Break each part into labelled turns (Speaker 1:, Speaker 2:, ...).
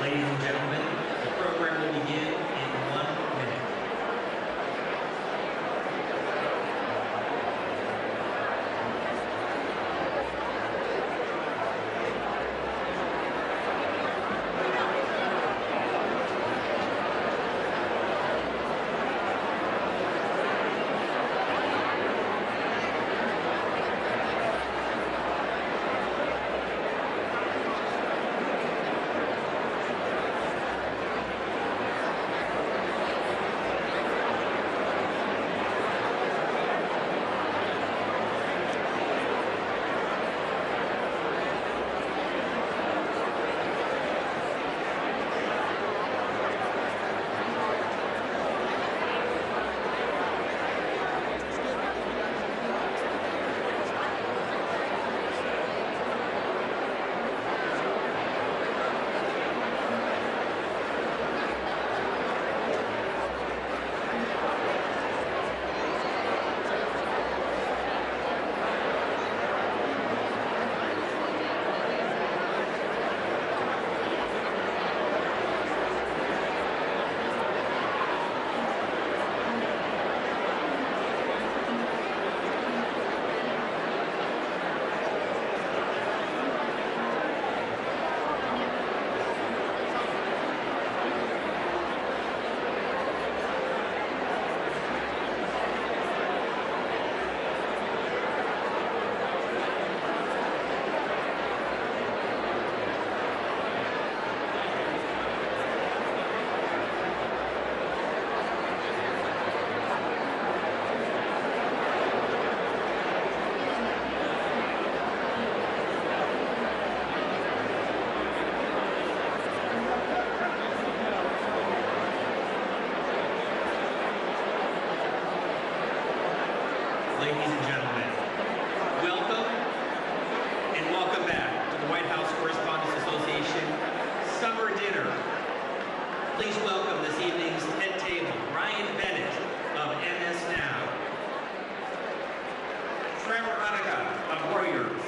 Speaker 1: Ladies and gentlemen, the program will begin in 1 minute. Ladies and gentlemen, welcome and welcome back to the White House Correspondents Association Summer Dinner. Please welcome this evening's head table, Ryan Bennett of MS Now, Trevor Hanukkah of Reuters,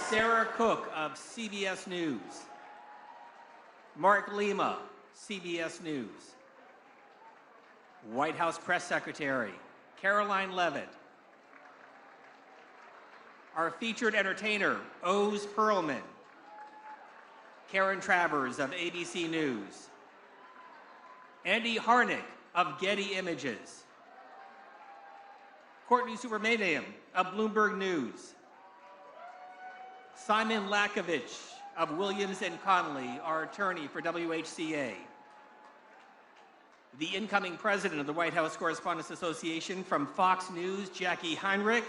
Speaker 1: Sarah Cook of CBS News, Mark Lima, CBS News, White House Press Secretary Caroline Levitt, our featured entertainer, Oz Perlman, Karen Travers of ABC News, Andy Harnick of Getty Images, Courtney Supermaniam of Bloomberg News, Simon Lakovich of Williams & Connolly, our attorney for WHCA, the incoming president of the White House Correspondents Association from Fox News, Jackie Heinrich,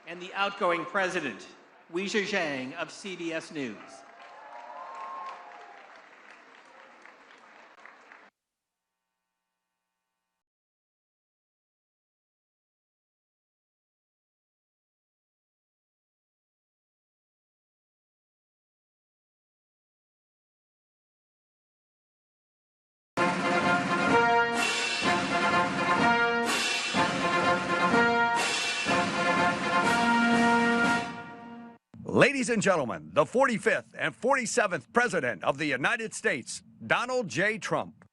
Speaker 1: and the outgoing president, Weijia Zhang of CBS News.
Speaker 2: Ladies and gentlemen, the 45th and 47th President of the United States, Donald J. Trump.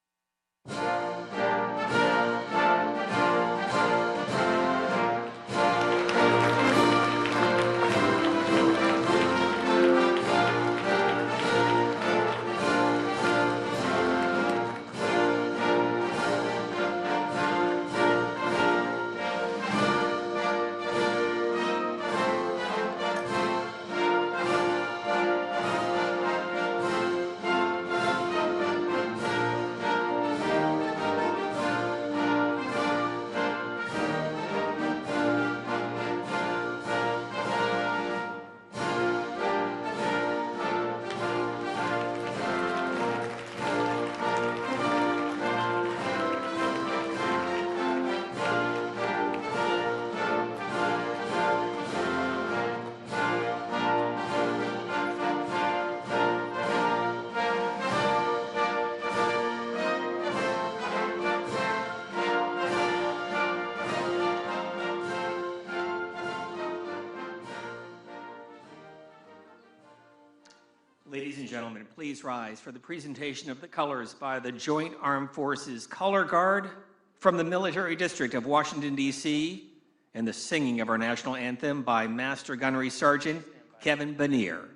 Speaker 1: Ladies and gentlemen, please rise for the presentation of the colors by the Joint Armed Forces Color Guard from the Military District of Washington, D.C., and the singing of our national anthem by Master Gunnery Sergeant Kevin Banier.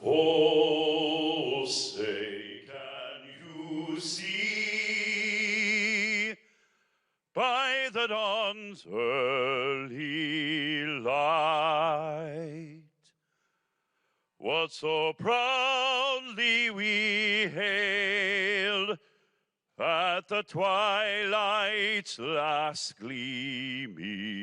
Speaker 3: Oh, say, can you see by the dawn's early light what so proudly we hailed at the twilight's last gleaming,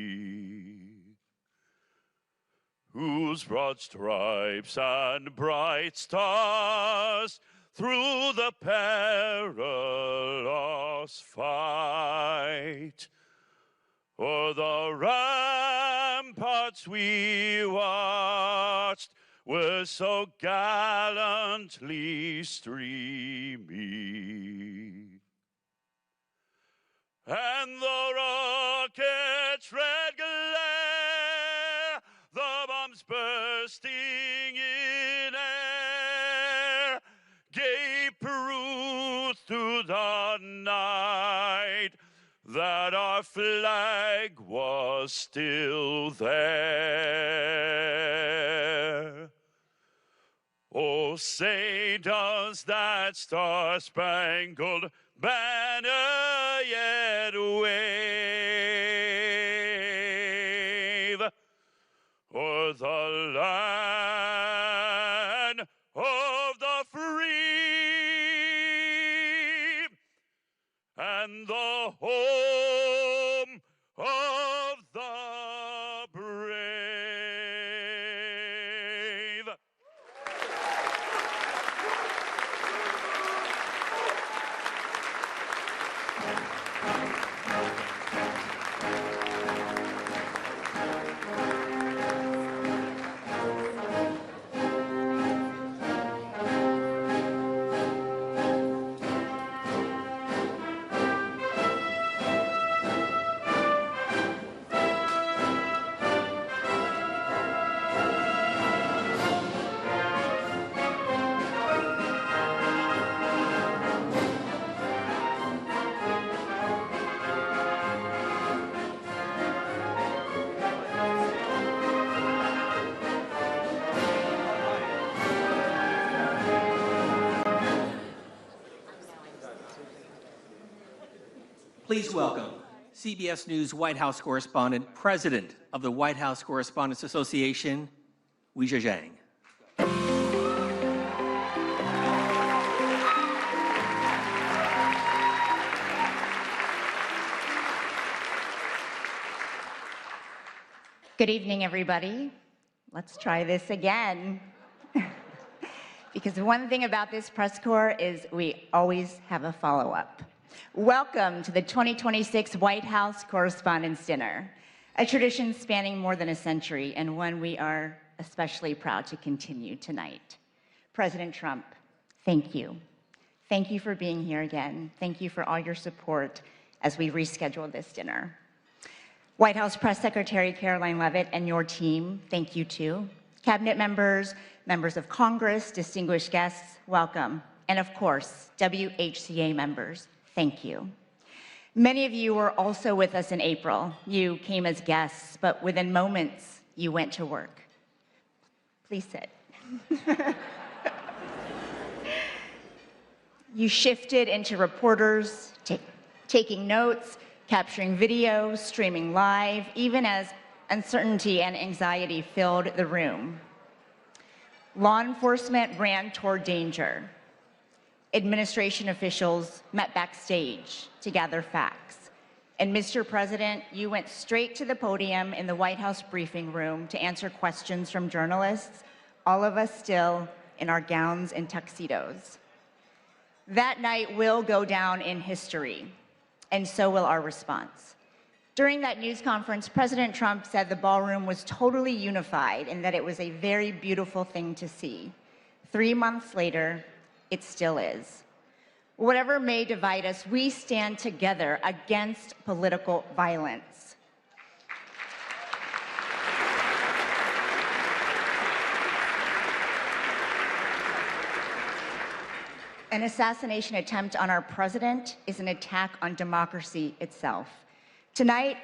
Speaker 3: whose broad stripes and bright stars through the perilous fight o'er the ramparts we watched were so gallantly streaming, and the rocket's red glare, the bombs bursting in air, gave proof to the night that our flag was still there. Oh, say, does that star-spangled banner yet wave o'er the land of the free and the home of the brave?
Speaker 1: Please welcome CBS News White House correspondent, President of the White House Correspondents Association, Weijia Zhang.
Speaker 4: Good evening, everybody. Let's try this again. Because one thing about this press corps is we always have a follow-up. Welcome to the 2026 White House Correspondents' Dinner, a tradition spanning more than a century and one we are especially proud to continue tonight. President Trump, thank you. Thank you for being here again. Thank you for all your support as we reschedule this dinner. White House Press Secretary Caroline Leavitt and your team, thank you too. Cabinet members, members of Congress, distinguished guests, welcome. And of course, WHCA members, thank you. Many of you were also with us in April. You came as guests, but within moments, you went to work. Please sit. You shifted into reporters, taking notes, capturing video, streaming live, even as uncertainty and anxiety filled the room. Law enforcement ran toward danger. Administration officials met backstage to gather facts. And Mr. President, you went straight to the podium in the White House briefing room to answer questions from journalists, all of us still in our gowns and tuxedos. That night will go down in history, and so will our response. During that news conference, President Trump said the ballroom was totally unified and that it was a very beautiful thing to see. 3 months later, it still is. Whatever may divide us, we stand together against political violence. An assassination attempt on our president is an attack on democracy itself. Tonight,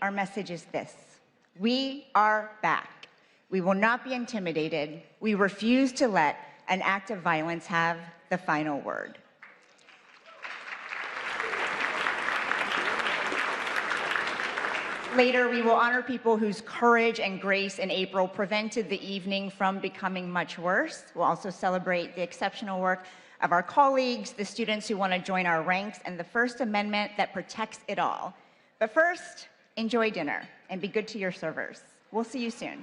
Speaker 4: our message is this: we are back. We will not be intimidated. We refuse to let an act of violence have the final word. Later, we will honor people whose courage and grace in April prevented the evening from becoming much worse. We'll also celebrate the exceptional work of our colleagues, the students who want to join our ranks, and the First Amendment that protects it all. But first, enjoy dinner and be good to your servers. We'll see you soon.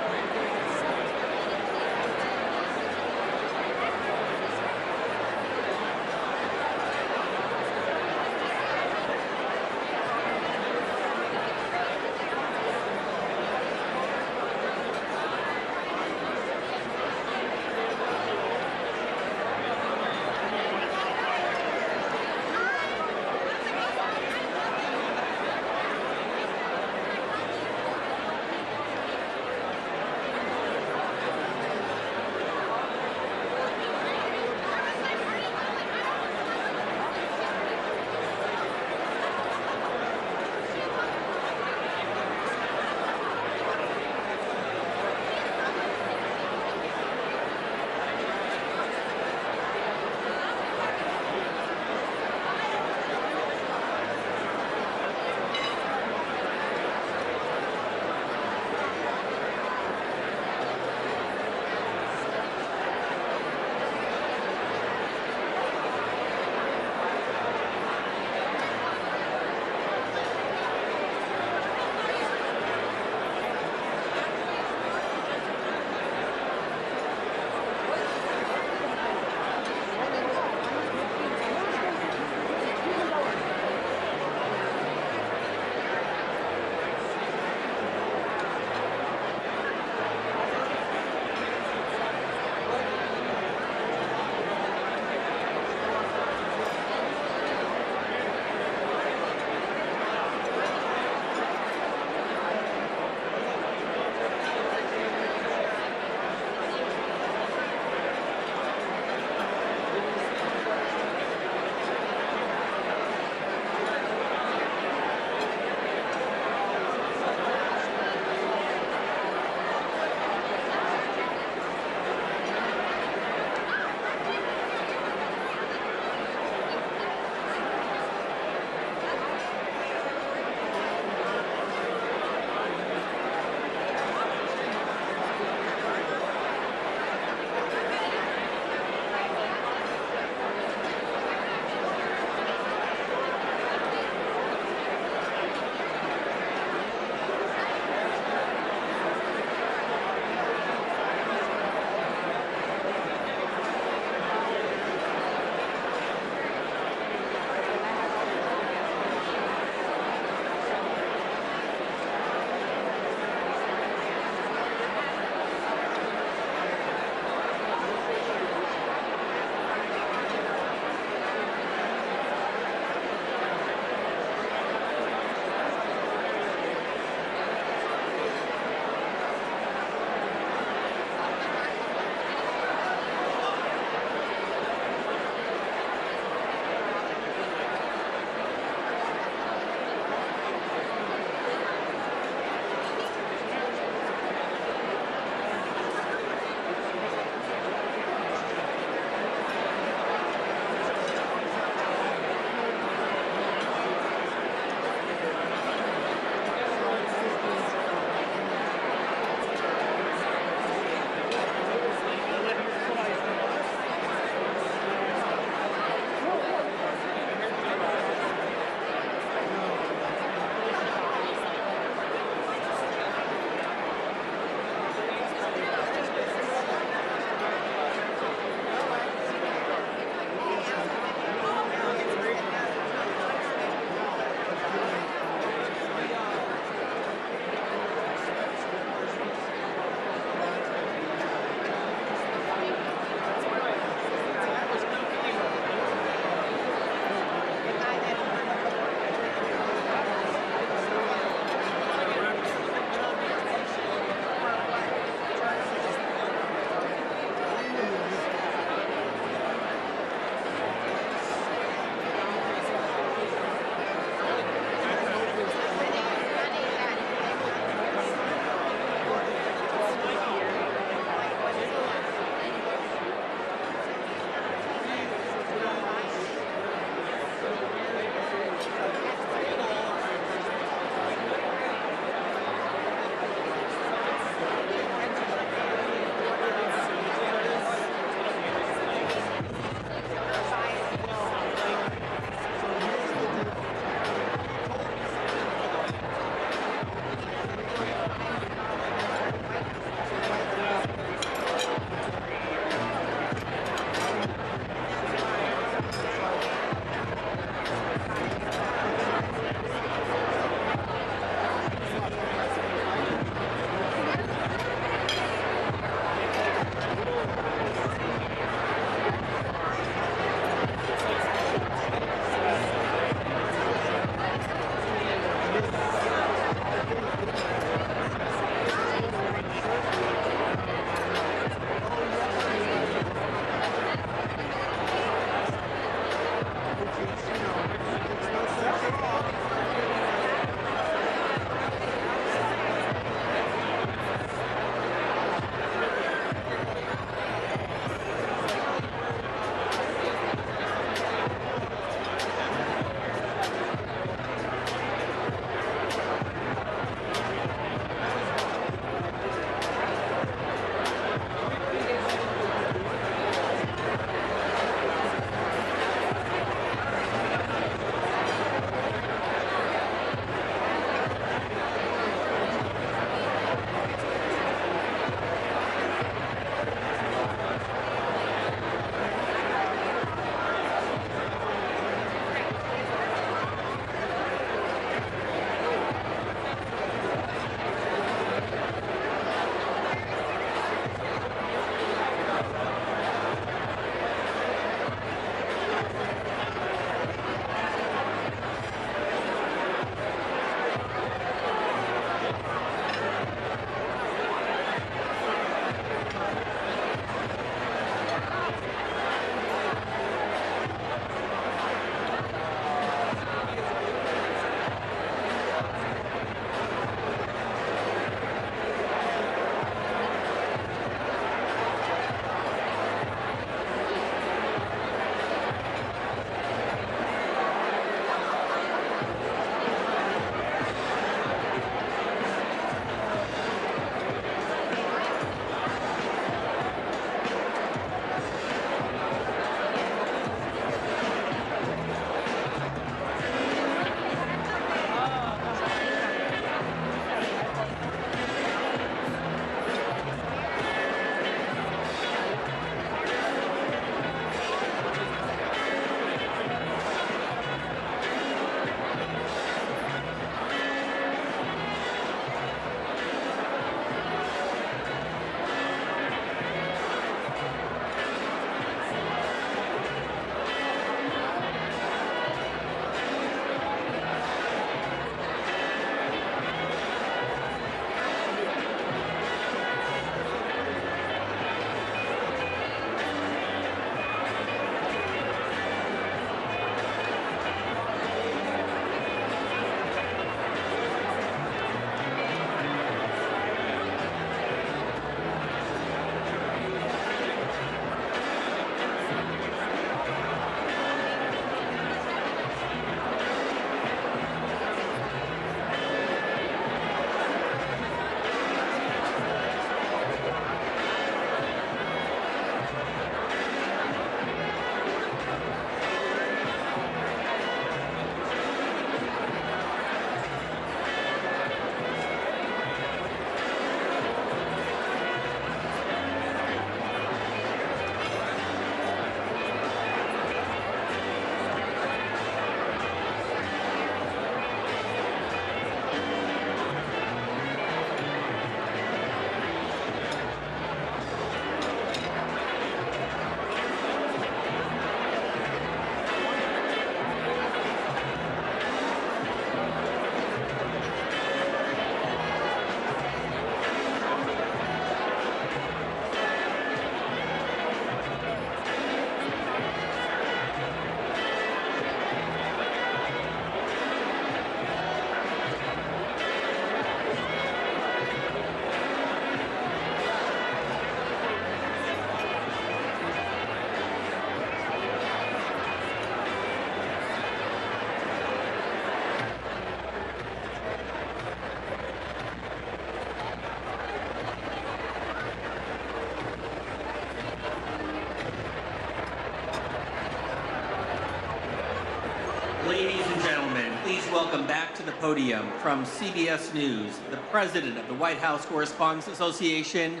Speaker 1: Please welcome back to the podium from CBS News, the president of the White House Correspondents Association,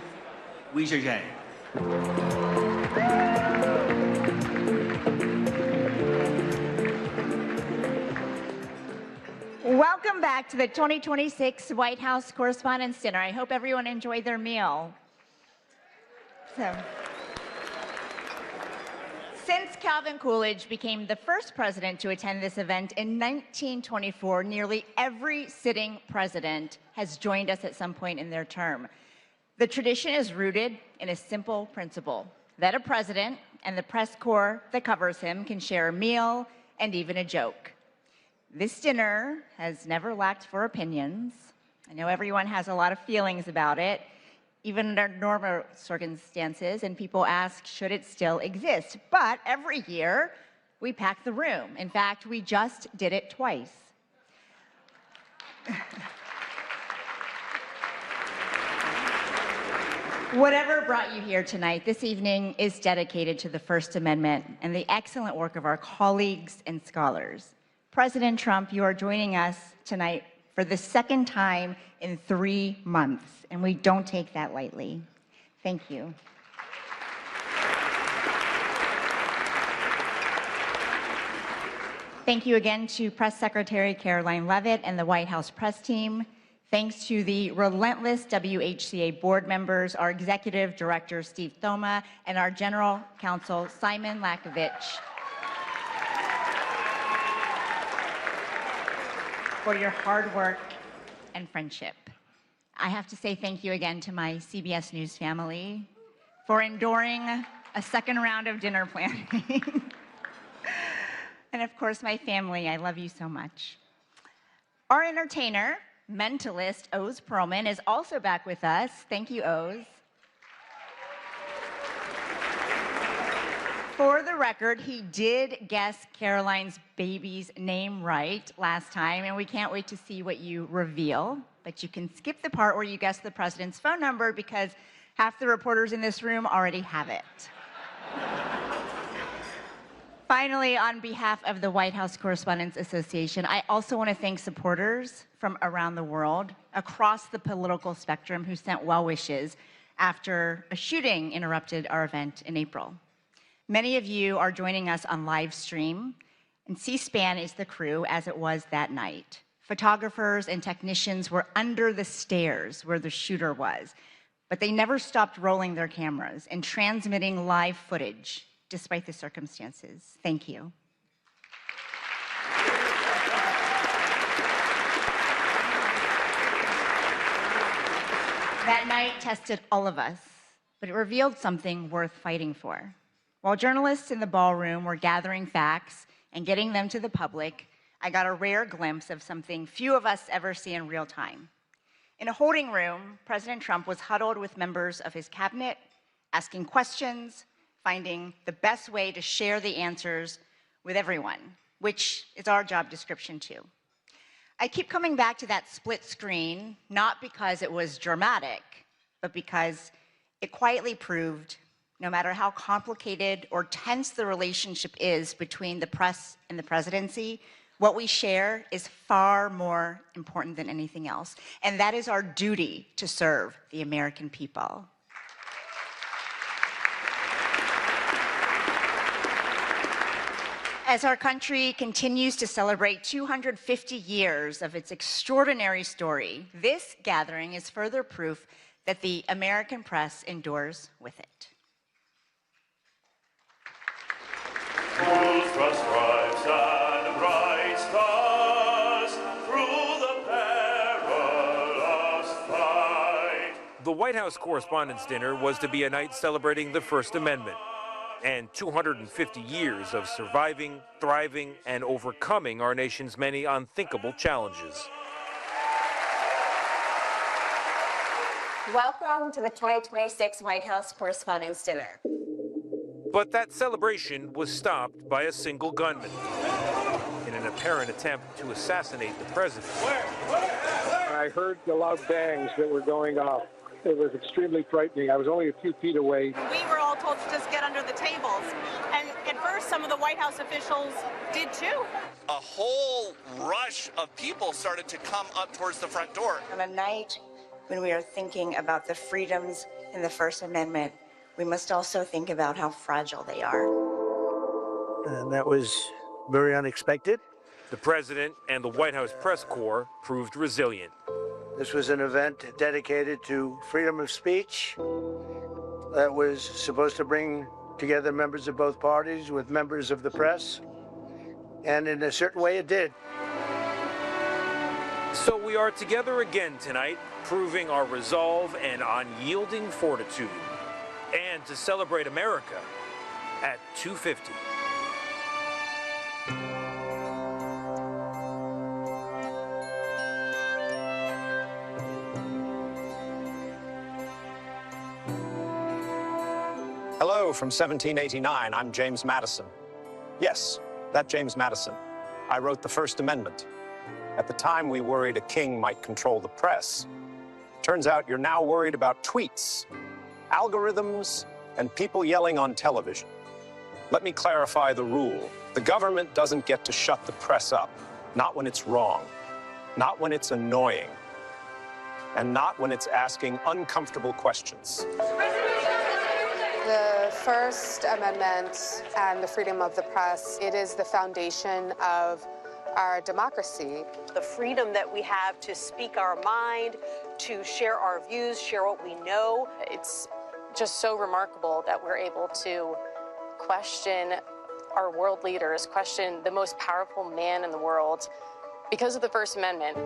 Speaker 1: Wei Zhezhang.
Speaker 4: Welcome back to the 2026 White House Correspondents' Dinner. I hope everyone enjoyed their meal. Since Calvin Coolidge became the first president to attend this event in 1924, nearly every sitting president has joined us at some point in their term. The tradition is rooted in a simple principle, that a president and the press corps that covers him can share a meal and even a joke. This dinner has never lacked for opinions. I know everyone has a lot of feelings about it, even under normal circumstances, and people ask, should it still exist? But every year, we pack the room. In fact, we just did it twice. Whatever brought you here tonight, this evening is dedicated to the First Amendment and the excellent work of our colleagues and scholars. President Trump, you are joining us tonight for the second time in 3 months, and we don't take that lightly. Thank you. Thank you again to Press Secretary Caroline Leavitt and the White House press team. Thanks to the relentless WHCA board members, our executive director, Steve Thoma, and our general counsel, Simon Lakovich, for your hard work and friendship. I have to say thank you again to my CBS News family for enduring a second round of dinner planning. And of course, my family, I love you so much. Our entertainer, mentalist, Oz Perlman, is also back with us. Thank you, Oz. For the record, he did guess Caroline's baby's name right last time, and we can't wait to see what you reveal. But you can skip the part where you guess the president's phone number because half the reporters in this room already have it. Finally, on behalf of the White House Correspondents Association, I also want to thank supporters from around the world, across the political spectrum, who sent well wishes after a shooting interrupted our event in April. Many of you are joining us on live stream, and C-SPAN is the crew as it was that night. Photographers and technicians were under the stairs where the shooter was, but they never stopped rolling their cameras and transmitting live footage despite the circumstances. Thank you. That night tested all of us, but it revealed something worth fighting for. While journalists in the ballroom were gathering facts and getting them to the public, I got a rare glimpse of something few of us ever see in real time. In a holding room, President Trump was huddled with members of his cabinet, asking questions, finding the best way to share the answers with everyone, which is our job description too. I keep coming back to that split screen, not because it was dramatic, but because it quietly proved no matter how complicated or tense the relationship is between the press and the presidency, what we share is far more important than anything else. And that is our duty to serve the American people. As our country continues to celebrate 250 years of its extraordinary story, this gathering is further proof that the American press endures with it.
Speaker 3: Whose cross stripes and bright stars through the perilous fight.
Speaker 5: The White House Correspondents' Dinner was to be a night celebrating the First Amendment and 250 years of surviving, thriving, and overcoming our nation's many unthinkable challenges.
Speaker 6: Welcome to the 2026 White House Correspondents' Dinner.
Speaker 5: But that celebration was stopped by a single gunman in an apparent attempt to assassinate the president.
Speaker 7: I heard the loud bangs that were going off. It was extremely frightening. I was only a few feet away.
Speaker 8: We were all told to just get under the tables. And at first some of the White House officials did too.
Speaker 9: A whole rush of people started to come up towards the front door.
Speaker 4: On a night when we are thinking about the freedoms in the First Amendment, we must also think about how fragile they are.
Speaker 10: And that was very unexpected.
Speaker 5: The president and the White House press corps proved resilient.
Speaker 10: This was an event dedicated to freedom of speech that was supposed to bring together members of both parties with members of the press. And in a certain way, it did.
Speaker 5: So we are together again tonight, proving our resolve and unyielding fortitude. And to celebrate America at 2:50.
Speaker 11: Hello from 1789. I'm James Madison. Yes, that James Madison. I wrote the First Amendment. At the time, we worried a king might control the press. Turns out you're now worried about tweets, algorithms, and people yelling on television. Let me clarify the rule. The government doesn't get to shut the press up, not when it's wrong, not when it's annoying, and not when it's asking uncomfortable questions.
Speaker 12: The First Amendment and the freedom of the press, it is the foundation of our democracy.
Speaker 8: The freedom that we have to speak our mind, to share our views, share what we know.
Speaker 12: It's just so remarkable that we're able to question our world leaders, question the most powerful man in the world because of the First Amendment.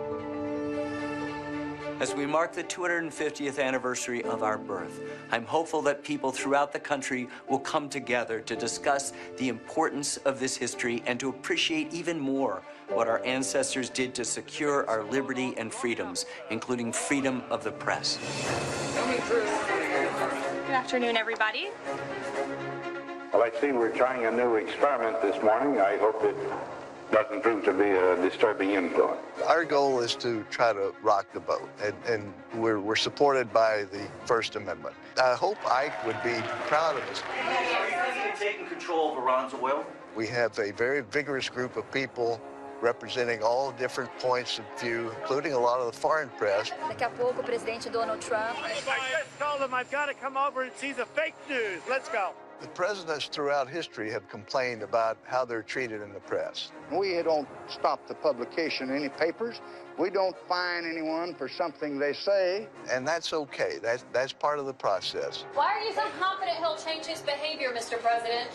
Speaker 13: As we mark the 250th anniversary of our birth, I'm hopeful that people throughout the country will come together to discuss the importance of this history and to appreciate even more what our ancestors did to secure our liberty and freedoms, including freedom of the press.
Speaker 8: Good afternoon, everybody.
Speaker 14: Well, I see we're trying a new experiment this morning. I hope it doesn't prove to be a disturbing influence.
Speaker 15: Our goal is to try to rock the boat, and we're supported by the First Amendment. I hope Ike would be proud of us.
Speaker 13: Is the president taking control of Iran's oil?
Speaker 15: We have a very vigorous group of people representing all different points of view, including a lot of the foreign press.
Speaker 16: Daqui a pouco, o presidente Donald Trump.
Speaker 10: I just told him I've got to come over and see the fake news. Let's go.
Speaker 15: The presidents throughout history have complained about how they're treated in the press.
Speaker 17: We don't stop the publication of any papers. We don't fine anyone for something they say.
Speaker 15: And that's okay. That's part of the process.
Speaker 16: Why are you so confident he'll change his behavior, Mr. President?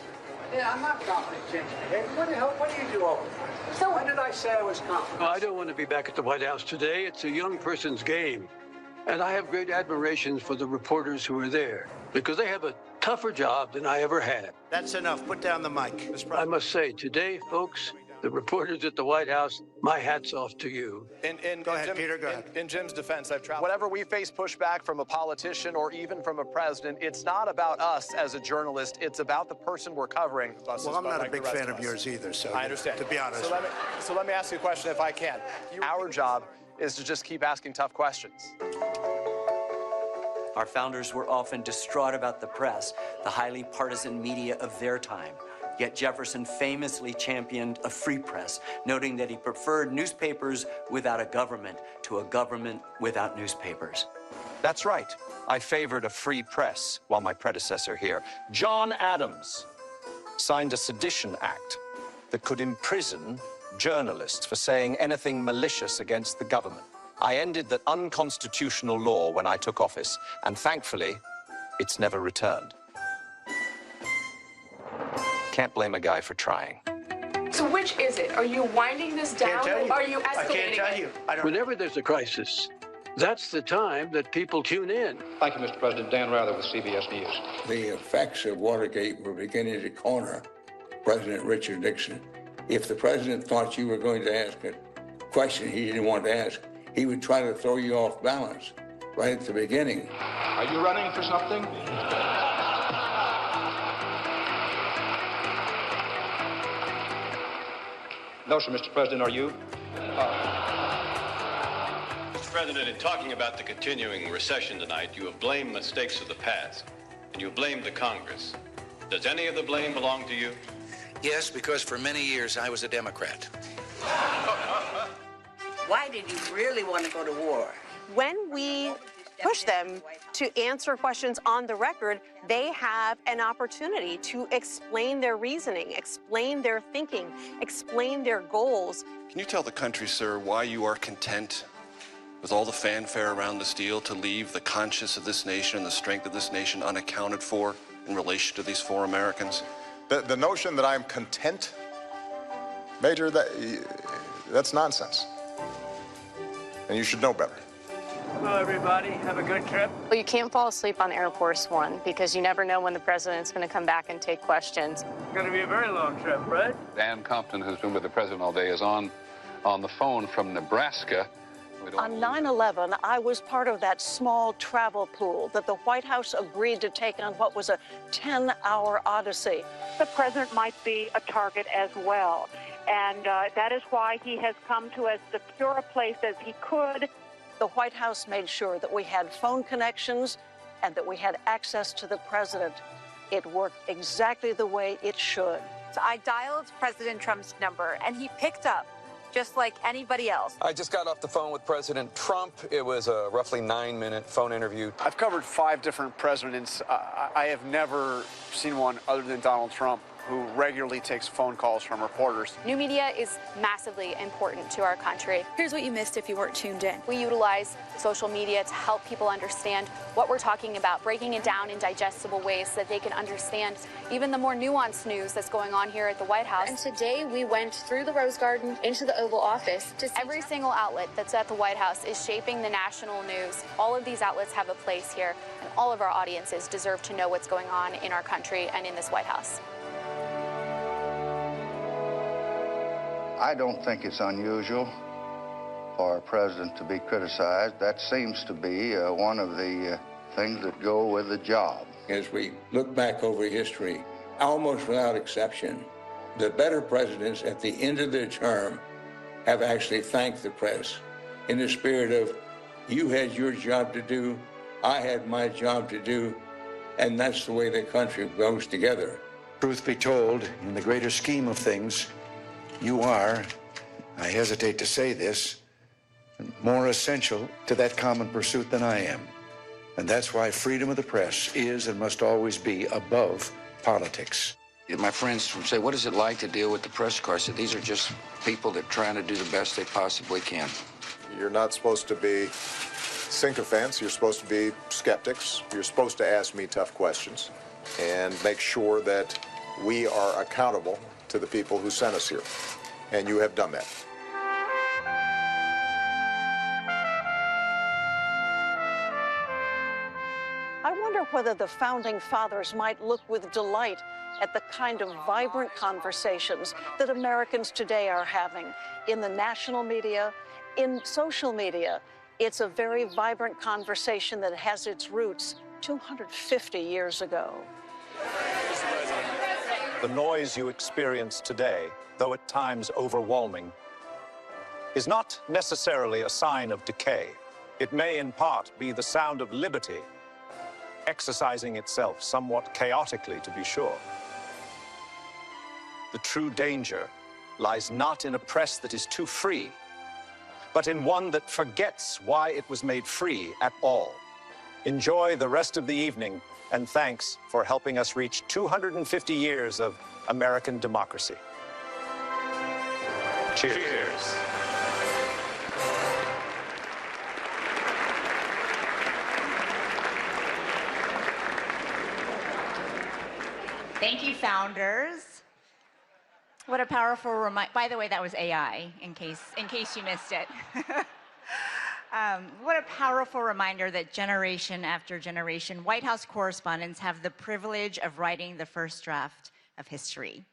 Speaker 18: Yeah, I'm not confident changing behavior. What do you do all the time? So when did I say I was confident?
Speaker 19: I don't want to be back at the White House today. It's a young person's game. And I have great admiration for the reporters who are there because they have a tougher job than I ever had.
Speaker 10: That's enough. Put down the mic.
Speaker 19: I must say, today, folks, the reporters at the White House, my hat's off to you.
Speaker 10: Go ahead, Peter, go ahead.
Speaker 11: In Jim's defense, I've traveled. Whenever we face pushback from a politician or even from a president, it's not about us as a journalist. It's about the person we're covering.
Speaker 10: Well, I'm not a big fan of yours either, so
Speaker 11: I understand.
Speaker 10: To be honest.
Speaker 11: So let me ask you a question if I can. Our job is to just keep asking tough questions.
Speaker 13: Our founders were often distraught about the press, the highly partisan media of their time. Yet Jefferson famously championed a free press, noting that he preferred newspapers without a government to a government without newspapers.
Speaker 11: That's right. I favored a free press while my predecessor here, John Adams, signed a sedition act that could imprison journalists for saying anything malicious against the government. I ended that unconstitutional law when I took office, and thankfully, it's never returned. Can't blame a guy for trying.
Speaker 12: So which is it? Are you winding this down? Or are you escalating?
Speaker 10: I can't tell you.
Speaker 19: Whenever there's a crisis, that's the time that people tune in.
Speaker 17: Thank you, Mr. President. Dan Rather with CBS News.
Speaker 14: The effects of Watergate were beginning to corner President Richard Nixon. If the president thought you were going to ask a question he didn't want to ask, he would try to throw you off balance right at the beginning.
Speaker 17: Are you running for something? No, sir, Mr. President, are you?
Speaker 20: Mr. President, in talking about the continuing recession tonight, you have blamed mistakes of the past, and you have blamed the Congress. Does any of the blame belong to you?
Speaker 21: Yes, because for many years I was a Democrat.
Speaker 22: Why did you really want to go to war?
Speaker 8: When we push them to answer questions on the record, they have an opportunity to explain their reasoning, explain their thinking, explain their goals.
Speaker 23: Can you tell the country, sir, why you are content with all the fanfare around this deal to leave the conscience of this nation and the strength of this nation unaccounted for in relation to these 4 Americans?
Speaker 24: The notion that I'm content, Major, that's nonsense. And you should know better.
Speaker 25: Hello, everybody. Have a good trip.
Speaker 12: Well, you can't fall asleep on Air Force One because you never know when the president's going to come back and take questions.
Speaker 25: It's going to be a very long trip, right?
Speaker 26: Dan Compton, who's been with the president all day, is on the phone from Nebraska.
Speaker 8: On 9/11, I was part of that small travel pool that the White House agreed to take on what was a 10-hour odyssey.
Speaker 27: The president might be a target as well, and that is why he has come to as secure a place as he could.
Speaker 8: The White House made sure that we had phone connections and that we had access to the president. It worked exactly the way it should.
Speaker 28: So I dialed President Trump's number, and he picked up, just like anybody else.
Speaker 29: I just got off the phone with President Trump. It was a roughly 9-minute phone interview.
Speaker 30: I've covered 5 different presidents. I have never seen one other than Donald Trump who regularly takes phone calls from reporters.
Speaker 12: New media is massively important to our country.
Speaker 31: Here's what you missed if you weren't tuned in.
Speaker 12: We utilize social media to help people understand what we're talking about, breaking it down in digestible ways so that they can understand even the more nuanced news that's going on here at the White House.
Speaker 31: And today we went through the Rose Garden into the Oval Office to see
Speaker 12: every single outlet that's at the White House is shaping the national news. All of these outlets have a place here, and all of our audiences deserve to know what's going on in our country and in this White House.
Speaker 17: I don't think it's unusual for a president to be criticized. That seems to be one of the things that go with the job.
Speaker 14: As we look back over history, almost without exception, the better presidents at the end of their term have actually thanked the press in the spirit of, you had your job to do, I had my job to do, and that's the way the country goes together.
Speaker 32: Truth be told, in the greater scheme of things, you are, I hesitate to say this, more essential to that common pursuit than I am. And that's why freedom of the press is and must always be above politics.
Speaker 21: My friends say, what is it like to deal with the press corps? I said, these are just people that are trying to do the best they possibly can.
Speaker 24: You're not supposed to be sycophants. You're supposed to be skeptics. You're supposed to ask me tough questions and make sure that we are accountable to the people who sent us here, and you have done that.
Speaker 8: I wonder whether the founding fathers might look with delight at the kind of vibrant conversations that Americans today are having in the national media, in social media. It's a very vibrant conversation that has its roots 250 years ago.
Speaker 11: The noise you experience today, though at times overwhelming, is not necessarily a sign of decay. It may in part be the sound of liberty, exercising itself somewhat chaotically, to be sure. The true danger lies not in a press that is too free, but in one that forgets why it was made free at all. Enjoy the rest of the evening, and thanks for helping us reach 250 years of American democracy. Cheers. Cheers.
Speaker 4: Thank you, founders. What a powerful reminder. By the way, that was AI, in case you missed it. What a powerful reminder that generation after generation, White House correspondents have the privilege of writing the first draft of history.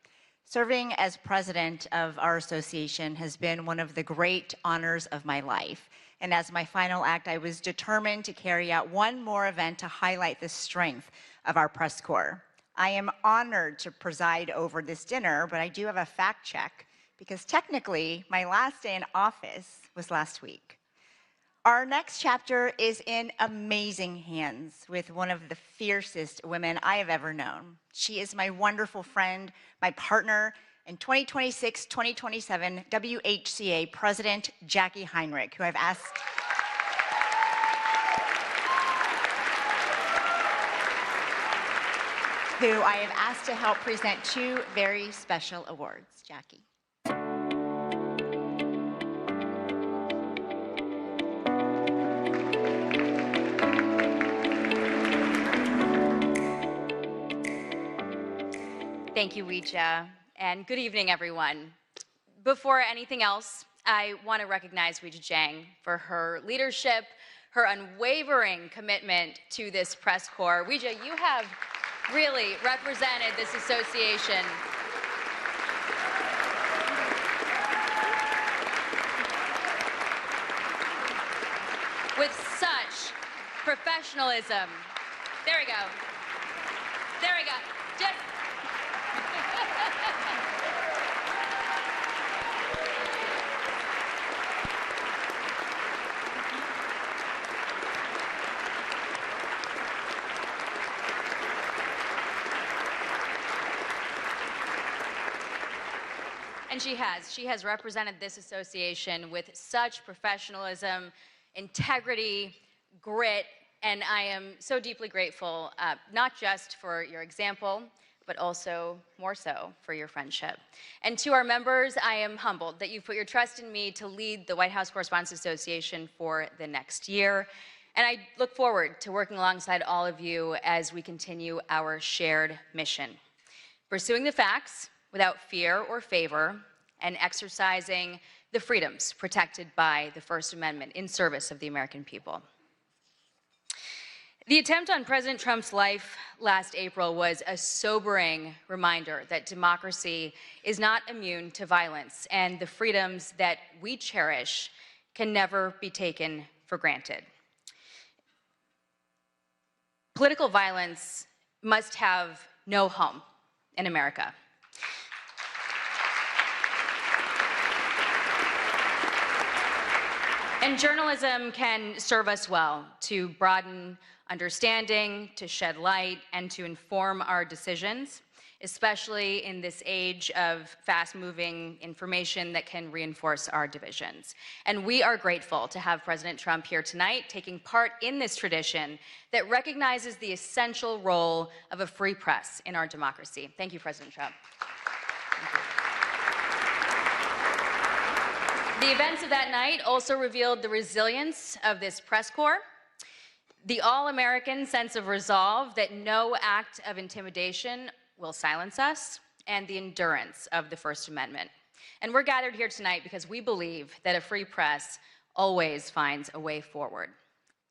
Speaker 4: Serving as president of our association has been one of the great honors of my life. And as my final act, I was determined to carry out one more event to highlight the strength of our press corps. I am honored to preside over this dinner, but I do have a fact check because technically my last day in office was last week. Our next chapter is in amazing hands with one of the fiercest women I have ever known. She is my wonderful friend, my partner, and 2026-2027 WHCA President Jackie Heinrich, who I've asked to help present two very special awards. Jackie.
Speaker 1: Thank you, Ouija, and good evening, everyone. Before anything else, I want to recognize Ouija Jiang for her leadership, her unwavering commitment to this press corps. Ouija, you have really represented this association with such professionalism. There we go. There we go. Just And she has represented this association with such professionalism, integrity, grit, and I am so deeply grateful, not just for your example, but also more so for your friendship. And to our members, I am humbled that you put your trust in me to lead the White House Correspondents Association for the next year. And I look forward to working alongside all of you as we continue our shared mission, pursuing the facts without fear or favor, and exercising the freedoms protected by the First Amendment in service of the American people. The attempt on President Trump's life last April was a sobering reminder that democracy is not immune to violence, and the freedoms that we cherish can never be taken for granted. Political violence must have no home in America. And journalism can serve us well to broaden understanding, to shed light, and to inform our decisions, especially in this age of fast-moving information that can reinforce our divisions. And we are grateful to have President Trump here tonight, taking part in this tradition that recognizes the essential role of a free press in our democracy. Thank you, President Trump. The events of that night also revealed the resilience of this press corps, the all-American sense of resolve that no act of intimidation will silence us, and the endurance of the First Amendment. And we're gathered here tonight because we believe that a free press always finds a way forward.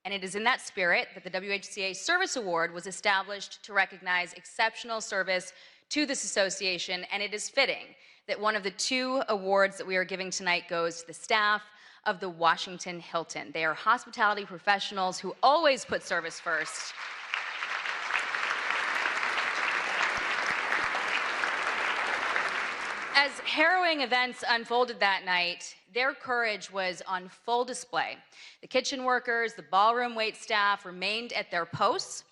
Speaker 1: And it is in that spirit that the WHCA Service Award was established to recognize exceptional service to this association, and it is fitting that one of the two awards that we are giving tonight goes to the staff of the Washington Hilton. They are hospitality professionals who always put service first. As harrowing events unfolded that night, their courage was on full display. The kitchen workers, the ballroom wait staff remained at their posts.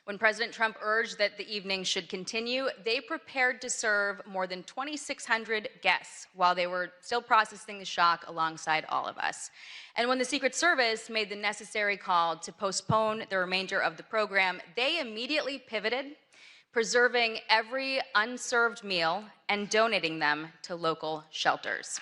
Speaker 1: When President Trump urged that the evening should continue, they prepared to serve more than 2,600 guests while they were still processing the shock alongside all of us. And when the Secret Service made the necessary call to postpone the remainder of the program, they immediately pivoted, preserving every unserved meal and donating them to local shelters.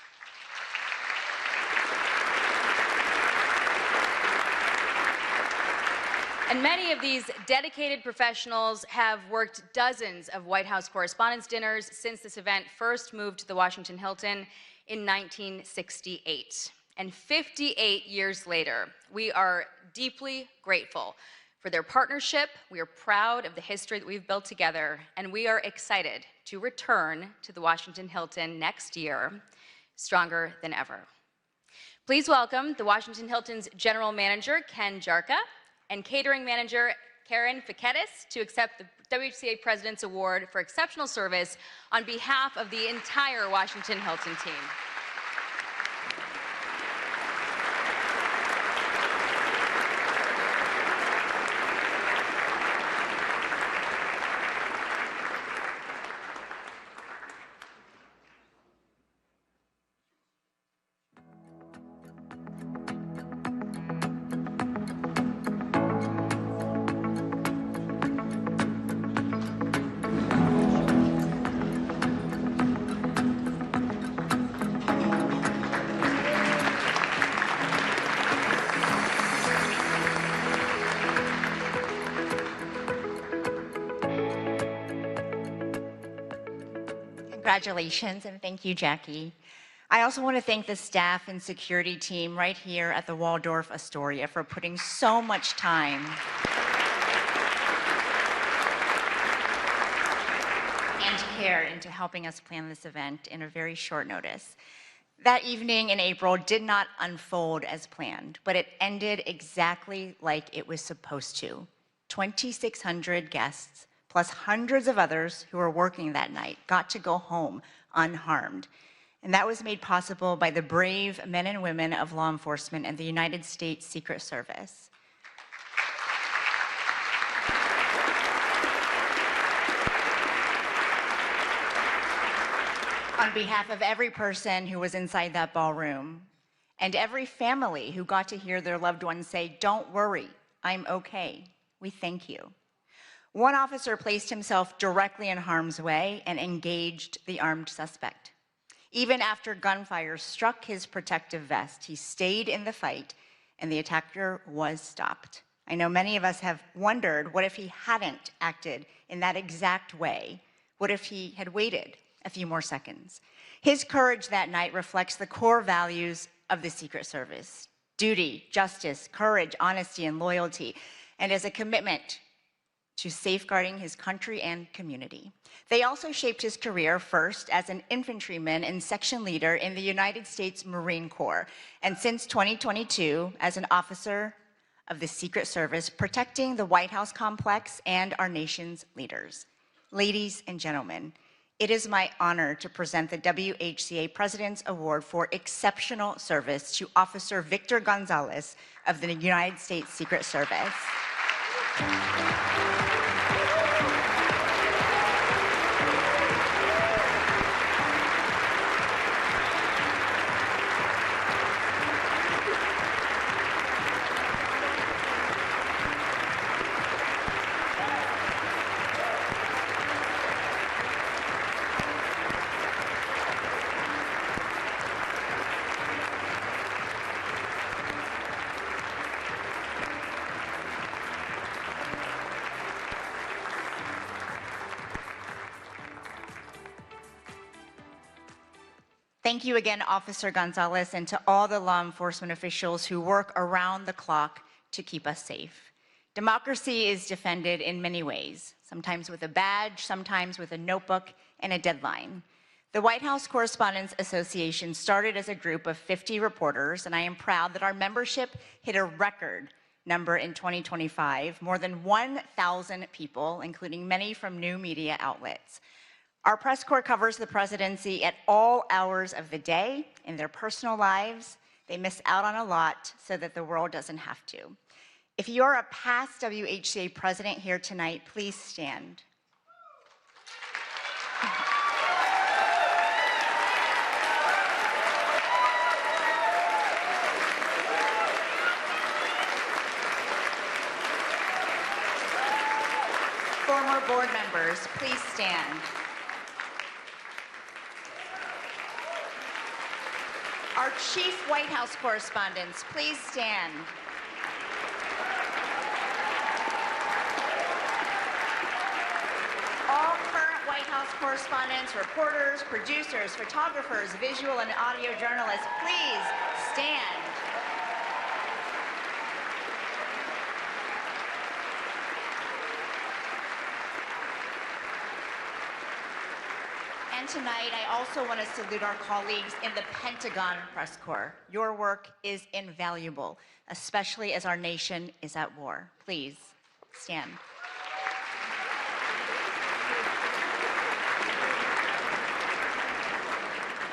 Speaker 1: And many of these dedicated professionals have worked dozens of White House Correspondents' dinners since this event first moved to the Washington Hilton in 1968. And 58 years later, we are deeply grateful for their partnership. We are proud of the history that we've built together, and we are excited to return to the Washington Hilton next year, stronger than ever. Please welcome the Washington Hilton's General Manager, Ken Jarka, and Catering Manager, Karen Fiketis, to accept the WHCA President's Award for Exceptional Service on behalf of the entire Washington Hilton team.
Speaker 4: Congratulations, and thank you, Jackie. I also want to thank the staff and security team right here at the Waldorf Astoria for putting so much time and care into helping us plan this event in a very short notice. That evening in April did not unfold as planned, but it ended exactly like it was supposed to. 2,600 guests, plus hundreds of others who were working that night, got to go home unharmed. And that was made possible by the brave men and women of law enforcement and the United States Secret Service. On behalf of every person who was inside that ballroom, and every family who got to hear their loved ones say, "Don't worry, I'm okay," we thank you. One officer placed himself directly in harm's way and engaged the armed suspect. Even after gunfire struck his protective vest, he stayed in the fight, and the attacker was stopped. I know many of us have wondered, what if he hadn't acted in that exact way? What if he had waited a few more seconds? His courage that night reflects the core values of the Secret Service: duty, justice, courage, honesty, and loyalty, and as a commitment to safeguarding his country and community. They also shaped his career, first as an infantryman and section leader in the United States Marine Corps, and since 2022 as an officer of the Secret Service, protecting the White House complex and our nation's leaders. Ladies and gentlemen, it is my honor to present the WHCA President's Award for Exceptional Service to Officer Victor Gonzalez of the United States Secret Service. Thank you again, Officer Gonzalez, and to all the law enforcement officials who work around the clock to keep us safe. Democracy is defended in many ways, sometimes with a badge, sometimes with a notebook and a deadline. The White House Correspondents Association started as a group of 50 reporters, and I am proud that our membership hit a record number in 2025, more than 1,000 people, including many from new media outlets. Our press corps covers the presidency at all hours of the day. In their personal lives, they miss out on a lot so that the world doesn't have to. If you're a past WHCA president here tonight, please stand. Former board members, please stand. Our chief White House correspondents, please stand. All current White House correspondents, reporters, producers, photographers, visual and audio journalists, please stand. And tonight, I also want to salute our colleagues in the Pentagon Press Corps. Your work is invaluable, especially as our nation is at war. Please stand.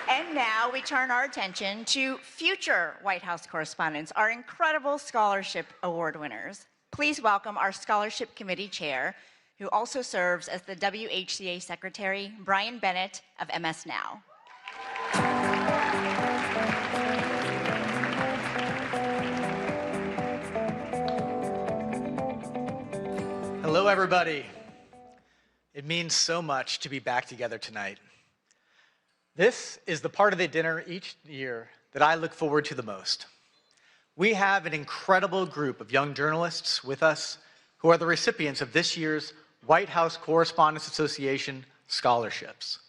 Speaker 4: And now we turn our attention to future White House correspondents, our incredible scholarship award winners. Please welcome our Scholarship Committee Chair, who also serves as the WHCA Secretary, Brian Bennett of MS Now.
Speaker 2: Hello, everybody. It means so much to be back together tonight. This is the part of the dinner each year that I look forward to the most. We have an incredible group of young journalists with us who are the recipients of this year's White House Correspondents Association scholarships.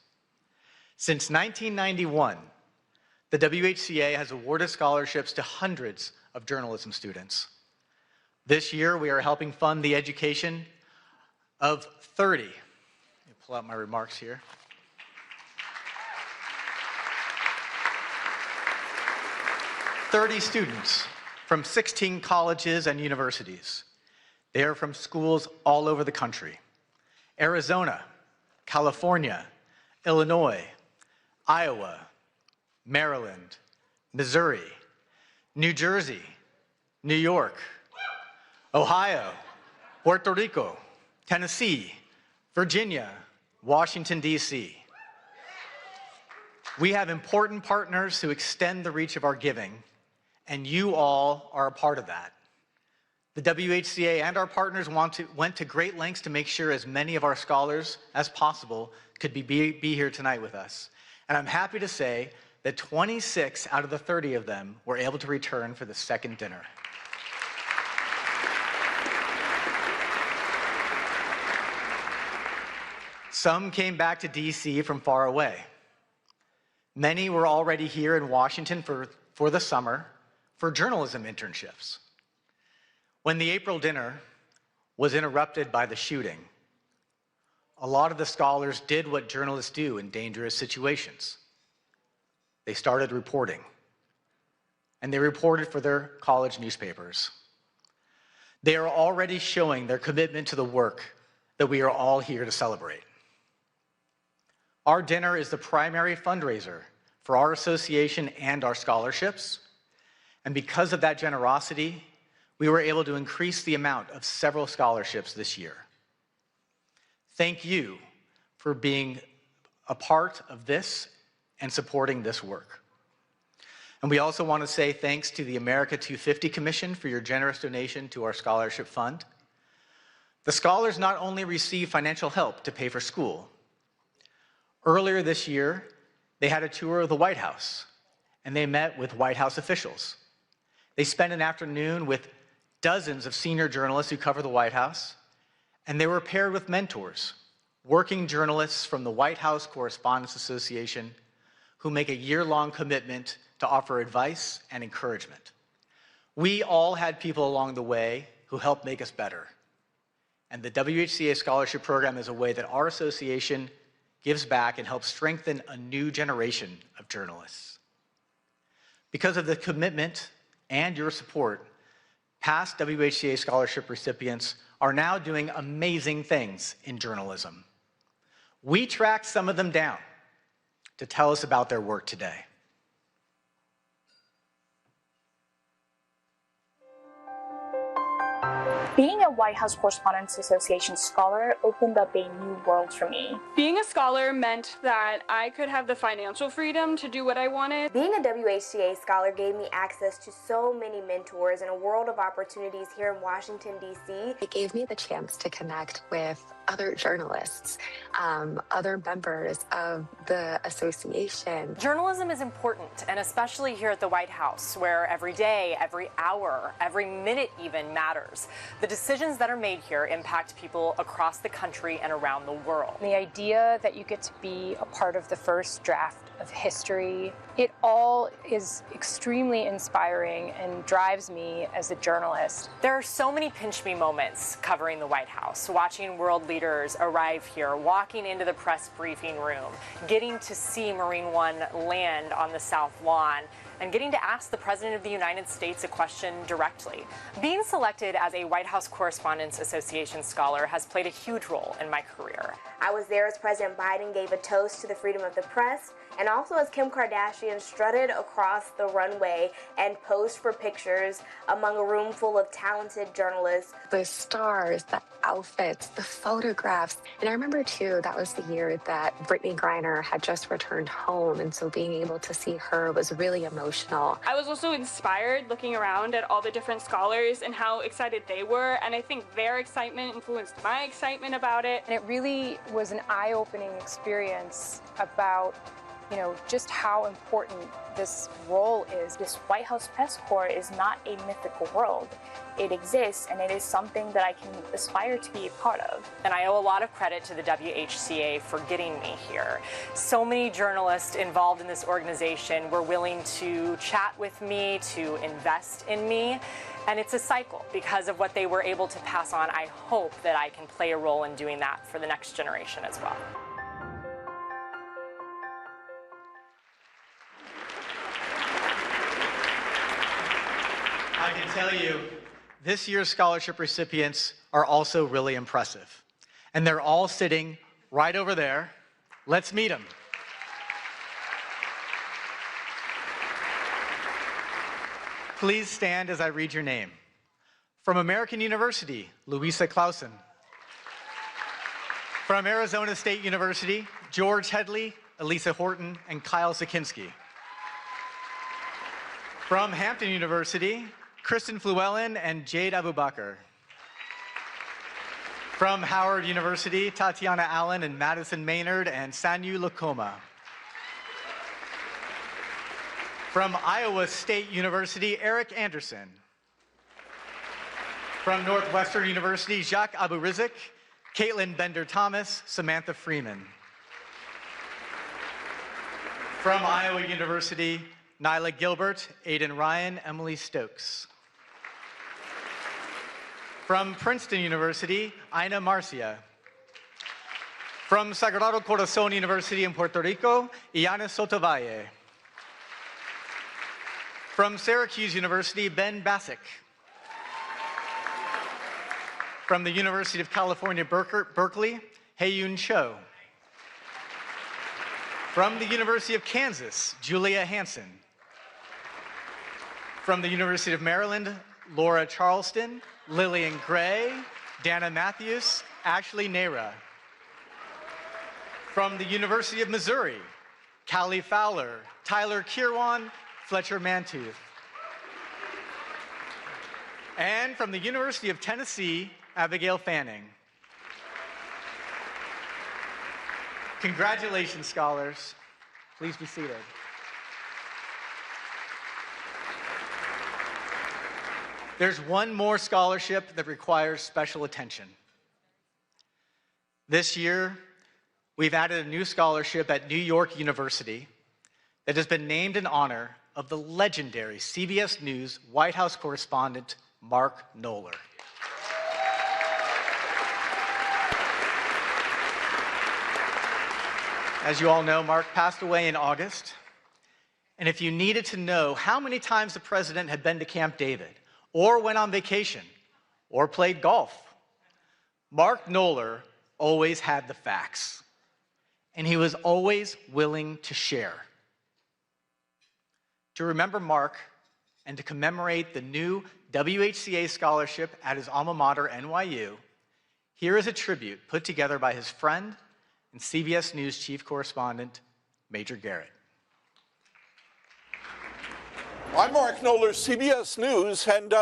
Speaker 2: Since 1991, the WHCA has awarded scholarships to hundreds of journalism students. This year, we are helping fund the education of 30. Let me pull out my remarks here. 30 students from 16 colleges and universities. They are from schools all over the country: Arizona, California, Illinois, Iowa, Maryland, Missouri, New Jersey, New York, Ohio, Puerto Rico, Tennessee, Virginia, Washington, D.C. We have important partners who extend the reach of our giving, and you all are a part of that. The WHCA and our partners went to great lengths to make sure as many of our scholars as possible could be here tonight with us. And I'm happy to say that 26 out of the 30 of them were able to return for the second dinner. Some came back to DC from far away. Many were already here in Washington for the summer for journalism internships. When the April dinner was interrupted by the shooting, a lot of the scholars did what journalists do in dangerous situations. They started reporting, and they reported for their college newspapers. They are already showing their commitment to the work that we are all here to celebrate. Our dinner is the primary fundraiser for our association and our scholarships, and because of that generosity, we were able to increase the amount of several scholarships this year. Thank you for being a part of this and supporting this work. And we also want to say thanks to the America 250 Commission for your generous donation to our scholarship fund. The scholars not only receive financial help to pay for school. Earlier this year, they had a tour of the White House, and they met with White House officials. They spent an afternoon with dozens of senior journalists who cover the White House, and they were paired with mentors, working journalists from the White House Correspondents Association, who make a year-long commitment to offer advice and encouragement. We all had people along the way who helped make us better. And the WHCA Scholarship Program is a way that our association gives back and helps strengthen a new generation of journalists. Because of the commitment and your support, past WHCA scholarship recipients are now doing amazing things in journalism. We tracked some of them down to tell us about their work today.
Speaker 3: Being a White House Correspondents Association scholar opened up a new world for me.
Speaker 5: Being a scholar meant that I could have the financial freedom to do what I wanted.
Speaker 6: Being a WHCA scholar gave me access to so many mentors and a world of opportunities here in Washington, D.C.
Speaker 7: It gave me the chance to connect with other journalists, other members of the association.
Speaker 12: Journalism is important, and especially here at the White House, where every day, every hour, every minute even matters. The decisions that are made here impact people across the country and around the world.
Speaker 28: The idea that you get to be a part of the first draft of history, it all is extremely inspiring and drives me as a journalist.
Speaker 12: There are so many pinch me moments covering the White House, watching world leaders arrive here, walking into the press briefing room, getting to see Marine One land on the South Lawn, and getting to ask the President of the United States a question directly. Being selected as a White House Correspondents Association scholar has played a huge role in my career.
Speaker 6: I was there as President Biden gave a toast to the freedom of the press, and also as Kim Kardashian strutted across the runway and posed for pictures among a room full of talented journalists.
Speaker 7: The stars, the outfits, the photographs. And I remember too, that was the year that Brittany Griner had just returned home, and so being able to see her was really emotional.
Speaker 5: I was also inspired looking around at all the different scholars and how excited they were, and I think their excitement influenced my excitement about it.
Speaker 28: And it really was an eye-opening experience about just how important this role is.
Speaker 3: This White House press corps is not a mythical world. It exists, and it is something that I can aspire to be a part of.
Speaker 12: And I owe a lot of credit to the WHCA for getting me here. So many journalists involved in this organization were willing to chat with me, to invest in me. And it's a cycle because of what they were able to pass on. I hope that I can play a role in doing that for the next generation as well.
Speaker 2: I can tell you, this year's scholarship recipients are also really impressive. And they're all sitting right over there. Let's meet them. Please stand as I read your name. From American University, Louisa Clausen. From Arizona State University, George Headley, Elisa Horton, and Kyle Sikinski. From Hampton University, Kristen Fluellen and Jade Abubakar. From Howard University, Tatiana Allen and Madison Maynard and Sanyu Lakoma. From Iowa State University, Eric Anderson. From Northwestern University, Jacques Aburizik, Caitlin Bender-Thomas, Samantha Freeman. From Iowa University, Nyla Gilbert, Aidan Ryan, Emily Stokes. From Princeton University, Ina Marcia. From Sagrado Corazon University in Puerto Rico, Iana Sotovalle. From Syracuse University, Ben Bassick. From the University of California, Berkeley, Hae-Yoon Cho. From the University of Kansas, Julia Hansen. From the University of Maryland, Laura Charleston, Lillian Gray, Dana Matthews, Ashley Nera. From the University of Missouri, Callie Fowler, Tyler Kirwan, Fletcher Mantooth. And from the University of Tennessee, Abigail Fanning. Congratulations, scholars. Please be seated. There's one more scholarship that requires special attention. This year, we've added a new scholarship at New York University that has been named in honor of the legendary CBS News White House correspondent, Mark Knoller. As you all know, Mark passed away in August. And if you needed to know how many times the president had been to Camp David, or went on vacation, or played golf, Mark Knoller always had the facts. And he was always willing to share. To remember Mark and to commemorate the new WHCA scholarship at his alma mater, NYU, here is a tribute put together by his friend and CBS News chief correspondent, Major Garrett.
Speaker 9: I'm Mark Knoller, CBS News, and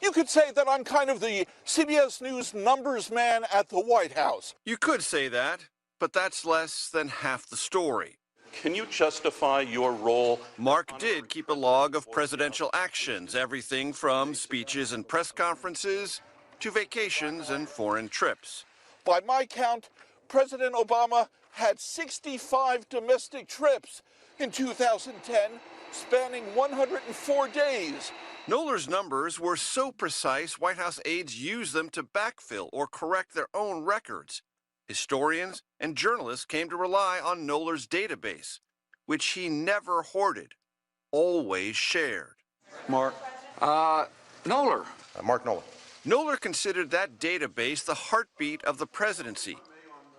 Speaker 9: you could say that I'm kind of the CBS News numbers man at the White House.
Speaker 10: You could say that, but that's less than half the story.
Speaker 9: Can you justify your role?
Speaker 10: Mark did keep a log of presidential actions, everything from speeches and press conferences to vacations and foreign trips.
Speaker 9: By my count, President Obama had 65 domestic trips in 2010, spanning 104 days.
Speaker 10: Knoller's numbers were so precise, White House aides used them to backfill or correct their own records. Historians and journalists came to rely on Knoller's database, which he never hoarded, always shared.
Speaker 9: Mark?
Speaker 10: Knoller.
Speaker 9: Mark Knoller.
Speaker 10: Knoller considered that database the heartbeat of the presidency.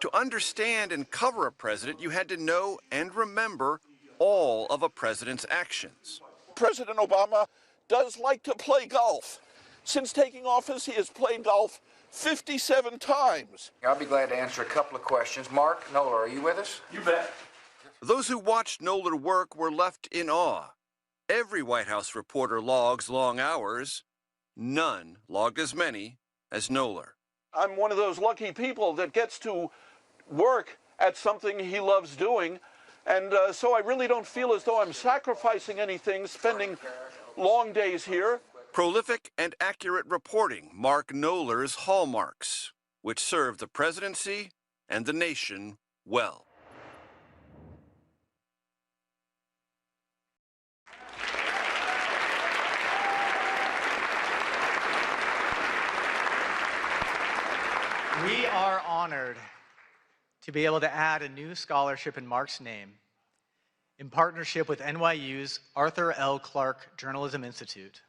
Speaker 10: To understand and cover a president, you had to know and remember all of a president's actions.
Speaker 9: President Obama does like to play golf. Since taking office, he has played golf 57 times.
Speaker 21: I'll be glad to answer a couple of questions. Mark Knoller, are you with us?
Speaker 9: You bet.
Speaker 10: Those who watched Knoller work were left in awe. Every White House reporter logs long hours. None logged as many as Knoller.
Speaker 9: I'm one of those lucky people that gets to work at something he loves doing, And so I really don't feel as though I'm sacrificing anything, spending long days here.
Speaker 10: Prolific and accurate reporting mark Knoller's hallmarks, which serve the presidency and the nation well.
Speaker 2: We are honored to be able to add a new scholarship in Mark's name in partnership with NYU's Arthur L. Clarke Journalism Institute.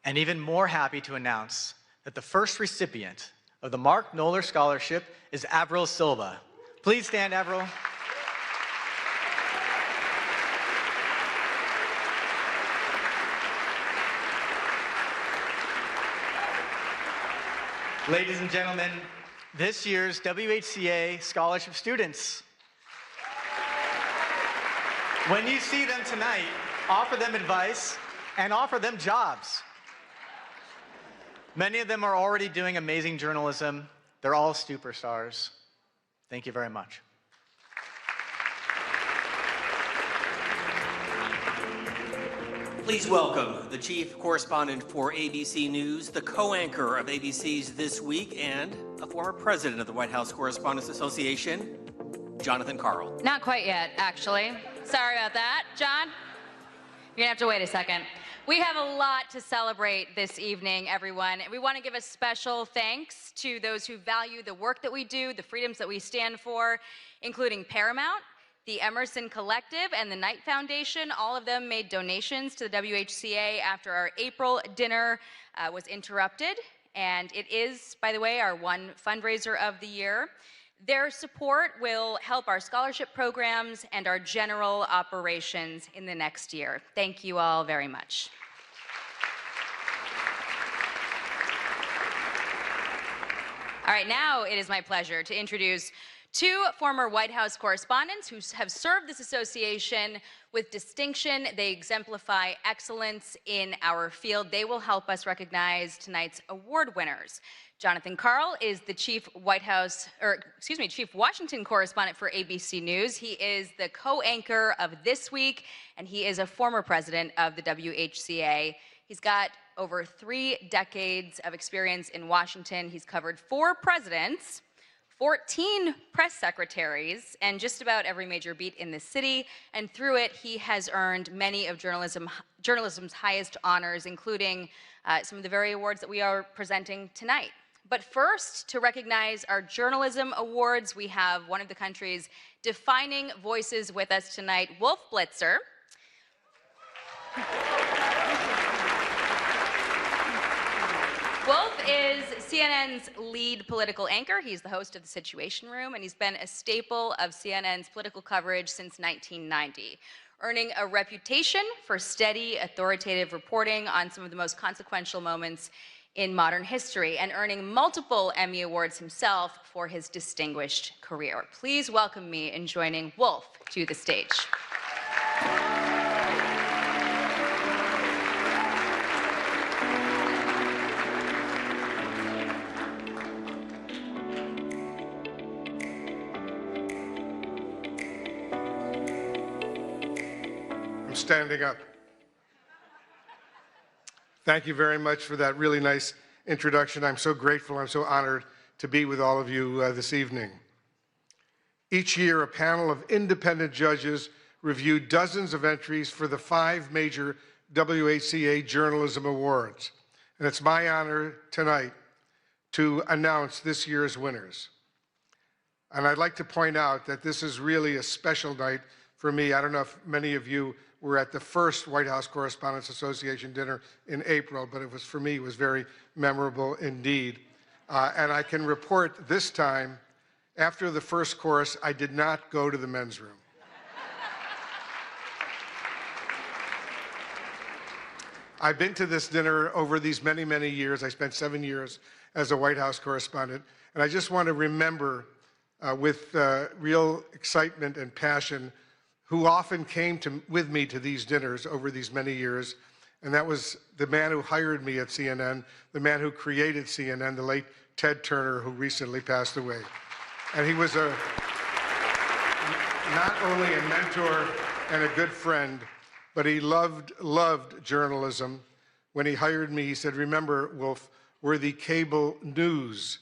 Speaker 2: And even more happy to announce that the first recipient of the Mark Knoller Scholarship is Avril Silva. Please stand, Avril. Ladies and gentlemen, this year's WHCA Scholarship students. When you see them tonight, offer them advice and offer them jobs. Many of them are already doing amazing journalism. They're all superstars. Thank you very much.
Speaker 13: Please welcome the chief correspondent for ABC News, the co-anchor of ABC's This Week, and a former president of the White House Correspondents Association, Jonathan Karl.
Speaker 1: Not quite yet, actually. Sorry about that. John, you're gonna have to wait a second. We have a lot to celebrate this evening, everyone. We want to give a special thanks to those who value the work that we do, the freedoms that we stand for, including Paramount, the Emerson Collective, and the Knight Foundation. All of them made donations to the WHCA after our April dinner was interrupted. And it is, by the way, our one fundraiser of the year. Their support will help our scholarship programs and our general operations in the next year. Thank you all very much. All right, now it is my pleasure to introduce two former White House correspondents who have served this association with distinction. They exemplify excellence in our field. They will help us recognize tonight's award winners. Jonathan Karl is the chief Washington correspondent for ABC News. He is the co-anchor of This Week, and he is a former president of the WHCA. He's got over 3 decades of experience in Washington. He's covered 4 presidents, 14 press secretaries, and just about every major beat in the city. And through it, he has earned many of journalism's highest honors, including some of the very awards that we are presenting tonight. But first, to recognize our journalism awards, we have one of the country's defining voices with us tonight, Wolf Blitzer. Wolf is CNN's lead political anchor. He's the host of The Situation Room, and he's been a staple of CNN's political coverage since 1990, earning a reputation for steady, authoritative reporting on some of the most consequential moments in modern history, and earning multiple Emmy Awards himself for his distinguished career. Please welcome me in joining Wolf to the stage.
Speaker 15: I'm standing up. Thank you very much for that really nice introduction. I'm so grateful, I'm so honored to be with all of you this evening. Each year, a panel of independent judges review dozens of entries for the 5 major WHCA Journalism Awards. And it's my honor tonight to announce this year's winners. And I'd like to point out that this is really a special night for me. I don't know if many of you were at the first White House Correspondents Association dinner in April, but it was, for me, it was very memorable indeed. And I can report this time, after the first course, I did not go to the men's room. I've been to this dinner over these many, many years. I spent 7 years as a White House correspondent, and I just want to remember with real excitement and passion who often came with me to these dinners over these many years, and that was the man who hired me at CNN, the man who created CNN, the late Ted Turner, who recently passed away. And he was not only a mentor and a good friend, but he loved journalism. When he hired me, he said, remember, Wolf, we're the cable news,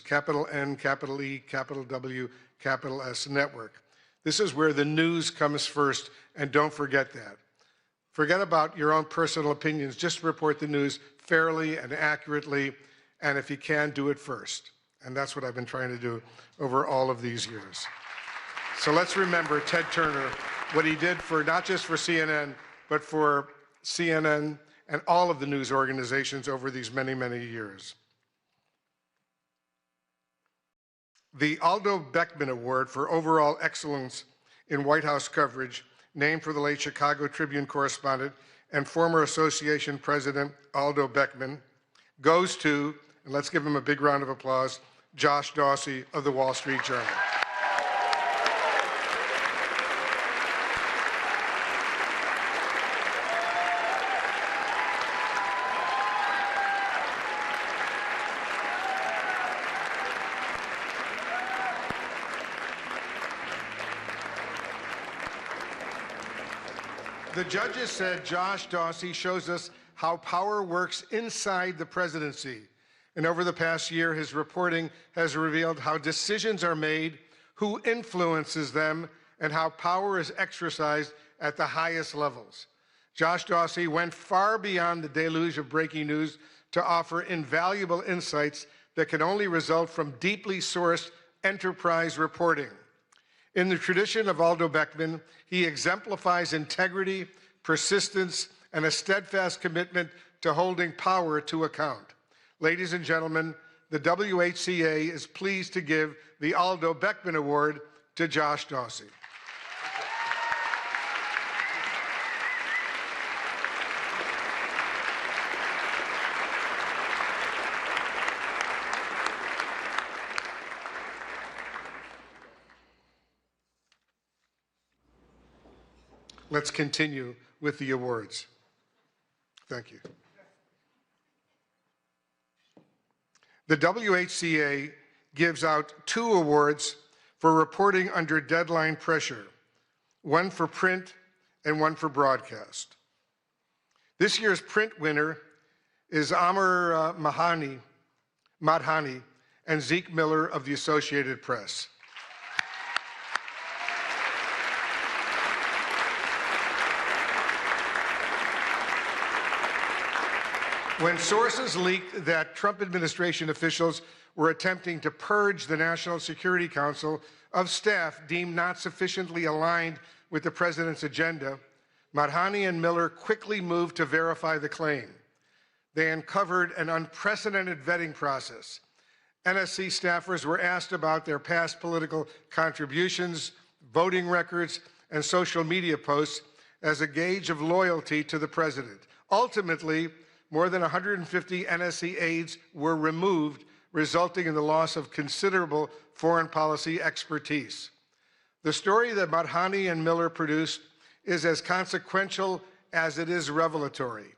Speaker 15: capital N, capital E, capital W, capital S network. This is where the news comes first, and don't forget that. Forget about your own personal opinions. Just report the news fairly and accurately, and if you can, do it first. And that's what I've been trying to do over all of these years. So let's remember Ted Turner, what he did for not just for CNN, but for CNN and all of the news organizations over these many, many years. The Aldo Beckman Award for Overall Excellence in White House Coverage, named for the late Chicago Tribune correspondent and former association president Aldo Beckman, goes to, and let's give him a big round of applause, Josh Dawsey of the Wall Street Journal. The judges said Josh Dawsey shows us how power works inside the presidency. And over the past year, his reporting has revealed how decisions are made, who influences them, and how power is exercised at the highest levels. Josh Dawsey went far beyond the deluge of breaking news to offer invaluable insights that can only result from deeply sourced enterprise reporting. In the tradition of Aldo Beckman, he exemplifies integrity, persistence, and a steadfast commitment to holding power to account. Ladies and gentlemen, the WHCA is pleased to give the Aldo Beckman Award to Josh Dawsey. Let's continue with the awards. Thank you. The WHCA gives out 2 awards for reporting under deadline pressure, one for print and one for broadcast. This year's print winner is Amr Madhani and Zeke Miller of the Associated Press. When sources leaked that Trump administration officials were attempting to purge the National Security Council of staff deemed not sufficiently aligned with the president's agenda, Madhani and Miller quickly moved to verify the claim. They uncovered an unprecedented vetting process. NSC staffers were asked about their past political contributions, voting records, and social media posts as a gauge of loyalty to the president. Ultimately, more than 150 NSC aides were removed, resulting in the loss of considerable foreign policy expertise. The story that Madhani and Miller produced is as consequential as it is revelatory.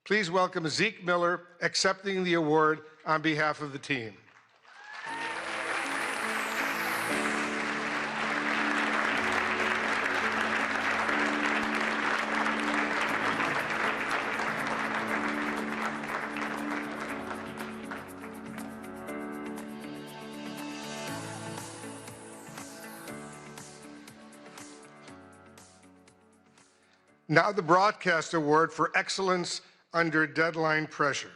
Speaker 15: Please welcome Zeke Miller accepting the award on behalf of the team. Now the Broadcast Award for Excellence Under Deadline Pressure.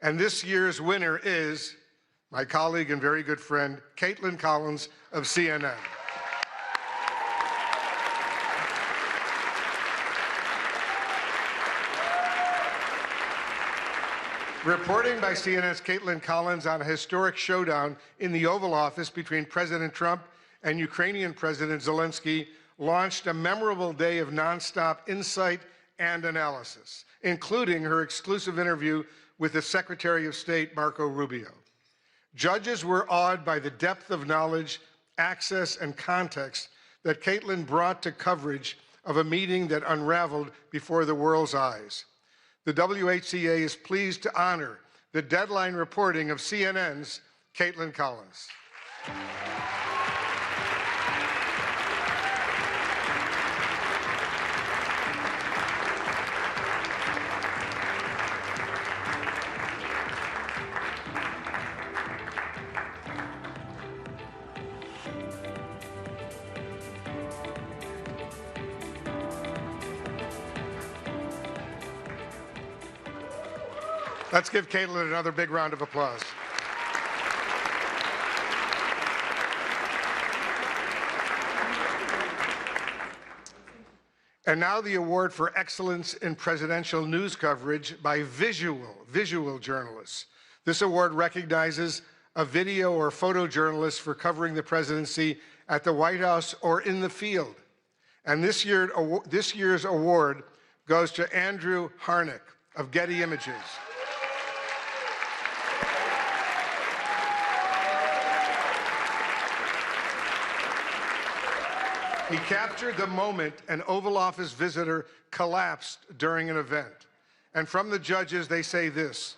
Speaker 15: And this year's winner is my colleague and very good friend, Caitlin Collins of CNN. Reporting by CNN's Caitlin Collins on a historic showdown in the Oval Office between President Trump and Ukrainian President Zelensky launched a memorable day of nonstop insight and analysis, including her exclusive interview with the Secretary of State, Marco Rubio. Judges were awed by the depth of knowledge, access, and context that Caitlin brought to coverage of a meeting that unraveled before the world's eyes. The WHCA is pleased to honor the deadline reporting of CNN's Caitlin Collins. Let's give Caitlin another big round of applause. And now the award for excellence in presidential news coverage by visual journalists. This award recognizes a video or photojournalist for covering the presidency at the White House or in the field. And this year's award goes to Andrew Harnick of Getty Images. He captured the moment an Oval Office visitor collapsed during an event. And from the judges, they say this: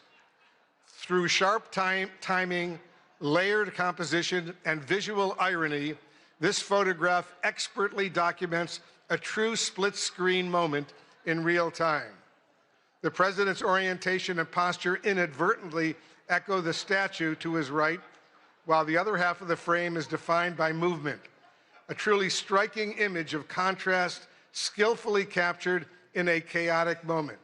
Speaker 15: through sharp timing, layered composition, and visual irony, this photograph expertly documents a true split-screen moment in real time. The president's orientation and posture inadvertently echo the statue to his right, while the other half of the frame is defined by movement. A truly striking image of contrast, skillfully captured in a chaotic moment.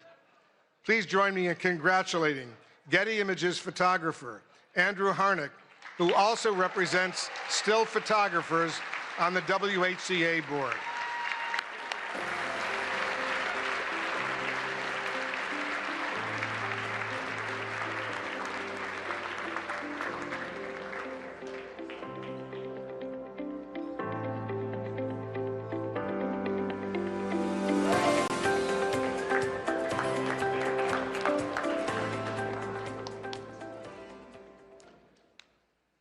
Speaker 15: Please join me in congratulating Getty Images photographer Andrew Harnick, who also represents still photographers on the WHCA board.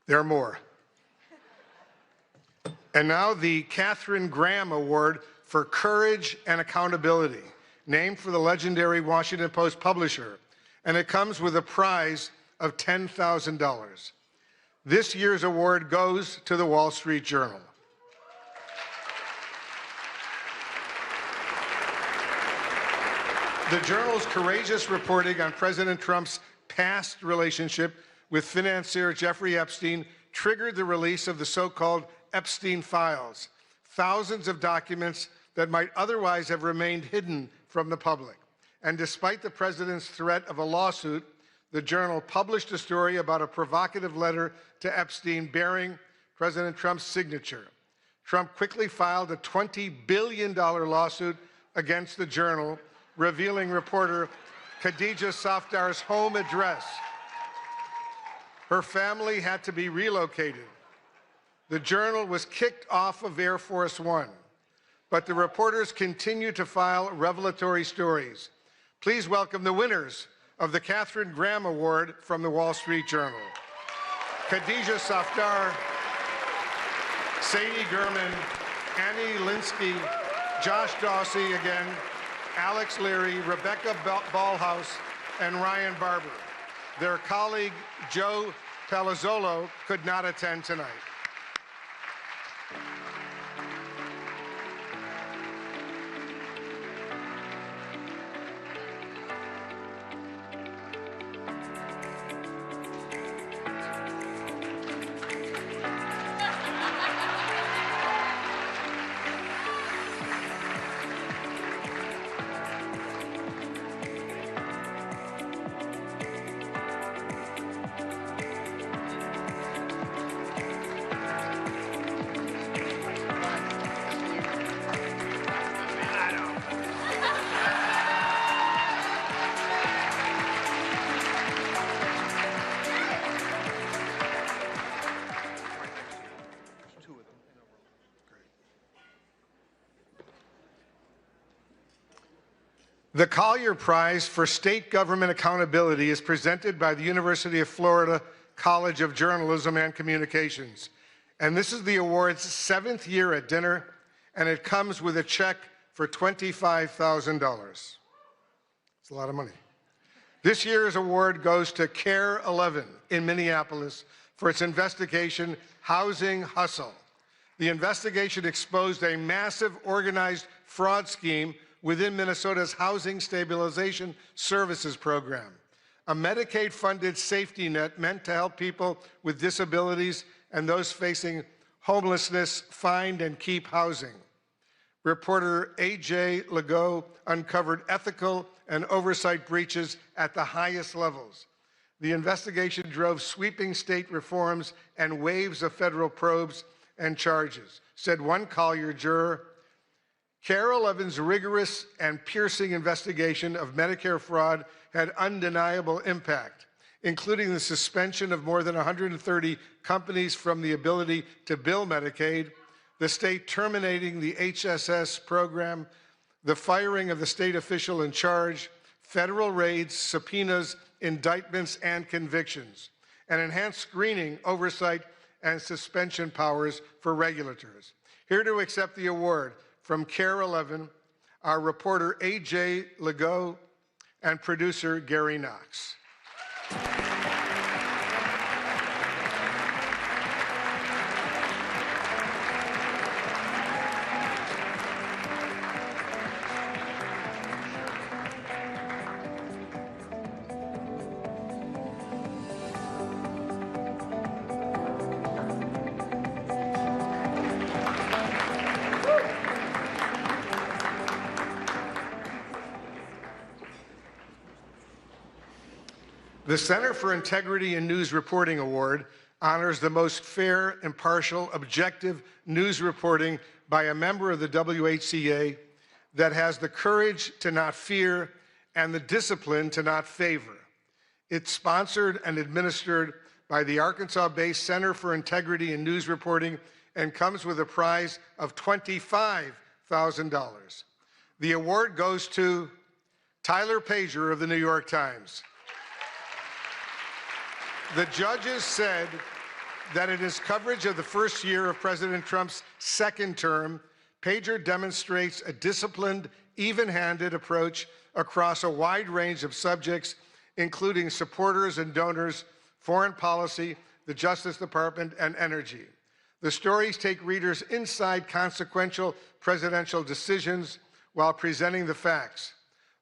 Speaker 15: There are more. And now the Katharine Graham Award for Courage and Accountability, named for the legendary Washington Post publisher, and it comes with a prize of $10,000. This year's award goes to the Wall Street Journal. The Journal's courageous reporting on President Trump's past relationship with financier Jeffrey Epstein triggered the release of the so-called Epstein files, thousands of documents that might otherwise have remained hidden from the public. And despite the president's threat of a lawsuit, the Journal published a story about a provocative letter to Epstein bearing President Trump's signature. Trump quickly filed a $20 billion lawsuit against the Journal, revealing reporter Khadija Safdar's home address. Her family had to be relocated. The Journal was kicked off of Air Force One, but the reporters continue to file revelatory stories. Please welcome the winners of the Katharine Graham Award from the Wall Street Journal: Khadija Safdar, Sadie Gurman, Annie Linsky, Josh Dawsey again, Alex Leary, Rebecca Ballhaus, and Ryan Barber. Their colleague, Joe Palazzolo, could not attend tonight. The Collier Prize for State Government Accountability is presented by the University of Florida College of Journalism and Communications. And this is the award's 7th year at dinner, and it comes with a check for $25,000. It's a lot of money. This year's award goes to CARE 11 in Minneapolis for its investigation, Housing Hustle. The investigation exposed a massive organized fraud scheme within Minnesota's Housing Stabilization Services Program, a Medicaid-funded safety net meant to help people with disabilities and those facing homelessness find and keep housing. Reporter A.J. Legault uncovered ethical and oversight breaches at the highest levels. The investigation drove sweeping state reforms and waves of federal probes and charges, said one Collier juror. KARE 11's rigorous and piercing investigation of Medicare fraud had undeniable impact, including the suspension of more than 130 companies from the ability to bill Medicaid, the state terminating the HSS program, the firing of the state official in charge, federal raids, subpoenas, indictments, and convictions, and enhanced screening, oversight, and suspension powers for regulators. Here to accept the award from KARE 11, our reporter A.J. Legault and producer Gary Knox. The Center for Integrity in News Reporting Award honors the most fair, impartial, objective news reporting by a member of the WHCA that has the courage to not fear and the discipline to not favor. It's sponsored and administered by the Arkansas-based Center for Integrity in News Reporting and comes with a prize of $25,000. The award goes to Tyler Pager of the New York Times. The judges said that in his coverage of the first year of President Trump's second term, Pager demonstrates a disciplined, even-handed approach across a wide range of subjects, including supporters and donors, foreign policy, the Justice Department, and energy. The stories take readers inside consequential presidential decisions while presenting the facts.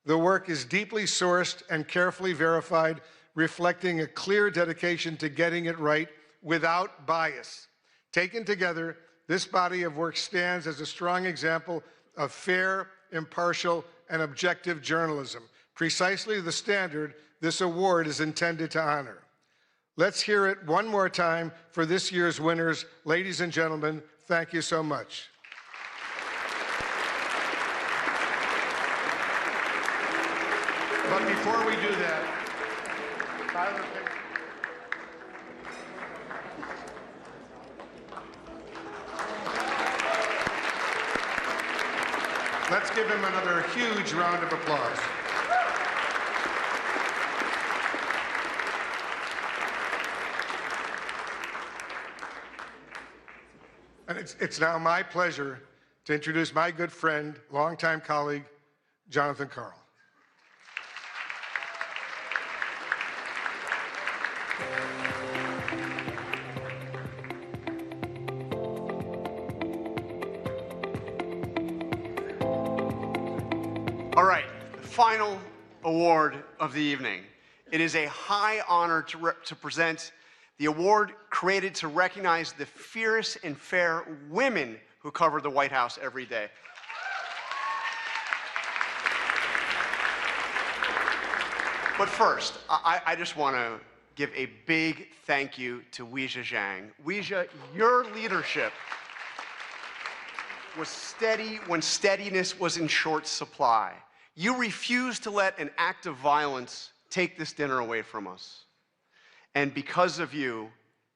Speaker 15: The work is deeply sourced and carefully verified, reflecting a clear dedication to getting it right without bias. Taken together, this body of work stands as a strong example of fair, impartial, and objective journalism, precisely the standard this award is intended to honor. Let's hear it one more time for this year's winners. Ladies and gentlemen, thank you so much. But before we do that, Tyler, let's give him another huge round of applause. And it's now my pleasure to introduce my good friend, longtime colleague, Jonathan Karl.
Speaker 16: All right, the final award of the evening. It is a high honor to present the award created to recognize the fierce and fair women who cover the White House every day. But first, I just want to give a big thank you to Weijia Zhang. Weijia, your leadership was steady when steadiness was in short supply. You refused to let an act of violence take this dinner away from us. And because of you,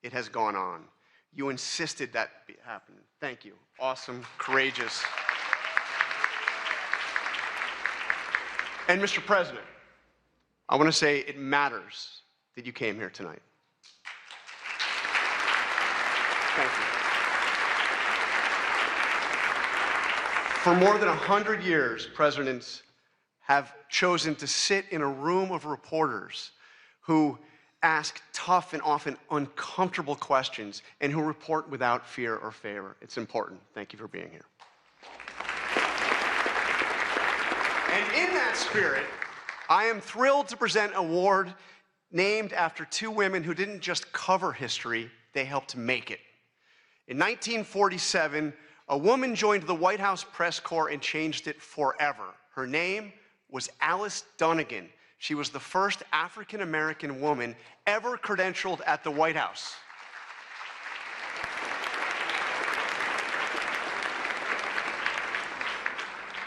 Speaker 16: it has gone on. You insisted that happen. Thank you. Awesome, courageous. And Mr. President, I want to say it matters that you came here tonight. Thank you. For more than 100 years, presidents have chosen to sit in a room of reporters who ask tough and often uncomfortable questions and who report without fear or favor. It's important. Thank you for being here. And in that spirit, I am thrilled to present an award named after two women who didn't just cover history, they helped make it. In 1947, a woman joined the White House press corps and changed it forever. Her name was Alice Dunnigan. She was the first African-American woman ever credentialed at the White House.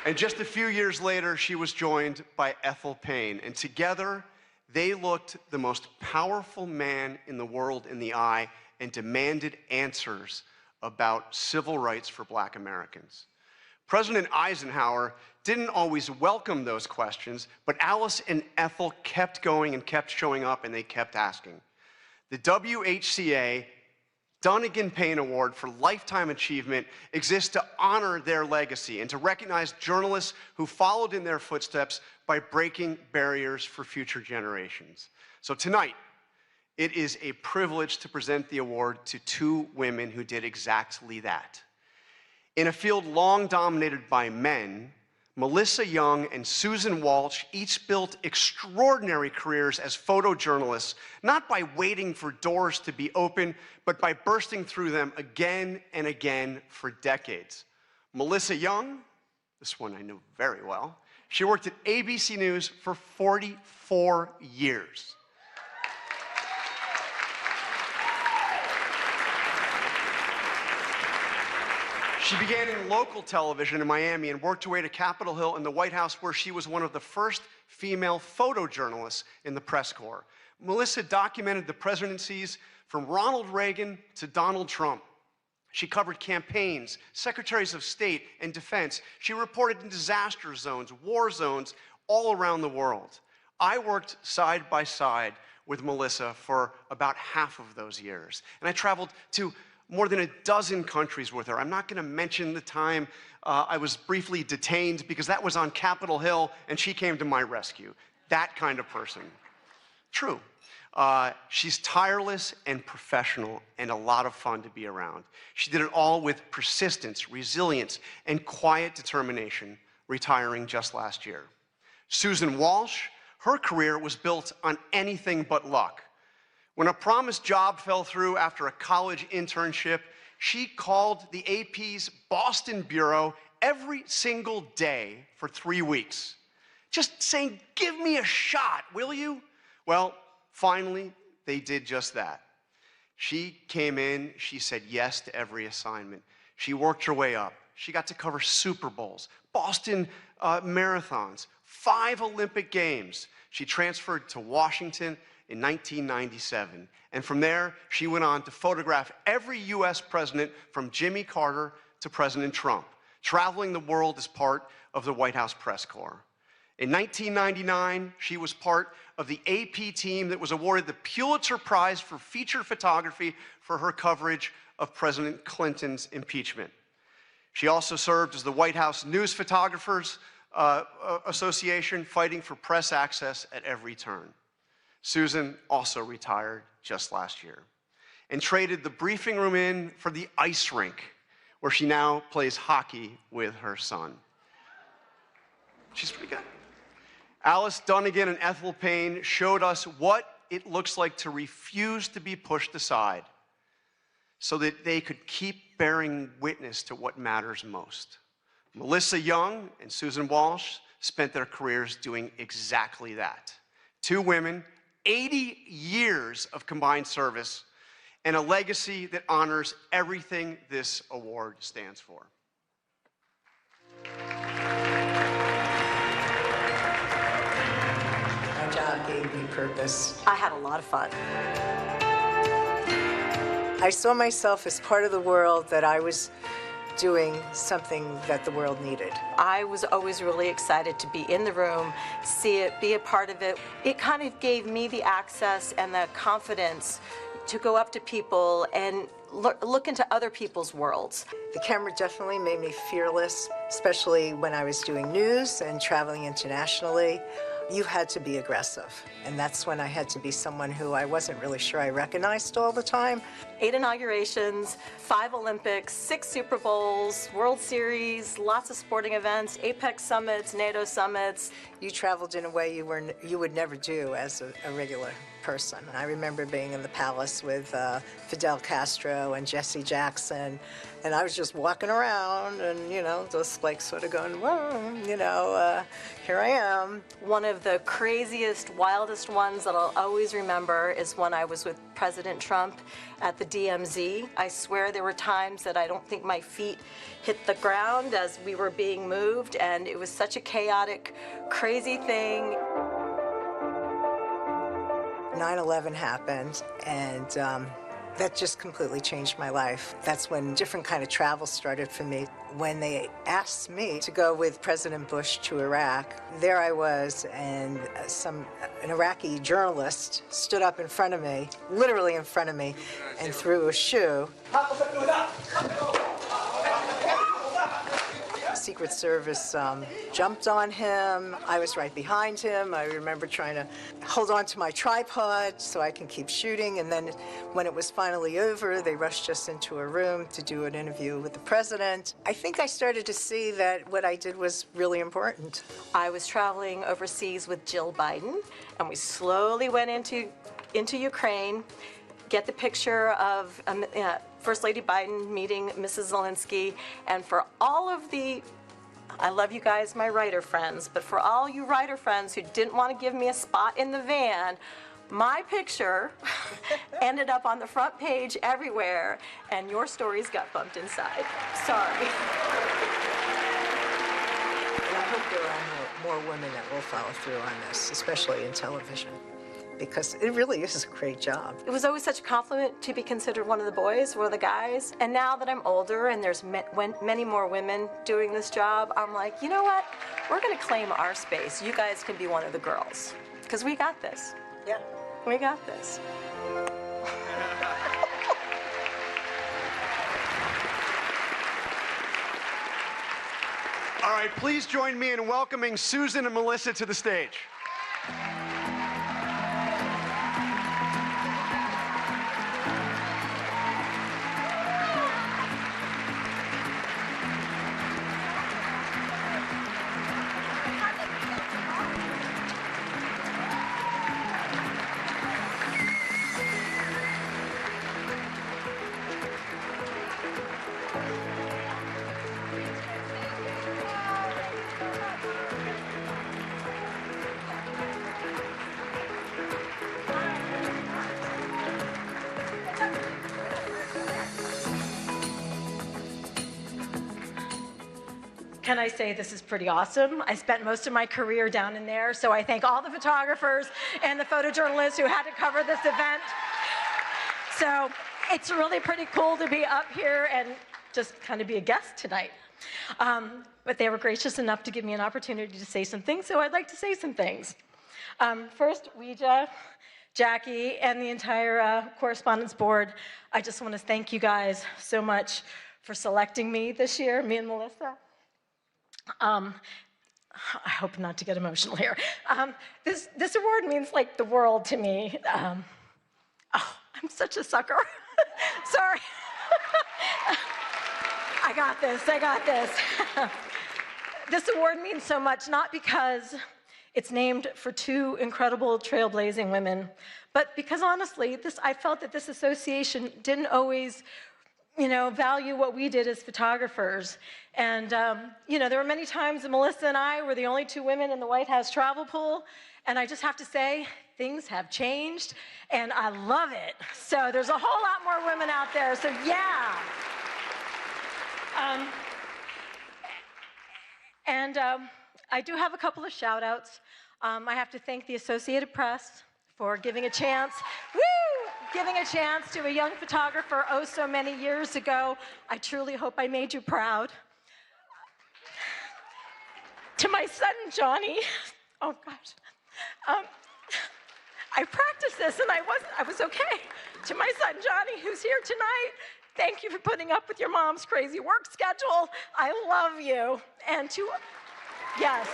Speaker 16: And just a few years later, she was joined by Ethel Payne, and together they looked the most powerful man in the world in the eye and demanded answers about civil rights for Black Americans. President Eisenhower didn't always welcome those questions, but Alice and Ethel kept going and kept showing up, and they kept asking. The WHCA Dunnigan Payne Award for Lifetime Achievement exists to honor their legacy and to recognize journalists who followed in their footsteps by breaking barriers for future generations. So tonight, it is a privilege to present the award to two women who did exactly that. In a field long dominated by men, Melissa Young and Susan Walsh each built extraordinary careers as photojournalists, not by waiting for doors to be open, but by bursting through them again and again for decades. Melissa Young, this one I know very well, she worked at ABC News for 44 years. She began in local television in Miami and worked her way to Capitol Hill in the White House, where she was one of the first female photojournalists in the press corps. Melissa documented the presidencies from Ronald Reagan to Donald Trump. She covered campaigns, secretaries of state, and defense. She reported in disaster zones, war zones, all around the world. I worked side by side with Melissa for about half of those years, and I traveled to more than a dozen countries with her. I'm not going to mention the time I was briefly detained because that was on Capitol Hill and she came to my rescue. That kind of person. True. She's tireless and professional and a lot of fun to be around. She did it all with persistence, resilience, and quiet determination, retiring just last year. Susan Walsh, her career was built on anything but luck. When a promised job fell through after a college internship, she called the AP's Boston bureau every single day for 3 weeks, just saying, "Give me a shot, will you?" Well, finally, they did just that. She came in, she said yes to every assignment. She worked her way up. She got to cover Super Bowls, Boston marathons, 5 Olympic Games. She transferred to Washington in 1997. And from there, she went on to photograph every US president from Jimmy Carter to President Trump, traveling the world as part of the White House press corps. In 1999, she was part of the AP team that was awarded the Pulitzer Prize for feature photography for her coverage of President Clinton's impeachment. She also served as the White House News Photographers Association, fighting for press access at every turn. Susan also retired just last year and traded the briefing room in for the ice rink, where she now plays hockey with her son. She's pretty good. Alice Dunnigan and Ethel Payne showed us what it looks like to refuse to be pushed aside so that they could keep bearing witness to what matters most. Melissa Young and Susan Walsh spent their careers doing exactly that. Two women, 80 years of combined service, and a legacy that honors everything this award stands for.
Speaker 17: My job gave me purpose. I had a lot of fun. I saw myself as part of the world, that I was doing something that the world needed. I was always really excited to be in the room, see it, be a part of it. It kind of gave me the access and the confidence to go up to people and look into other people's worlds. The camera definitely made me fearless, especially when I was doing news and traveling internationally. You had to be aggressive, and that's when I had to be someone who I wasn't really sure I recognized all the time. 8 inaugurations, 5 Olympics, 6 Super Bowls, World Series, lots of sporting events, APEC summits, NATO summits. You traveled in a way you would never do as a regular person. I remember being in the palace with Fidel Castro and Jesse Jackson, and I was just walking around and, you know, just like sort of going, whoa, you know, here I am.
Speaker 14: One of the craziest, wildest ones that I'll always remember is when I was with President Trump at the DMZ. I swear there were times that I don't think my feet hit the ground as we were being moved, and it was such a chaotic, crazy thing.
Speaker 17: 9/11 happened, and that just completely changed my life. That's when different kind of travel started for me. When they asked me to go with President Bush to Iraq, there I was, and an Iraqi journalist stood up in front of me, literally in front of me, and threw a shoe. Secret Service jumped on him. I was right behind him. I remember trying to hold on to my tripod so I can keep shooting. And then when it was finally over, they rushed us into a room to do an interview with the president. I think I started to see that what I did was really important.
Speaker 14: I was traveling overseas with Jill Biden, and we slowly went into Ukraine, get the picture of First Lady Biden meeting Mrs. Zelensky, and for all of the, I love you guys, my writer friends, but for all you writer friends who didn't want to give me a spot in the van, my picture ended up on the front page everywhere, and your stories got bumped inside. Sorry.
Speaker 17: And I hope there are more women that will follow through on this, especially in television, because it really is a great job.
Speaker 14: It was always such a compliment to be considered one of the boys, one of the guys. And now that I'm older and there's many more women doing this job, I'm like, you know what? We're gonna claim our space. You guys can be one of the girls, because we got this.
Speaker 17: Yeah.
Speaker 14: We got this.
Speaker 16: All right, please join me in welcoming Susan and Melissa to the stage.
Speaker 14: Can I say this is pretty awesome? I spent most of my career down in there, so I thank all the photographers and the photojournalists who had to cover this event. So it's really pretty cool to be up here and just kind of be a guest tonight. But they were gracious enough to give me an opportunity to say some things, so I'd like to say some things. First, Ouija, Jackie, and the entire Correspondence Board, I just want to thank you guys so much for selecting me this year, me and Melissa. I hope not to get emotional here. This award means like the world to me. Oh, I'm such a sucker. Sorry. I got this. This award means so much, not because it's named for two incredible trailblazing women, but because honestly, I felt that this association didn't always value what we did as photographers. And, there were many times that Melissa and I were the only two women in the White House travel pool. And I just have to say, things have changed, and I love it. So there's a whole lot more women out there, so yeah. I do have a couple of shout outs. I have to thank the Associated Press for giving a chance. Giving a chance to a young photographer oh so many years ago. I truly hope I made you proud. To my son, Johnny, oh gosh. I practiced this and I was okay. To my son, Johnny, who's here tonight, thank you for putting up with your mom's crazy work schedule. I love you. And to, yes.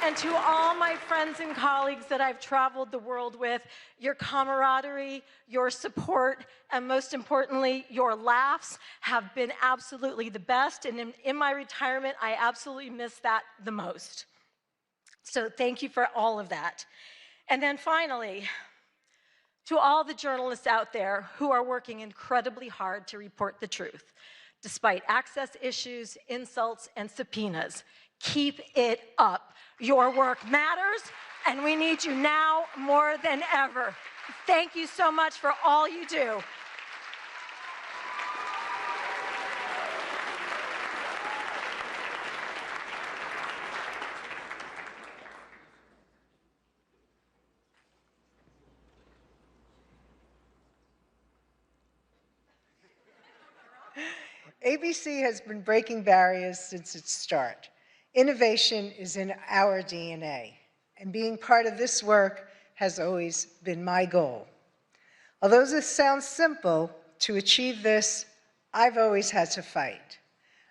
Speaker 14: And to all my friends and colleagues that I've traveled the world with, your camaraderie, your support, and most importantly, your laughs have been absolutely the best. And in my retirement, I absolutely miss that the most. So thank you for all of that. And then finally, to all the journalists out there who are working incredibly hard to report the truth, despite access issues, insults, and subpoenas, keep it up. Your work matters, and we need you now more than ever. Thank you so much for all you do.
Speaker 18: ABC has been breaking barriers since its start. Innovation is in our DNA, and being part of this work has always been my goal. Although this sounds simple, to achieve this, I've always had to fight.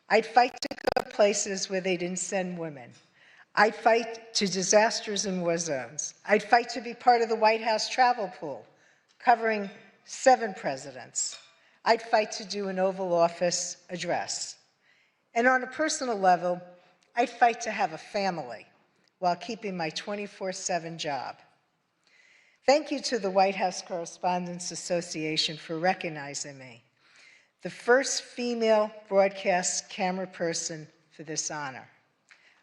Speaker 18: I'd fight to go places where they didn't send women. I'd fight to disasters in war zones. I'd fight to be part of the White House travel pool, covering 7 presidents. I'd fight to do an Oval Office address. And on a personal level, I'd fight to have a family while keeping my 24/7 job. Thank you to the White House Correspondents Association for recognizing me, the first female broadcast camera person for this honor.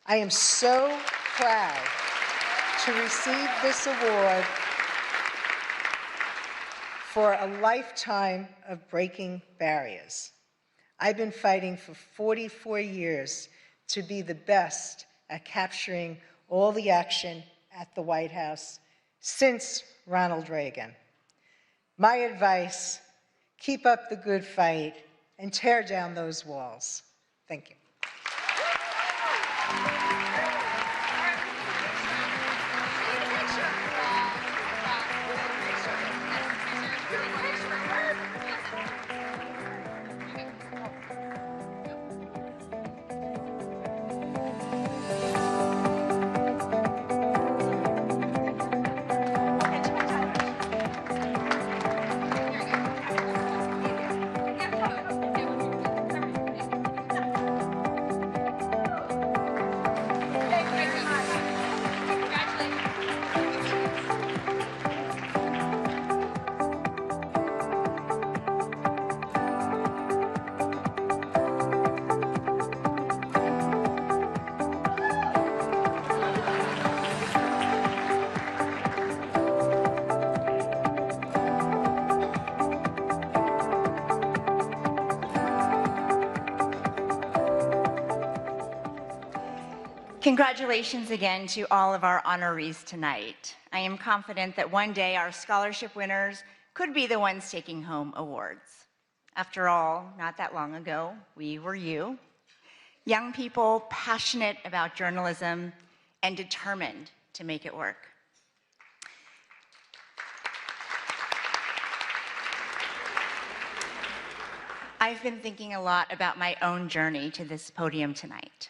Speaker 18: I am so proud to receive this award for a lifetime of breaking barriers. I've been fighting for 44 years to be the best at capturing all the action at the White House since Ronald Reagan. My advice, keep up the good fight and tear down those walls. Thank you.
Speaker 4: Congratulations again to all of our honorees tonight. I am confident that one day our scholarship winners could be the ones taking home awards. After all, not that long ago, we were you, young people passionate about journalism and determined to make it work. I've been thinking a lot about my own journey to this podium tonight.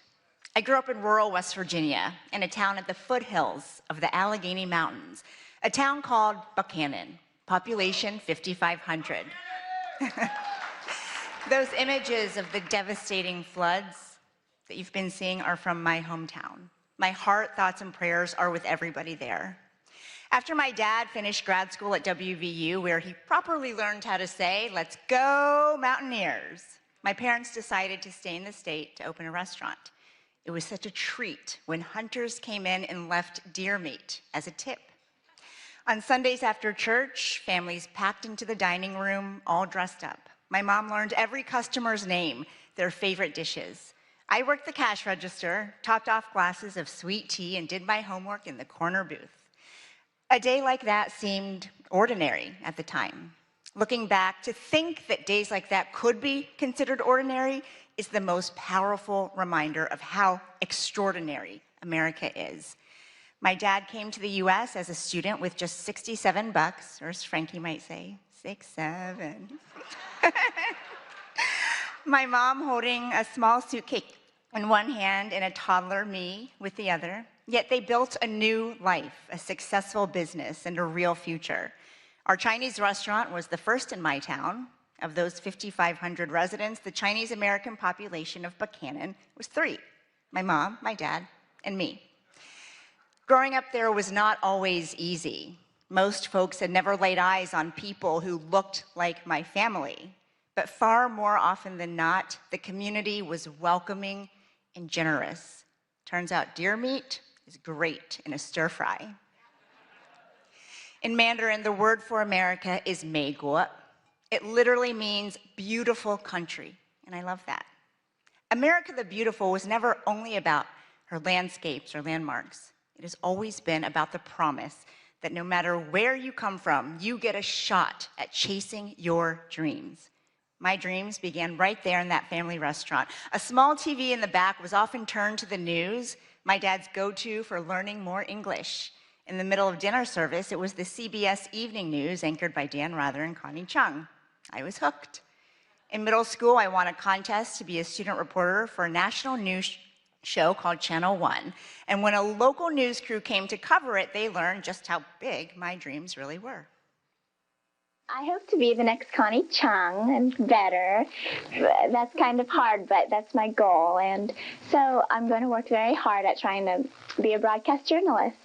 Speaker 4: I grew up in rural West Virginia, in a town at the foothills of the Allegheny Mountains, a town called Buchanan, population 5,500. Those images of the devastating floods that you've been seeing are from my hometown. My heart, thoughts, and prayers are with everybody there. After my dad finished grad school at WVU, where he properly learned how to say, "Let's go Mountaineers," my parents decided to stay in the state to open a restaurant. It was such a treat when hunters came in and left deer meat as a tip. On Sundays after church, families packed into the dining room, all dressed up. My mom learned every customer's name, their favorite dishes. I worked the cash register, topped off glasses of sweet tea, and did my homework in the corner booth. A day like that seemed ordinary at the time. Looking back, to think that days like that could be considered ordinary is the most powerful reminder of how extraordinary America is. My dad came to the US as a student with just $67, or as Frankie might say, 6-7. My mom holding a small suitcase in one hand and a toddler, me, with the other. Yet they built a new life, a successful business, and a real future. Our Chinese restaurant was the first in my town. Of those 5,500 residents, the Chinese American population of Buchanan was 3, my mom, my dad, and me. Growing up there was not always easy. Most folks had never laid eyes on people who looked like my family. But far more often than not, the community was welcoming and generous. Turns out deer meat is great in a stir fry. In Mandarin, the word for America is 美国. It literally means beautiful country, and I love that. America the Beautiful was never only about her landscapes or landmarks. It has always been about the promise that no matter where you come from, you get a shot at chasing your dreams. My dreams began right there in that family restaurant. A small TV in the back was often turned to the news, my dad's go-to for learning more English. In the middle of dinner service, it was the CBS Evening News anchored by Dan Rather and Connie Chung. I was hooked. In middle school, I won a contest to be a student reporter for a national news show called Channel 1. And when a local news crew came to cover it, they learned just how big my dreams really were.
Speaker 19: I hope to be the next Connie Chung and better. That's kind of hard, but that's my goal. And so I'm going to work very hard at trying to be a broadcast journalist.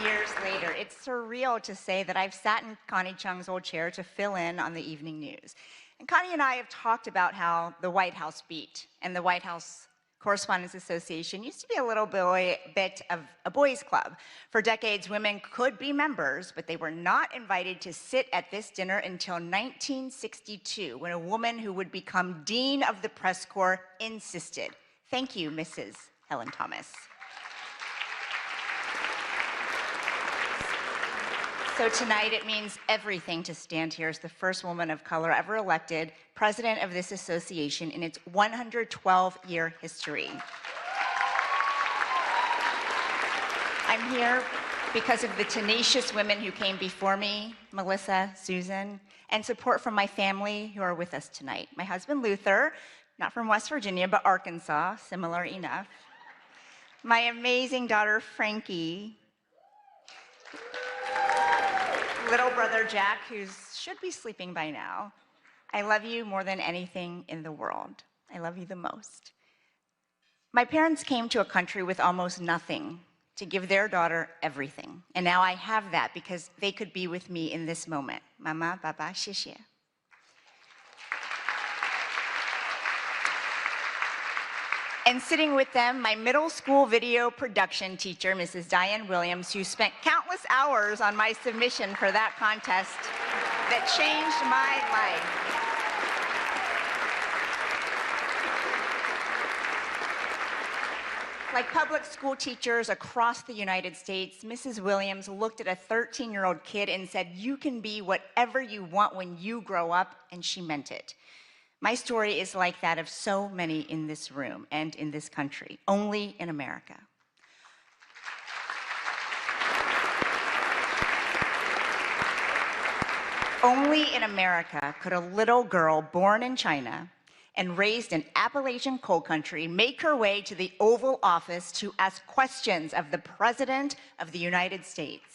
Speaker 4: Years later, it's surreal to say that I've sat in Connie Chung's old chair to fill in on the evening news. And Connie and I have talked about how the White House beat and the White House Correspondents Association used to be a little bit of a boys' club. For decades, women could be members, but they were not invited to sit at this dinner until 1962, when a woman who would become Dean of the Press Corps insisted. Thank you, Mrs. Helen Thomas. So tonight, it means everything to stand here as the first woman of color ever elected president of this association in its 112-year history. I'm here because of the tenacious women who came before me, Melissa, Susan, and support from my family who are with us tonight. My husband, Luther, not from West Virginia, but Arkansas, similar enough. My amazing daughter, Frankie. Little brother Jack, who should be sleeping by now. I love you more than anything in the world. I love you the most. My parents came to a country with almost nothing to give their daughter everything. And now I have that because they could be with me in this moment. Mama, Baba, 谢谢. And sitting with them, my middle school video production teacher, Mrs. Diane Williams, who spent countless hours on my submission for that contest that changed my life. Like public school teachers across the United States, Mrs. Williams looked at a 13-year-old kid and said, "You can be whatever you want when you grow up," and she meant it. My story is like that of so many in this room and in this country, only in America. Only in America could a little girl born in China and raised in Appalachian coal country make her way to the Oval Office to ask questions of the President of the United States.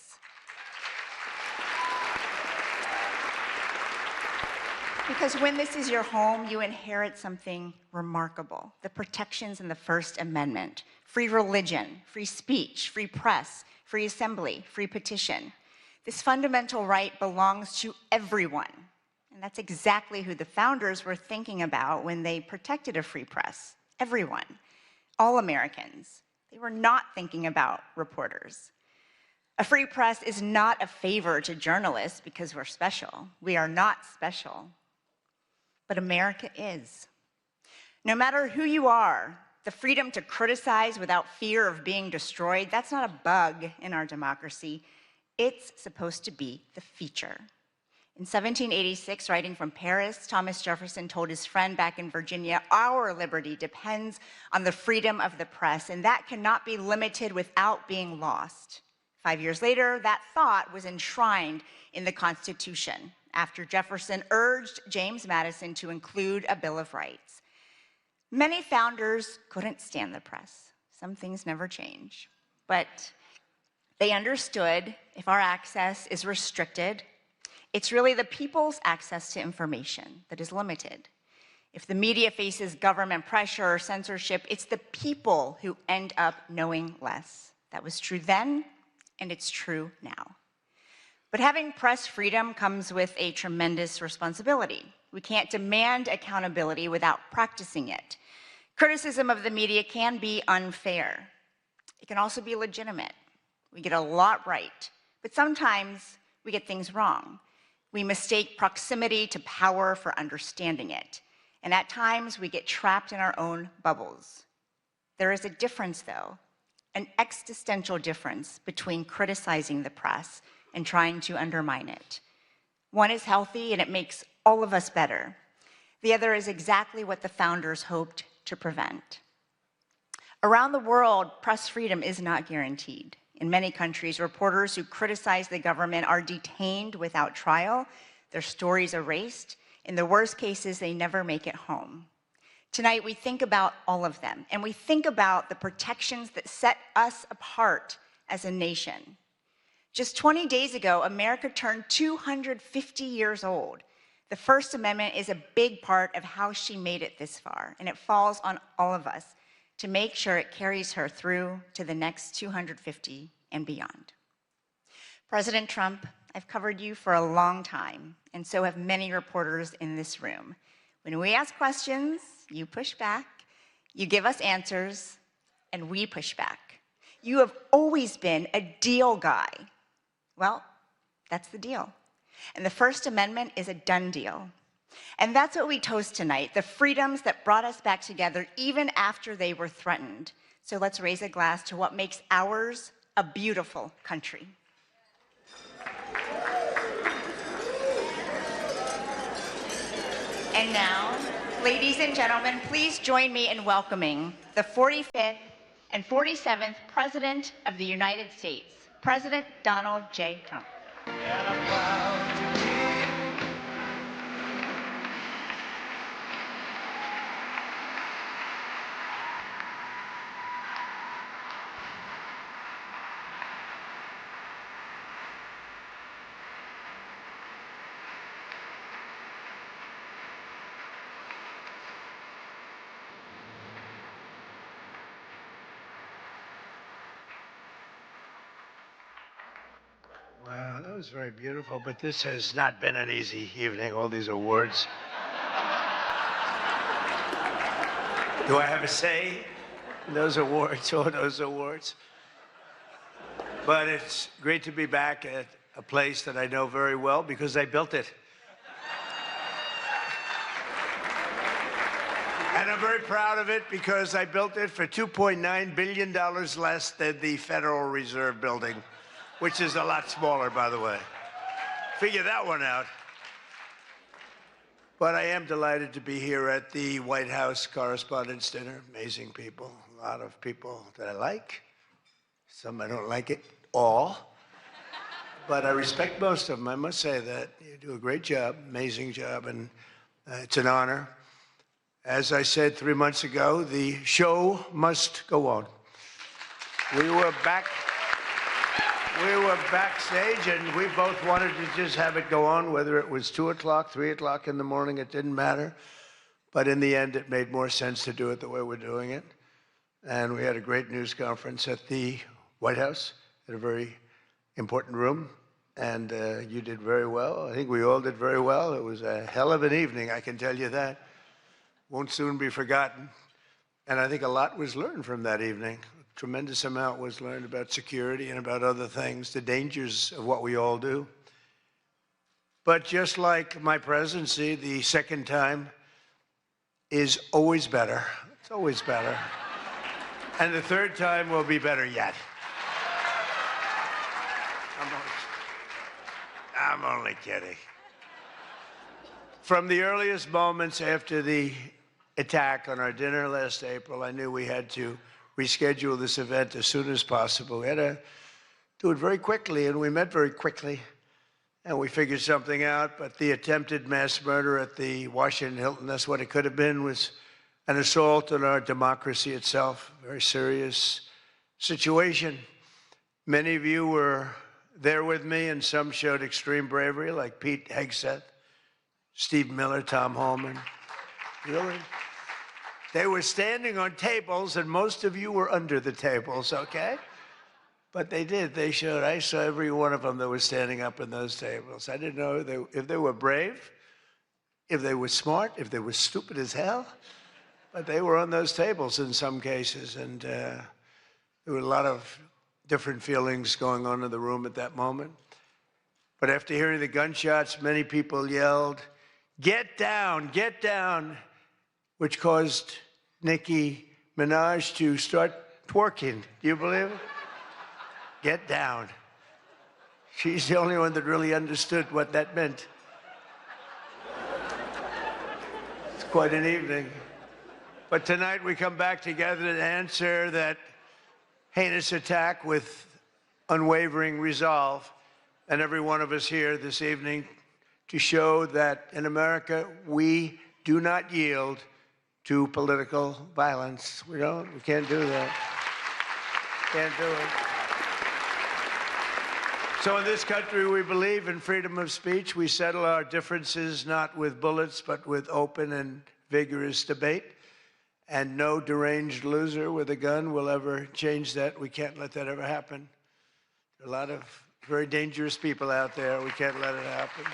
Speaker 4: Because when this is your home, you inherit something remarkable. The protections in the First Amendment: free religion, free speech, free press, free assembly, free petition. This fundamental right belongs to everyone. And that's exactly who the founders were thinking about when they protected a free press. Everyone, all Americans. They were not thinking about reporters. A free press is not a favor to journalists because we're special. We are not special. But America is. No matter who you are, the freedom to criticize without fear of being destroyed, that's not a bug in our democracy. It's supposed to be the feature. In 1786, writing from Paris, Thomas Jefferson told his friend back in Virginia, "Our liberty depends on the freedom of the press, and that cannot be limited without being lost." 5 years later, that thought was enshrined in the Constitution, after Jefferson urged James Madison to include a Bill of Rights. Many founders couldn't stand the press. Some things never change. But they understood if our access is restricted, it's really the people's access to information that is limited. If the media faces government pressure or censorship, it's the people who end up knowing less. That was true then, and it's true now. But having press freedom comes with a tremendous responsibility. We can't demand accountability without practicing it. Criticism of the media can be unfair. It can also be legitimate. We get a lot right, but sometimes we get things wrong. We mistake proximity to power for understanding it. And at times, we get trapped in our own bubbles. There is a difference, though, an existential difference between criticizing the press and trying to undermine it. One is healthy, and it makes all of us better. The other is exactly what the founders hoped to prevent. Around the world, press freedom is not guaranteed. In many countries, reporters who criticize the government are detained without trial, their stories erased. In the worst cases, they never make it home. Tonight, we think about all of them, and we think about the protections that set us apart as a nation. Just 20 days ago, America turned 250 years old. The First Amendment is a big part of how she made it this far, and it falls on all of us to make sure it carries her through to the next 250 and beyond. President Trump, I've covered you for a long time, and so have many reporters in this room. When we ask questions, you push back, you give us answers, and we push back. You have always been a deal guy. Well, that's the deal. And the First Amendment is a done deal. And that's what we toast tonight, the freedoms that brought us back together even after they were threatened. So let's raise a glass to what makes ours a beautiful country. And now, ladies and gentlemen, please join me in welcoming the 45th and 47th President of the United States, President Donald J. Trump.
Speaker 8: Wow, that was very beautiful, but this has not been an easy evening, all these awards. Do I have a say in those awards, all those awards? But it's great to be back at a place that I know very well because I built it. And I'm very proud of it because I built it for $2.9 billion less than the Federal Reserve building, which is a lot smaller, by the way. Figure that one out. But I am delighted to be here at the White House Correspondents' Dinner. Amazing people, a lot of people that I like. Some I don't like it all. But I respect most of them, I must say that. You do a great job, amazing job, and it's an honor. As I said 3 months ago, the show must go on. We were backstage, and we both wanted to just have it go on, whether it was 2 o'clock, 3 o'clock in the morning, it didn't matter. But in the end, it made more sense to do it the way we're doing it. And we had a great news conference at the White House, in a very important room. And you did very well. I think we all did very well. It was a hell of an evening, I can tell you that. Won't soon be forgotten. And I think a lot was learned from that evening. A tremendous amount was learned about security and about other things, the dangers of what we all do. But just like my presidency, the second time is always better. It's always better. And the third time will be better yet. I'm only kidding. From the earliest moments after the attack on our dinner last April, I knew we had to reschedule this event as soon as possible. We had to do it very quickly, and we met very quickly, and we figured something out. But the attempted mass murder at the Washington Hilton, that's what it could have been, was an assault on our democracy itself. A very serious situation. Many of you were there with me, and some showed extreme bravery, like Pete Hegseth, Steve Miller, Tom Holman. Really? They were standing on tables, and most of you were under the tables, okay? But they did. They showed. I saw every one of them that was standing up in those tables. I didn't know if they were brave, if they were smart, if they were stupid as hell. But they were on those tables in some cases, and there were a lot of different feelings going on in the room at that moment. But after hearing the gunshots, many people yelled, "Get down, get down," which caused Nicki Minaj to start twerking. Do you believe it? Get down. She's the only one that really understood what that meant. It's quite an evening. But tonight we come back together to answer that heinous attack with unwavering resolve. And every one of us here this evening to show that in America, we do not yield to political violence. We can't do that. Can't do it. So in this country, we believe in freedom of speech. We settle our differences not with bullets, but with open and vigorous debate. And no deranged loser with a gun will ever change that. We can't let that ever happen. There are a lot of very dangerous people out there. We can't let it happen.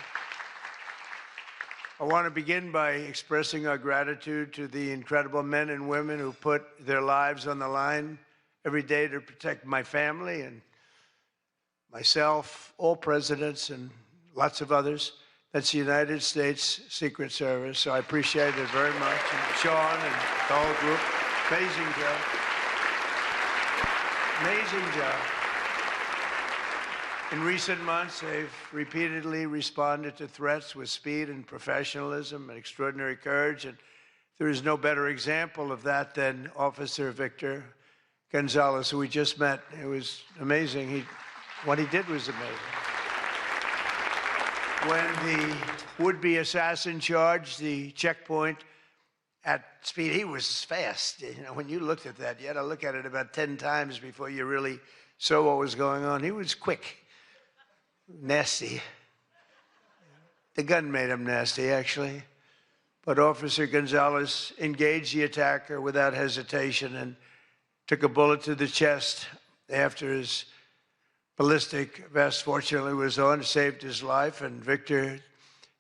Speaker 8: I want to begin by expressing our gratitude to the incredible men and women who put their lives on the line every day to protect my family and myself, all presidents, and lots of others. That's the United States Secret Service, so I appreciate it very much. And Sean and the whole group, amazing job. Amazing job. In recent months, they've repeatedly responded to threats with speed and professionalism and extraordinary courage, and there is no better example of that than Officer Victor Gonzalez, who we just met. It was amazing. What he did was amazing. When the would-be assassin charged the checkpoint at speed, he was fast. You know, when you looked at that, you had to look at it about 10 times before you really saw what was going on. He was quick, nasty. The gun made him nasty, actually. But Officer Gonzalez engaged the attacker without hesitation and took a bullet to the chest after his ballistic vest, fortunately, was on, saved his life, and Victor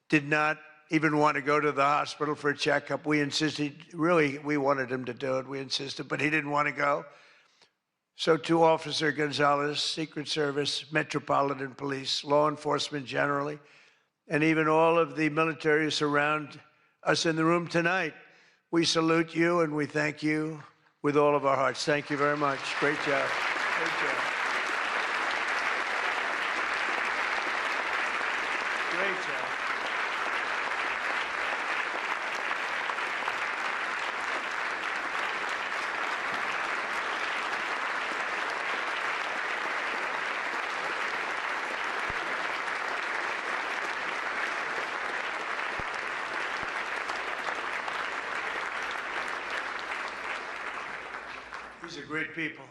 Speaker 8: did not even want to go to the hospital for a checkup. We insisted, really, we wanted him to do it. We insisted, but he didn't want to go. So to Officer Gonzalez, Secret Service, Metropolitan Police, law enforcement generally, and even all of the military who surround us in the room tonight, we salute you and we thank you with all of our hearts. Thank you very much. Great job. Great job. Great job. These are great people.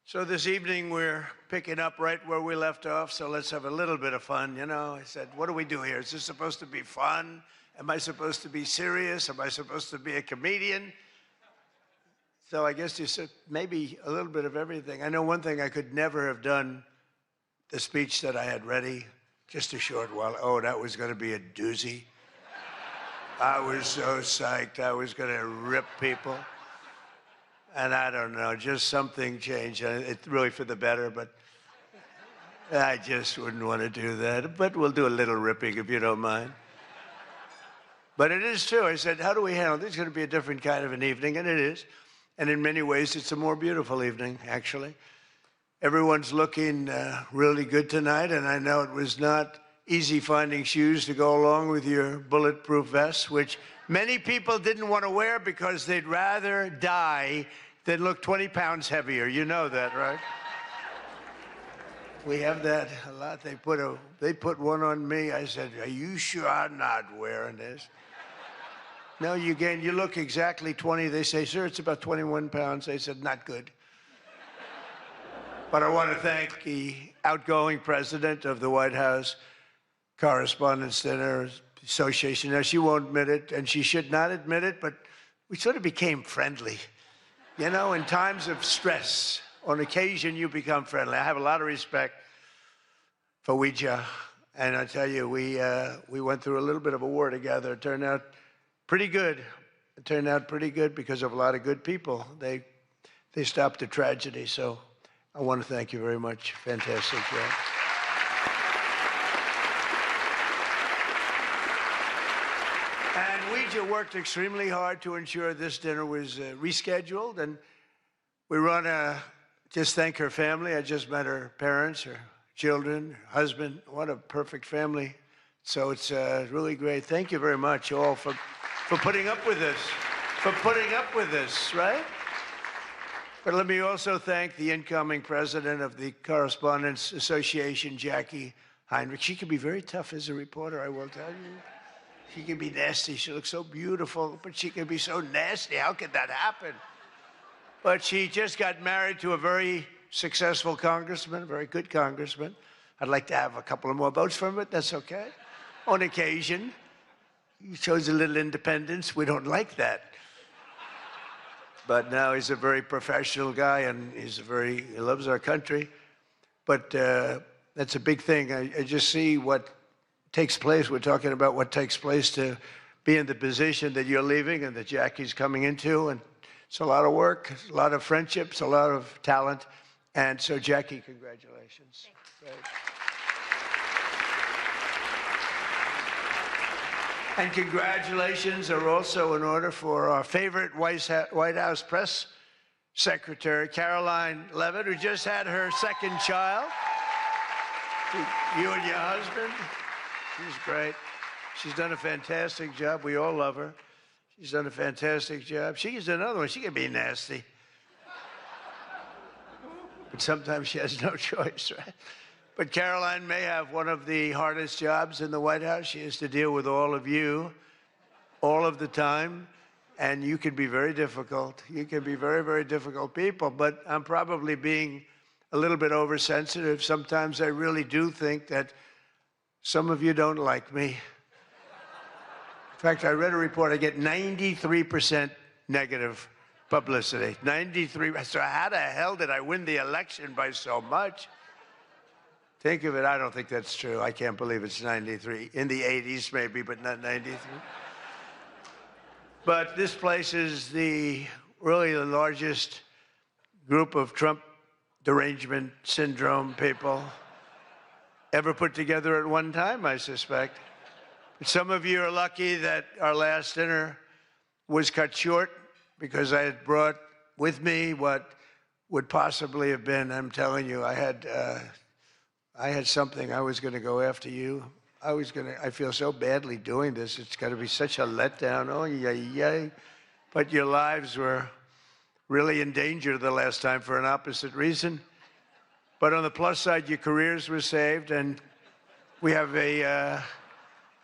Speaker 8: So this evening we're picking up right where we left off, so let's have a little bit of fun, you know. I said, what do we do here? Is this supposed to be fun? Am I supposed to be serious? Am I supposed to be a comedian? So I guess you said maybe a little bit of everything. I know one thing, I could never have done the speech that I had ready just a short while. Oh, that was going to be a doozy. I was so psyched. I was going to rip people. And I don't know, just something changed. It's really for the better, but I just wouldn't want to do that. But we'll do a little ripping if you don't mind. But it is true. I said, how do we handle this? It's going to be a different kind of an evening, and it is. And in many ways, it's a more beautiful evening, actually. Everyone's looking really good tonight, and I know it was not easy finding shoes to go along with your bulletproof vests, which many people didn't want to wear because they'd rather die than look 20 pounds heavier. You know that, right? We have that a lot. They put one on me. I said, are you sure I'm not wearing this? No, you look exactly 20. They say, sir, it's about 21 pounds. They said, not good. But I want to thank the outgoing president of the White House Correspondents' Dinner, Association. Now, she won't admit it, and she should not admit it, but we sort of became friendly. You know, in times of stress, on occasion, you become friendly. I have a lot of respect for Ouija, and I tell you, we went through a little bit of a war together. It turned out pretty good. It turned out pretty good because of a lot of good people. They stopped the tragedy, so I want to thank you very much. Fantastic job. And Ouija worked extremely hard to ensure this dinner was rescheduled, and we want to just thank her family. I just met her parents, her children, her husband. What a perfect family. So it's really great. Thank you very much, all, for putting up with this, right? But let me also thank the incoming president of the Correspondents Association, Jackie Heinrich. She can be very tough as a reporter, I will tell you. She can be nasty. She looks so beautiful, but she can be so nasty. How could that happen? But she just got married to a very successful congressman, a very good congressman. I'd like to have a couple of more votes from it. That's okay. On occasion, he shows a little independence. We don't like that. But now he's a very professional guy, and he loves our country. But that's a big thing. I just see what takes place. We're talking about what takes place to be in the position that you're leaving and that Jackie's coming into. And it's a lot of work, a lot of friendships, a lot of talent. And so, Jackie, congratulations. Great. And congratulations are also in order for our favorite White House press secretary, Caroline Levitt, who just had her second child. You and your husband. She's great. She's done a fantastic job. We all love her. She's done a fantastic job. She's another one. She can be nasty. But sometimes she has no choice, right? But Caroline may have one of the hardest jobs in the White House. She has to deal with all of you all of the time. And you can be very difficult. You can be very, very difficult people. But I'm probably being a little bit oversensitive. Sometimes I really do think that some of you don't like me. In fact, I read a report, I get 93% negative publicity. 93. So how the hell did I win the election by so much? Think of it, I don't think that's true. I can't believe it's 93. In the 80s maybe, but not 93. But this place is really the largest group of Trump derangement syndrome people ever put together at one time, I suspect. Some of you are lucky that our last dinner was cut short because I had brought with me what would possibly have been, I'm telling you, I had something. I was going to go after you. I feel so badly doing this. It's got to be such a letdown. Oh, yay. But your lives were really in danger the last time for an opposite reason. But on the plus side, your careers were saved, and we have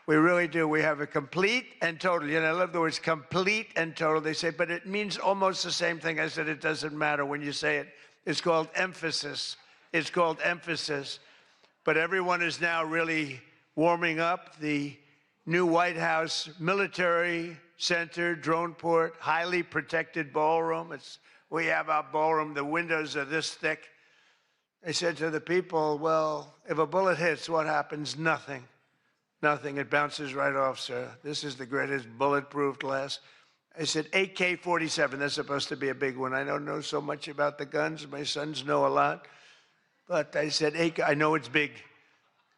Speaker 8: we really do. We have a complete and total. You know, I love the words complete and total. They say, but it means almost the same thing. I said, it doesn't matter when you say it. It's called emphasis. It's called emphasis. But everyone is now really warming up. The new White House Military Center, drone port, highly protected ballroom. We have our ballroom. The windows are this thick. I said to the people, well, if a bullet hits, what happens? Nothing. Nothing. It bounces right off, sir. This is the greatest bulletproof glass. I said, AK-47, that's supposed to be a big one. I don't know so much about the guns. My sons know a lot. But I said, I know it's big.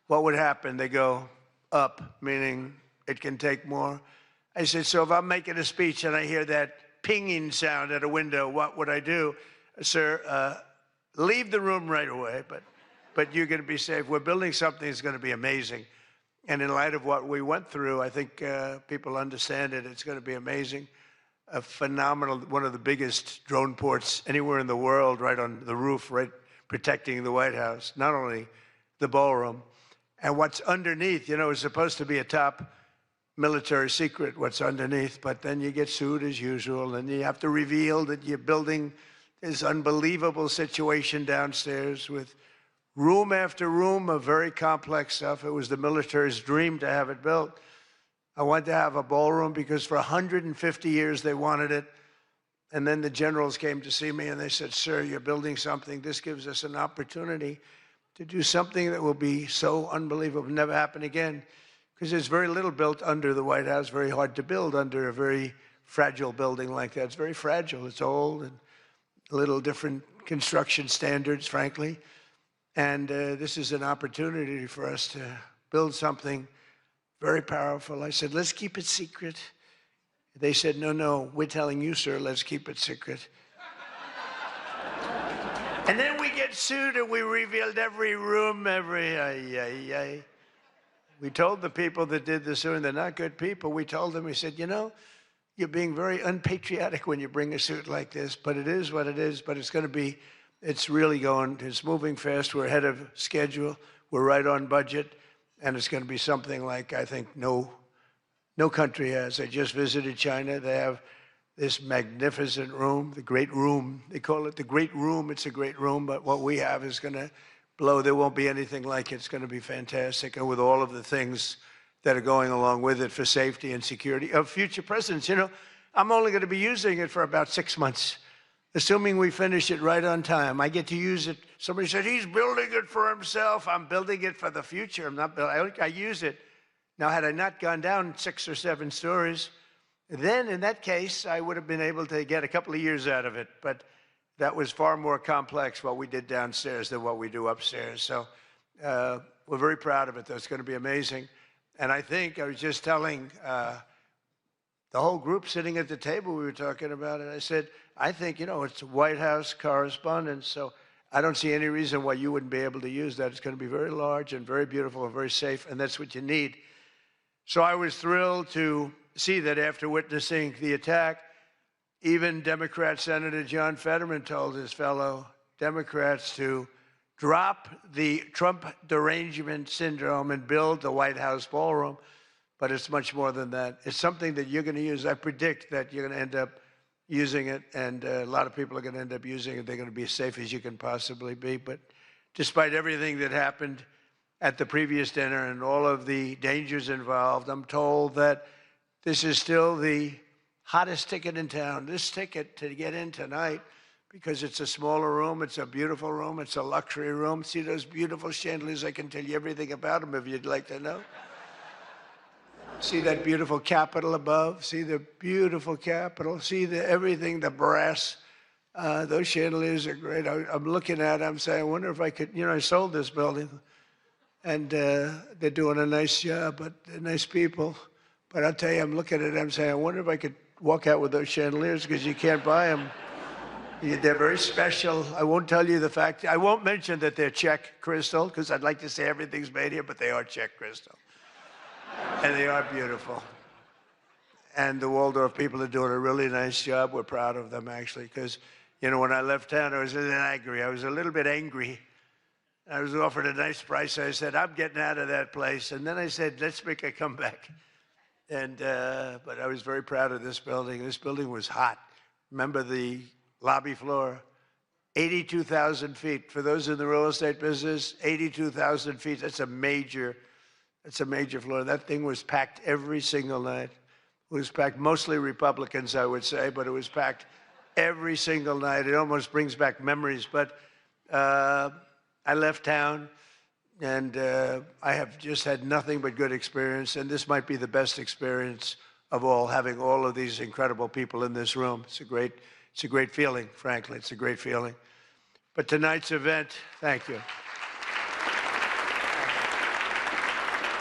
Speaker 8: What would happen? They go up, meaning it can take more. I said, so if I'm making a speech and I hear that pinging sound at a window, what would I do? Sir, leave the room right away, but you're going to be safe. We're building something that's going to be amazing. And in light of what we went through, I think people understand it. It's going to be amazing. A phenomenal, one of the biggest drone ports anywhere in the world, right on the roof, right protecting the White House, not only the ballroom. And what's underneath, you know, is supposed to be a top military secret, what's underneath, but then you get sued as usual, and you have to reveal that you're building this unbelievable situation downstairs with room after room of very complex stuff. It was the military's dream to have it built. I wanted to have a ballroom because for 150 years they wanted it. And then the generals came to see me and they said, sir, you're building something. This gives us an opportunity to do something that will be so unbelievable, never happen again. Because there's very little built under the White House, very hard to build under a very fragile building like that. It's very fragile, it's old, and a little different construction standards, frankly. And this is an opportunity for us to build something very powerful. I said, let's keep it secret. They said, no, no, we're telling you, sir, let's keep it secret. And then we get sued and we revealed every room, We told the people that did the suing, they're not good people. We told them, we said, you know, you're being very unpatriotic when you bring a suit like this, but it is what it is, but it's going to be, it's really going, it's moving fast. We're ahead of schedule. We're right on budget. And it's going to be something like, I think, no country has. I just visited China. They have this magnificent room, the Great Room. They call it the Great Room. It's a great room, but what we have is going to blow. There won't be anything like it. It's going to be fantastic. And with all of the things that are going along with it for safety and security of future presidents. You know, I'm only going to be using it for about 6 months, assuming we finish it right on time. I get to use it. Somebody said, he's building it for himself. I'm building it for the future. I'm not building, I use it. Now, had I not gone down 6 or 7 stories, then in that case, I would have been able to get a couple of years out of it. But that was far more complex, what we did downstairs, than what we do upstairs. So we're very proud of it, though. It's going to be amazing. And I think, I was just telling the whole group sitting at the table, we were talking about it. I said, I think, you know, it's White House correspondence, so I don't see any reason why you wouldn't be able to use that. It's going to be very large and very beautiful and very safe, and that's what you need. So I was thrilled to see that after witnessing the attack, even Democrat Senator John Fetterman told his fellow Democrats to drop the Trump derangement syndrome and build the White House ballroom. But it's much more than that. It's something that you're going to use. I predict that you're going to end up using it, and a lot of people are going to end up using it. They're going to be as safe as you can possibly be. But despite everything that happened at the previous dinner and all of the dangers involved, I'm told that this is still the hottest ticket in town. This ticket to get in tonight, because it's a smaller room, it's a beautiful room, it's a luxury room. See those beautiful chandeliers? I can tell you everything about them if you'd like to know. See that beautiful Capitol above? See the beautiful Capitol? See the everything, the brass. Those chandeliers are great. I'm looking at them, I'm saying, I wonder if I could, you know, I sold this building, and they're doing a nice job, but they're nice people. But I'll tell you, I'm looking at it, I'm saying, I wonder if I could walk out with those chandeliers, because you can't buy them. They're very special. I won't tell you the fact. I won't mention that they're Czech crystal, because I'd like to say everything's made here, but they are Czech crystal. And they are beautiful. And the Waldorf people are doing a really nice job. We're proud of them, actually, because, you know, when I left town, I was a little angry. I was a little bit angry. I was offered a nice price. I said, I'm getting out of that place. And then I said, let's make a comeback. And, but I was very proud of this building. This building was hot. Remember the lobby floor, 82,000 feet. For those in the real estate business, 82,000 feet, that's a major floor. That thing was packed every single night. It was packed, mostly Republicans, I would say, but it was packed every single night. It almost brings back memories. But I left town, and I have just had nothing but good experience, and this might be the best experience of all, having all of these incredible people in this room. It's a great feeling, frankly. It's a great feeling. But tonight's event, thank you.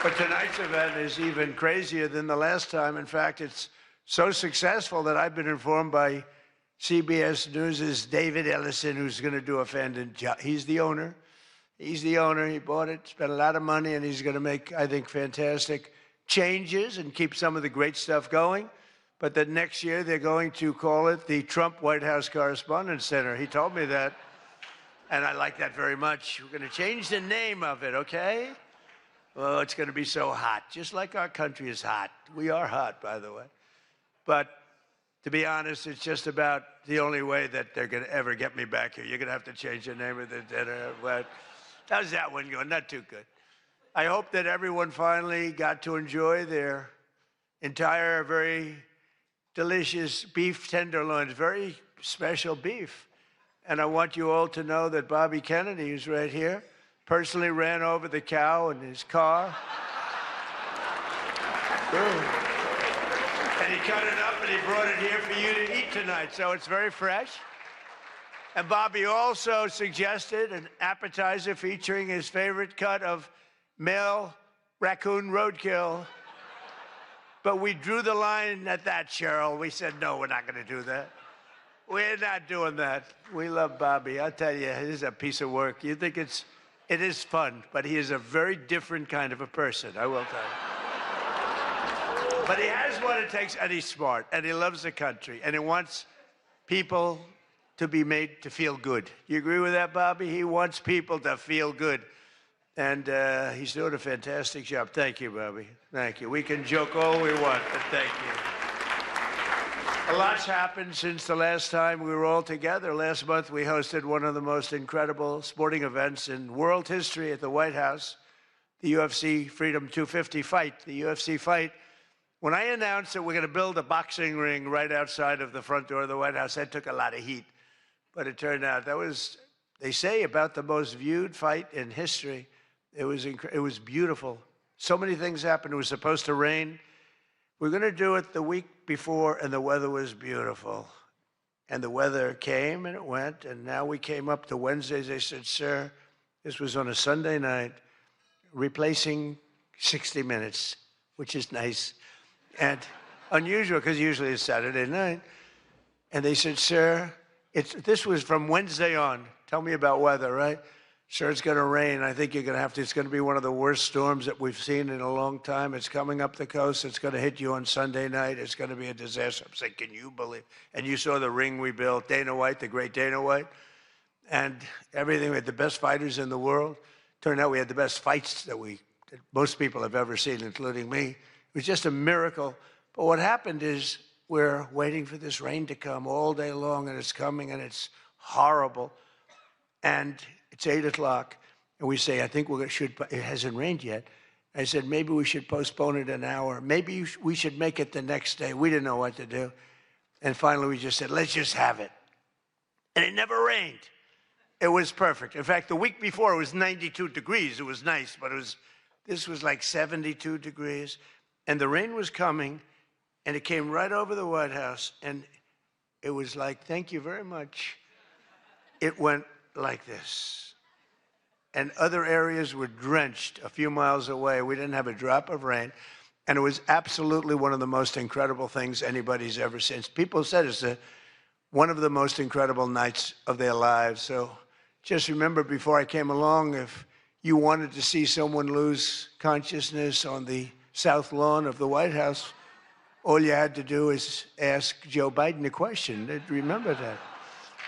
Speaker 8: But tonight's event is even crazier than the last time. In fact, it's so successful that I've been informed by CBS News' David Ellison, who's going to do a fantastic job. He's the owner. He's the owner. He bought it, spent a lot of money, and he's going to make, I think, fantastic changes and keep some of the great stuff going. But that next year they're going to call it the Trump White House Correspondence Center. He told me that, and I like that very much. We're going to change the name of it, okay? Oh, it's going to be so hot, just like our country is hot. We are hot, by the way. But to be honest, it's just about the only way that they're going to ever get me back here. You're going to have to change the name of the dinner. But how's that one going? Not too good. I hope that everyone finally got to enjoy their entire, very delicious beef tenderloins, very special beef. And I want you all to know that Bobby Kennedy, who's right here, personally ran over the cow in his car. And he cut it up and he brought it here for you to eat tonight. So it's very fresh. And Bobby also suggested an appetizer featuring his favorite cut of male raccoon roadkill. But we drew the line at that, Cheryl. We said, no, we're not going to do that. We're not doing that. We love Bobby. I'll tell you, it is a piece of work. You think it is fun, but he is a very different kind of a person, I will tell you. But he has what it takes, and he's smart, and he loves the country, and he wants people to be made to feel good. You agree with that, Bobby? He wants people to feel good. And he's doing a fantastic job. Thank you, Bobby. Thank you. We can joke all we want, but thank you. A lot's happened since the last time we were all together. Last month, we hosted one of the most incredible sporting events in world history at the White House, the UFC Freedom 250 fight. The UFC fight. When I announced that we're going to build a boxing ring right outside of the front door of the White House, that took a lot of heat. But it turned out that was, they say, about the most viewed fight in history. It was beautiful. So many things happened. It was supposed to rain. We're going to do it the week before, and the weather was beautiful. And the weather came, and it went, and now we came up to Wednesdays. They said, sir, this was on a Sunday night, replacing 60 Minutes, which is nice and unusual, because usually it's Saturday night. And they said, sir, this was from Wednesday on. Tell me about weather, right? Sure, it's going to rain. I think you're going to have to. It's going to be one of the worst storms that we've seen in a long time. It's coming up the coast. It's going to hit you on Sunday night. It's going to be a disaster. I'm saying, can you believe? And you saw the ring we built, Dana White, the great Dana White, and everything. We had the best fighters in the world. Turned out we had the best fights that most people have ever seen, including me. It was just a miracle. But what happened is we're waiting for this rain to come all day long, and it's coming, and it's horrible. And it's 8 o'clock, and we say, I think it hasn't rained yet. I said, maybe we should postpone it an hour. Maybe we should make it the next day. We didn't know what to do. And finally, we just said, let's just have it. And it never rained. It was perfect. In fact, the week before, it was 92 degrees. It was nice, but this was like 72 degrees. And the rain was coming, and it came right over the White House, and it was like, thank you very much. It went like this. And other areas were drenched a few miles away. We didn't have a drop of rain. And it was absolutely one of the most incredible things anybody's ever seen. People said it's one of the most incredible nights of their lives. So just remember, before I came along, if you wanted to see someone lose consciousness on the South Lawn of the White House, all you had to do is ask Joe Biden a question. Remember that.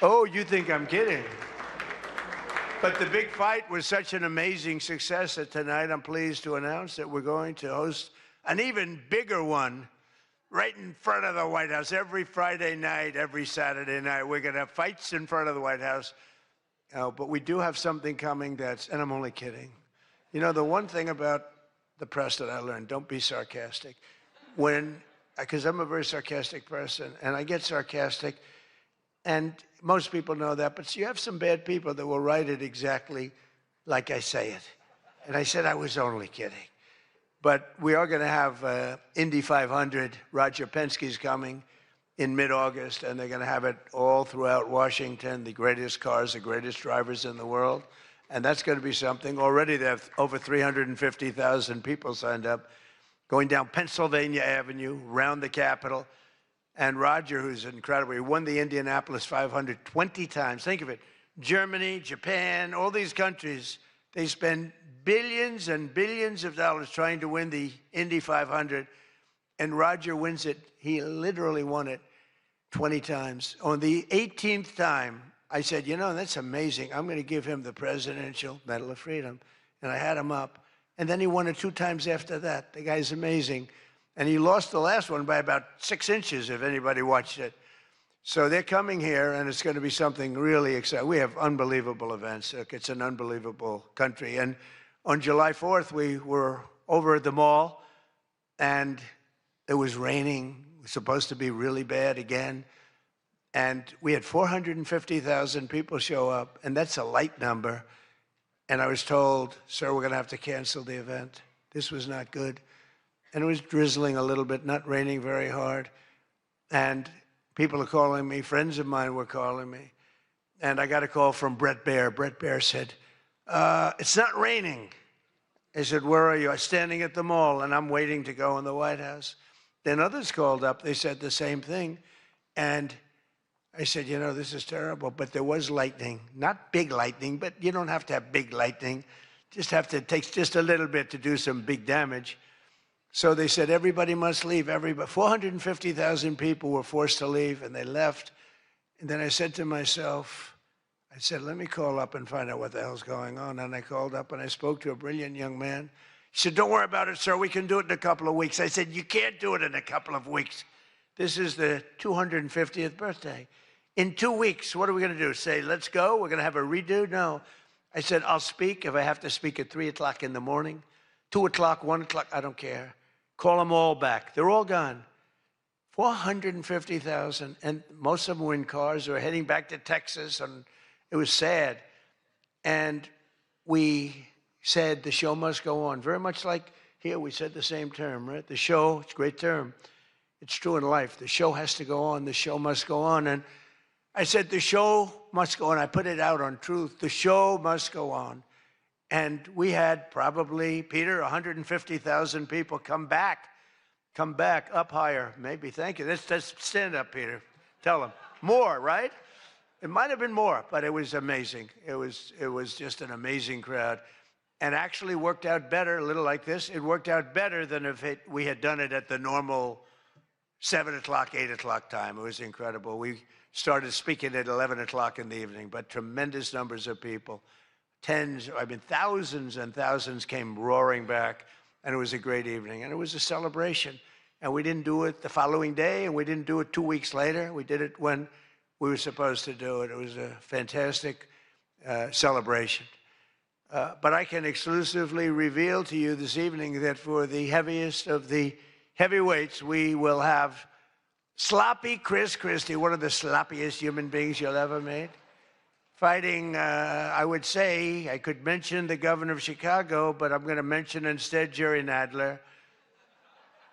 Speaker 8: Oh, you think I'm kidding. But the big fight was such an amazing success that tonight I'm pleased to announce that we're going to host an even bigger one right in front of the White House. Every Friday night, every Saturday night, we're going to have fights in front of the White House. But we do have something coming and I'm only kidding. You know, the one thing about the press that I learned, don't be sarcastic. Because I'm a very sarcastic person, and I get sarcastic, and most people know that, but you have some bad people that will write it exactly like I say it. And I said I was only kidding. But we are going to have Indy 500. Roger Penske's coming in mid-August, and they're going to have it all throughout Washington, the greatest cars, the greatest drivers in the world. And that's going to be something. Already they have over 350,000 people signed up, going down Pennsylvania Avenue, around the Capitol. And Roger, who's incredible, he won the Indianapolis 500 20 times. Think of it. Germany, Japan, all these countries, they spend billions and billions of dollars trying to win the Indy 500. And Roger wins it. He literally won it 20 times. On the 18th time, I said, you know, that's amazing. I'm going to give him the Presidential Medal of Freedom. And I had him up. And then he won it 2 times after that. The guy's amazing. And he lost the last one by about 6 inches, if anybody watched it. So they're coming here, and it's going to be something really exciting. We have unbelievable events. It's an unbelievable country. And on July 4th, we were over at the mall, and It was raining. It was supposed to be really bad again. And we had 450,000 people show up, and that's a light number. And I was told, sir, we're going to have to cancel the event. This was not good. And it was drizzling a little bit, not raining very hard. And people are calling me, friends of mine were calling me. And I got a call from Brett Baer. Brett Baer said, it's not raining. I said, where are you? I'm standing at the mall, and I'm waiting to go in the White House. Then others called up. They said the same thing. And I said, you know, this is terrible. But there was lightning. Not big lightning, but you don't have to have big lightning. It takes just a little bit to do some big damage. So they said, everybody must leave. 450,000 people were forced to leave, and they left. And then I said to myself, I said, let me call up and find out what the hell's going on. And I called up and I spoke to a brilliant young man. He said, don't worry about it, sir. We can do it in a couple of weeks. I said, you can't do it in a couple of weeks. This is the 250th birthday. In 2 weeks, what are we going to do? Say, let's go? We're going to have a redo? No. I said, I'll speak if I have to speak at 3 o'clock in the morning, 2 o'clock, 1 o'clock. I don't care. Call them all back. They're all gone. 450,000. And most of them were in cars. They were heading back to Texas. And it was sad. And we said the show must go on. Very much like here, we said the same term, right? The show, it's a great term. It's true in life. The show has to go on. The show must go on. And I said, the show must go on. I put it out on Truth. The show must go on. And we had probably, Peter, 150,000 people come back, up higher, maybe. Thank you. Let's stand up, Peter. Tell them. More, right? It might have been more, but it was amazing. It was just an amazing crowd. And actually worked out better, a little like this. It worked out better than if we had done it at the normal 7 o'clock, 8 o'clock time. It was incredible. We started speaking at 11 o'clock in the evening, but tremendous numbers of people. Thousands and thousands came roaring back, and it was a great evening. And it was a celebration. And we didn't do it the following day, and we didn't do it 2 weeks later. We did it when we were supposed to do it. It was a fantastic celebration. But I can exclusively reveal to you this evening that for the heaviest of the heavyweights, we will have sloppy Chris Christie, one of the sloppiest human beings you'll ever meet, fighting, I would say, I could mention the governor of Chicago, but I'm going to mention instead Jerry Nadler.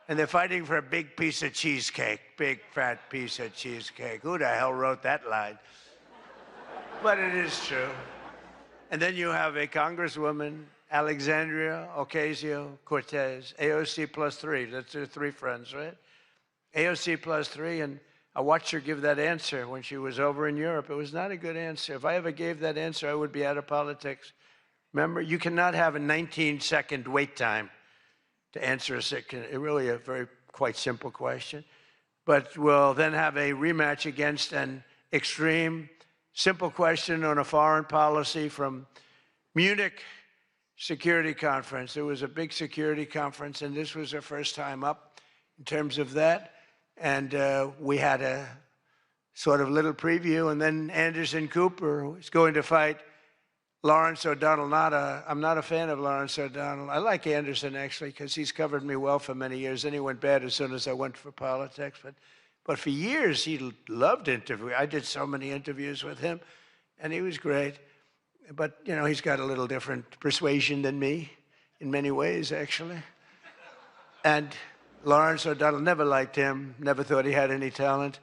Speaker 8: And they're fighting for a big piece of cheesecake, big fat piece of cheesecake. Who the hell wrote that line? But it is true. And then you have a Congresswoman, Alexandria Ocasio-Cortez, AOC plus 3. That's her 3 friends, right? AOC plus 3, and I watched her give that answer when she was over in Europe. It was not a good answer. If I ever gave that answer, I would be out of politics. Remember, you cannot have a 19-second wait time to answer really a quite simple question. But we'll then have a rematch against an extreme, simple question on a foreign policy from Munich Security Conference. It was a big security conference, and this was our first time up in terms of that. And we had a sort of little preview, and then Anderson Cooper is going to fight Lawrence O'Donnell. I'm not a fan of Lawrence O'Donnell. I like Anderson, actually, because he's covered me well for many years. Then he went bad as soon as I went for politics. But for years, he loved interviewing. I did so many interviews with him, and he was great. But, you know, he's got a little different persuasion than me in many ways, actually. And Lawrence O'Donnell, never liked him, never thought he had any talent.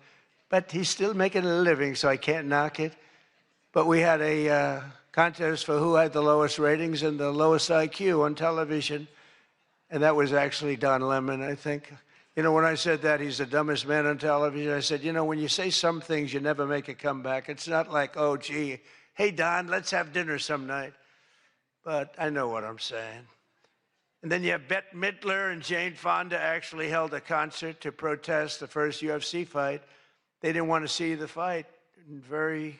Speaker 8: But he's still making a living, so I can't knock it. But we had a contest for who had the lowest ratings and the lowest IQ on television. And that was actually Don Lemon, I think. You know, when I said that he's the dumbest man on television, I said, you know, when you say some things, you never make a comeback. It's not like, oh, gee, hey, Don, let's have dinner some night. But I know what I'm saying. And then you have Bette Midler and Jane Fonda actually held a concert to protest the first UFC fight. They didn't want to see the fight. Very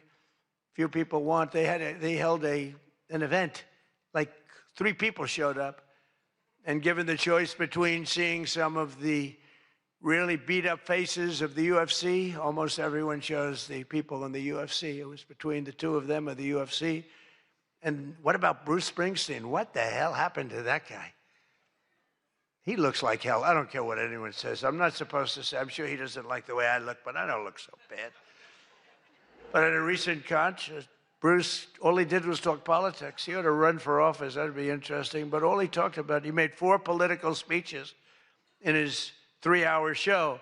Speaker 8: few people want. They held an event. Like 3 people showed up. And given the choice between seeing some of the really beat-up faces of the UFC, almost everyone chose the people in the UFC. It was between the 2 of them of the UFC. And what about Bruce Springsteen? What the hell happened to that guy? He looks like hell. I don't care what anyone says. I'm not supposed to say. I'm sure he doesn't like the way I look, but I don't look so bad. But at a recent concert, Bruce, all he did was talk politics. He ought to run for office. That'd be interesting. But all he talked about, he made 4 political speeches in his 3-hour show.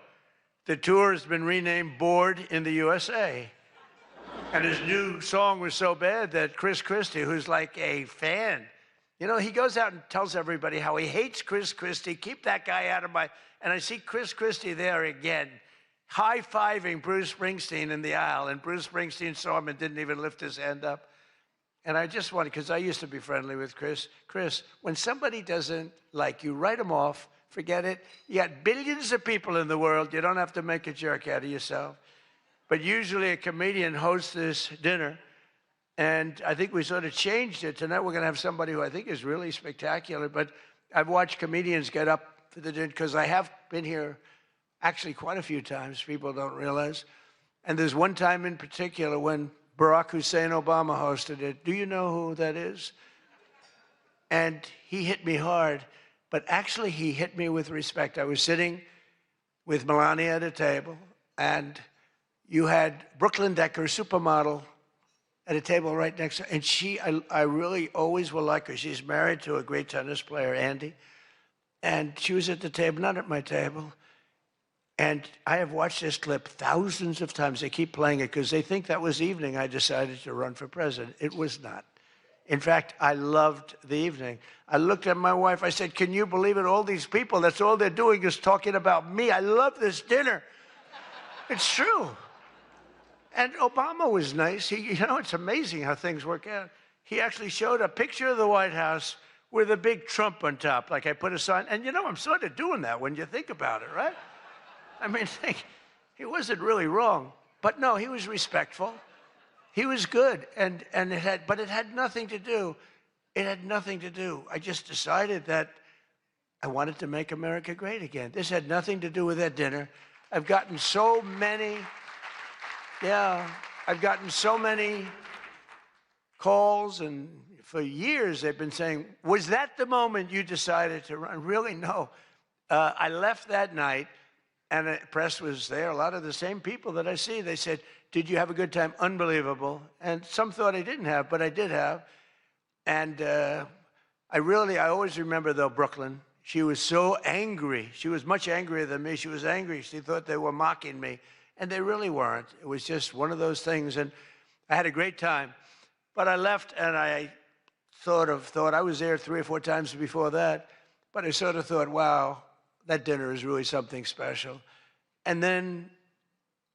Speaker 8: The tour has been renamed Bored in the USA. And his new song was so bad that Chris Christie, who's like a fan, you know, he goes out and tells everybody how he hates Chris Christie. Keep that guy out of my... And I see Chris Christie there again, high-fiving Bruce Springsteen in the aisle. And Bruce Springsteen saw him and didn't even lift his hand up. And I just wanted, because I used to be friendly with Chris. Chris, when somebody doesn't like you, write them off. Forget it. You got billions of people in the world. You don't have to make a jerk out of yourself. But usually a comedian hosts this dinner. And I think we sort of changed it. Tonight we're going to have somebody who I think is really spectacular. But I've watched comedians get up for the dinner because I have been here actually quite a few times. People don't realize. And there's one time in particular when Barack Hussein Obama hosted it. Do you know who that is? And he hit me hard. But actually he hit me with respect. I was sitting with Melania at a table. And you had Brooklyn Decker, supermodel, at a table right next to her. And I really always will like her. She's married to a great tennis player, Andy. And she was at the table, not at my table. And I have watched this clip thousands of times. They keep playing it because they think that was the evening I decided to run for president. It was not. In fact, I loved the evening. I looked at my wife. I said, can you believe it? All these people, that's all they're doing is talking about me. I love this dinner. It's true. And Obama was nice. You know, it's amazing how things work out. He actually showed a picture of the White House with a big Trump on top, like I put a sign. And, you know, I'm sort of doing that when you think about it, right? I mean, he wasn't really wrong. But, no, he was respectful. He was good. But it had nothing to do. It had nothing to do. I just decided that I wanted to make America great again. This had nothing to do with that dinner. I've gotten so many... Yeah, I've gotten so many calls, and for years they've been saying, was that the moment you decided to run? Really, no. I left that night, and the press was there, a lot of the same people that I see. They said, did you have a good time? Unbelievable. And some thought I didn't have, but I did have. And I always remember, though, Brooklyn. She was so angry. She was much angrier than me. She was angry. She thought they were mocking me. And they really weren't. It was just one of those things. And I had a great time. But I left, and I sort of thought, I was there 3 or 4 times before that, but I sort of thought, wow, that dinner is really something special. And then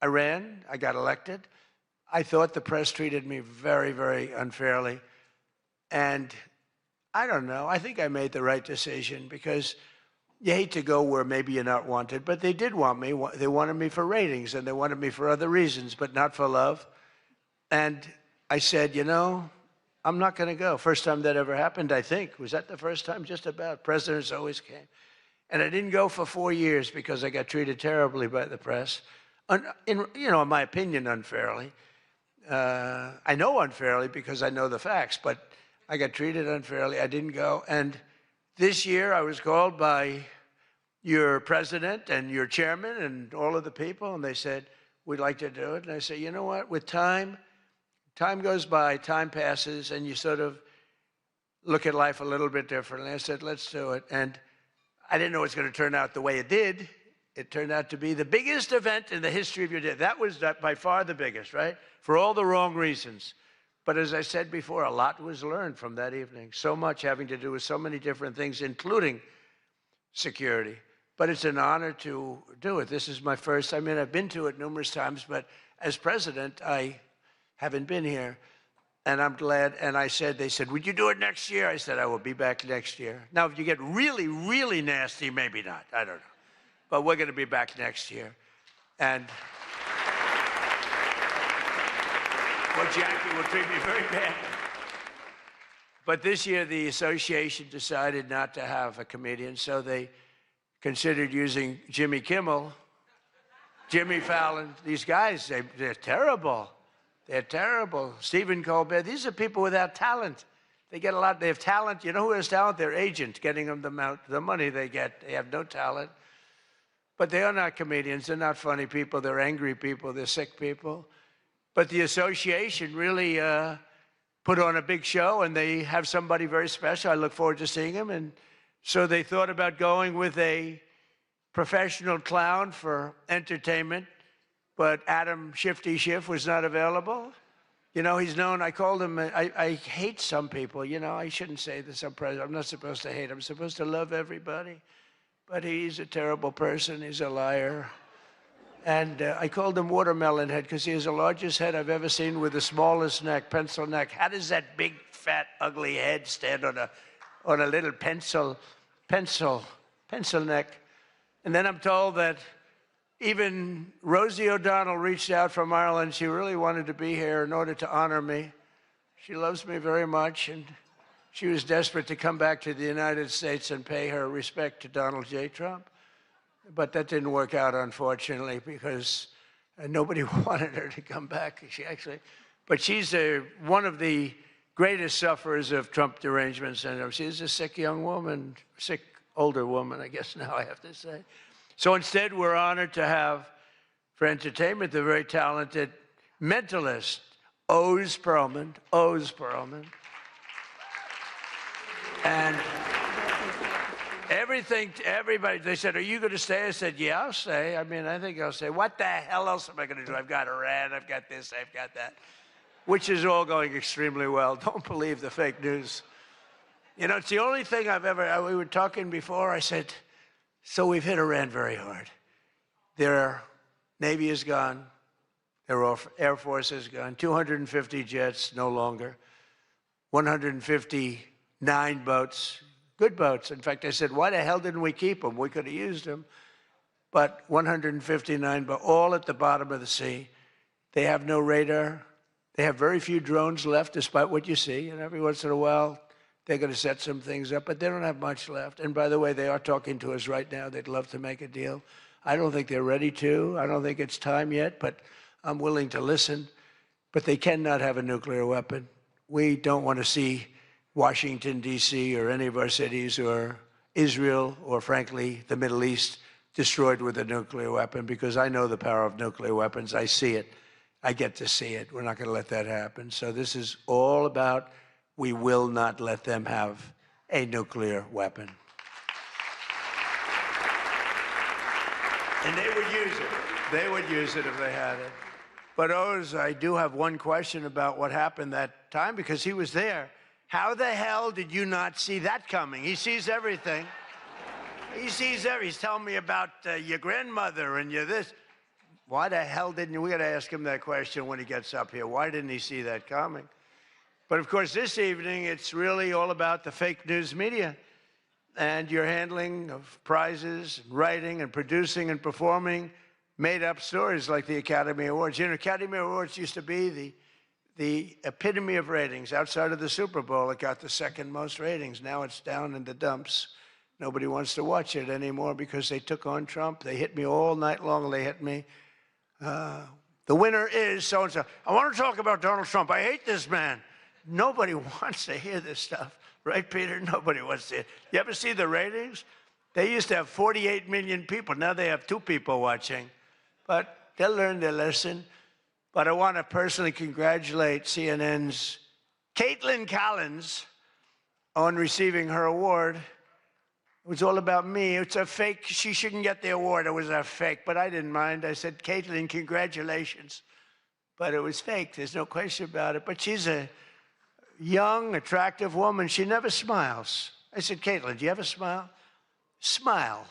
Speaker 8: I ran. I got elected. I thought the press treated me very, very unfairly. And I don't know. I think I made the right decision because you hate to go where maybe you're not wanted, but they did want me. They wanted me for ratings, and they wanted me for other reasons, but not for love. And I said, you know, I'm not going to go. First time that ever happened, I think. Was that the first time? Just about. Presidents always came. And I didn't go for 4 years because I got treated terribly by the press. In my opinion, unfairly. I know unfairly because I know the facts, but I got treated unfairly. I didn't go. And this year, I was called by your president and your chairman and all of the people, and they said, we'd like to do it. And I said, you know what? With time goes by, time passes, and you sort of look at life a little bit differently. I said, let's do it. And I didn't know it was going to turn out the way it did. It turned out to be the biggest event in the history of your day. That was by far the biggest, right? For all the wrong reasons. But as I said before, a lot was learned from that evening. So much having to do with so many different things, including security. But it's an honor to do it. This is my first. I mean, I've been to it numerous times, but as president, I haven't been here. And I'm glad. And they said, would you do it next year? I said, I will be back next year. Now, if you get really, really nasty, maybe not. I don't know. But we're going to be back next year. And well, Jackie will treat me very bad. But this year, the association decided not to have a comedian, so they considered using Jimmy Kimmel, Jimmy Fallon. These guys, they're terrible. They're terrible. Stephen Colbert. These are people without talent. They get a lot. They have talent. You know who has talent? Their agent, getting them the money they get. They have no talent. But they are not comedians. They're not funny people. They're angry people. They're sick people. But the association really put on a big show, and they have somebody very special. I look forward to seeing him. And so they thought about going with a professional clown for entertainment, but Adam Shifty Schiff was not available. You know, he's known, I called him, I hate some people, you know, I shouldn't say this, I'm not supposed to hate, I'm supposed to love everybody. But he's a terrible person, he's a liar. And I called him Watermelon Head because he has the largest head I've ever seen with the smallest neck, pencil neck. How does that big, fat, ugly head stand on a little pencil neck? And then I'm told that even Rosie O'Donnell reached out from Ireland. She really wanted to be here in order to honor me. She loves me very much, and she was desperate to come back to the United States and pay her respect to Donald J. Trump. But that didn't work out, unfortunately, because nobody wanted her to come back. But she's one of the greatest sufferers of Trump derangement syndrome. She's a sick young woman, sick older woman, I guess now I have to say. So instead, we're honored to have, for entertainment, the very talented mentalist, Oz Perlman. And everybody, they said, are you going to stay? I said, yeah, I'll stay. I mean, I think I'll stay. What the hell else am I going to do? I've got Iran, I've got this, I've got that, which is all going extremely well. Don't believe the fake news. You know, it's the only thing we were talking before, I said, so we've hit Iran very hard. Their Navy is gone. Their Air Force is gone. 250 jets, no longer. 159 boats, good boats. In fact, I said, why the hell didn't we keep them? We could have used them. But 159, but all at the bottom of the sea. They have no radar. They have very few drones left, despite what you see. And every once in a while, they're going to set some things up, but they don't have much left. And by the way, they are talking to us right now. They'd love to make a deal. I don't think they're ready to. I don't think it's time yet, but I'm willing to listen. But they cannot have a nuclear weapon. We don't want to see Washington, D.C., or any of our cities, or Israel, or frankly, the Middle East, destroyed with a nuclear weapon, because I know the power of nuclear weapons. I see it. I get to see it. We're not going to let that happen. So this is all about, we will not let them have a nuclear weapon. And they would use it. They would use it if they had it. But Oz, I do have one question about what happened that time, because he was there. How the hell did you not see that coming? He sees everything. He sees everything. He's telling me about your grandmother and your this. Why the hell didn't you? We got to ask him that question when he gets up here. Why didn't he see that coming? But of course, this evening, it's really all about the fake news media and your handling of prizes, and writing and producing and performing made-up stories like the Academy Awards. You know, Academy Awards used to be the epitome of ratings. Outside of the Super Bowl, it got the second most ratings. Now it's down in the dumps. Nobody wants to watch it anymore because they took on Trump. They hit me all night long. They hit me. The winner is so-and-so. I want to talk about Donald Trump. I hate this man. Nobody wants to hear this stuff. Right, Peter? Nobody wants to hear. You ever see the ratings? They used to have 48 million people. Now they have 2 people watching. But they'll learn their lesson. But I want to personally congratulate CNN's Caitlin Collins on receiving her award. It was all about me. It's a fake. She shouldn't get the award. It was a fake. But I didn't mind. I said, Caitlin, congratulations. But it was fake. There's no question about it. But she's a young, attractive woman. She never smiles. I said, Caitlin, do you ever smile? Smile.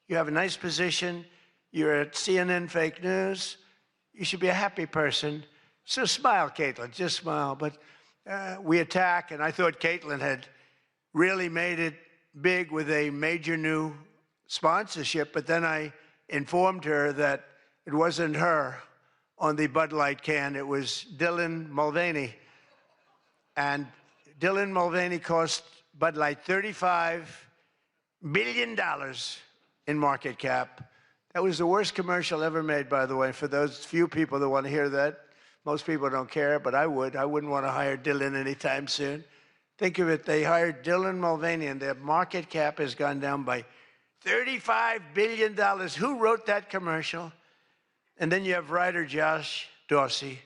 Speaker 8: You have a nice position. You're at CNN Fake News. You should be a happy person. So smile, Caitlin. Just smile. But we attack, and I thought Caitlin had really made it big with a major new sponsorship, but then I informed her that it wasn't her on the Bud Light can. It was Dylan Mulvaney. And Dylan Mulvaney cost Bud Light $35 billion in market cap. That was the worst commercial ever made, by the way, for those few people that want to hear that. Most people don't care, but I would. I wouldn't want to hire Dylan anytime soon. Think of it, they hired Dylan Mulvaney, and their market cap has gone down by $35 billion. Who wrote that commercial? And then you have writer Josh Dorsey.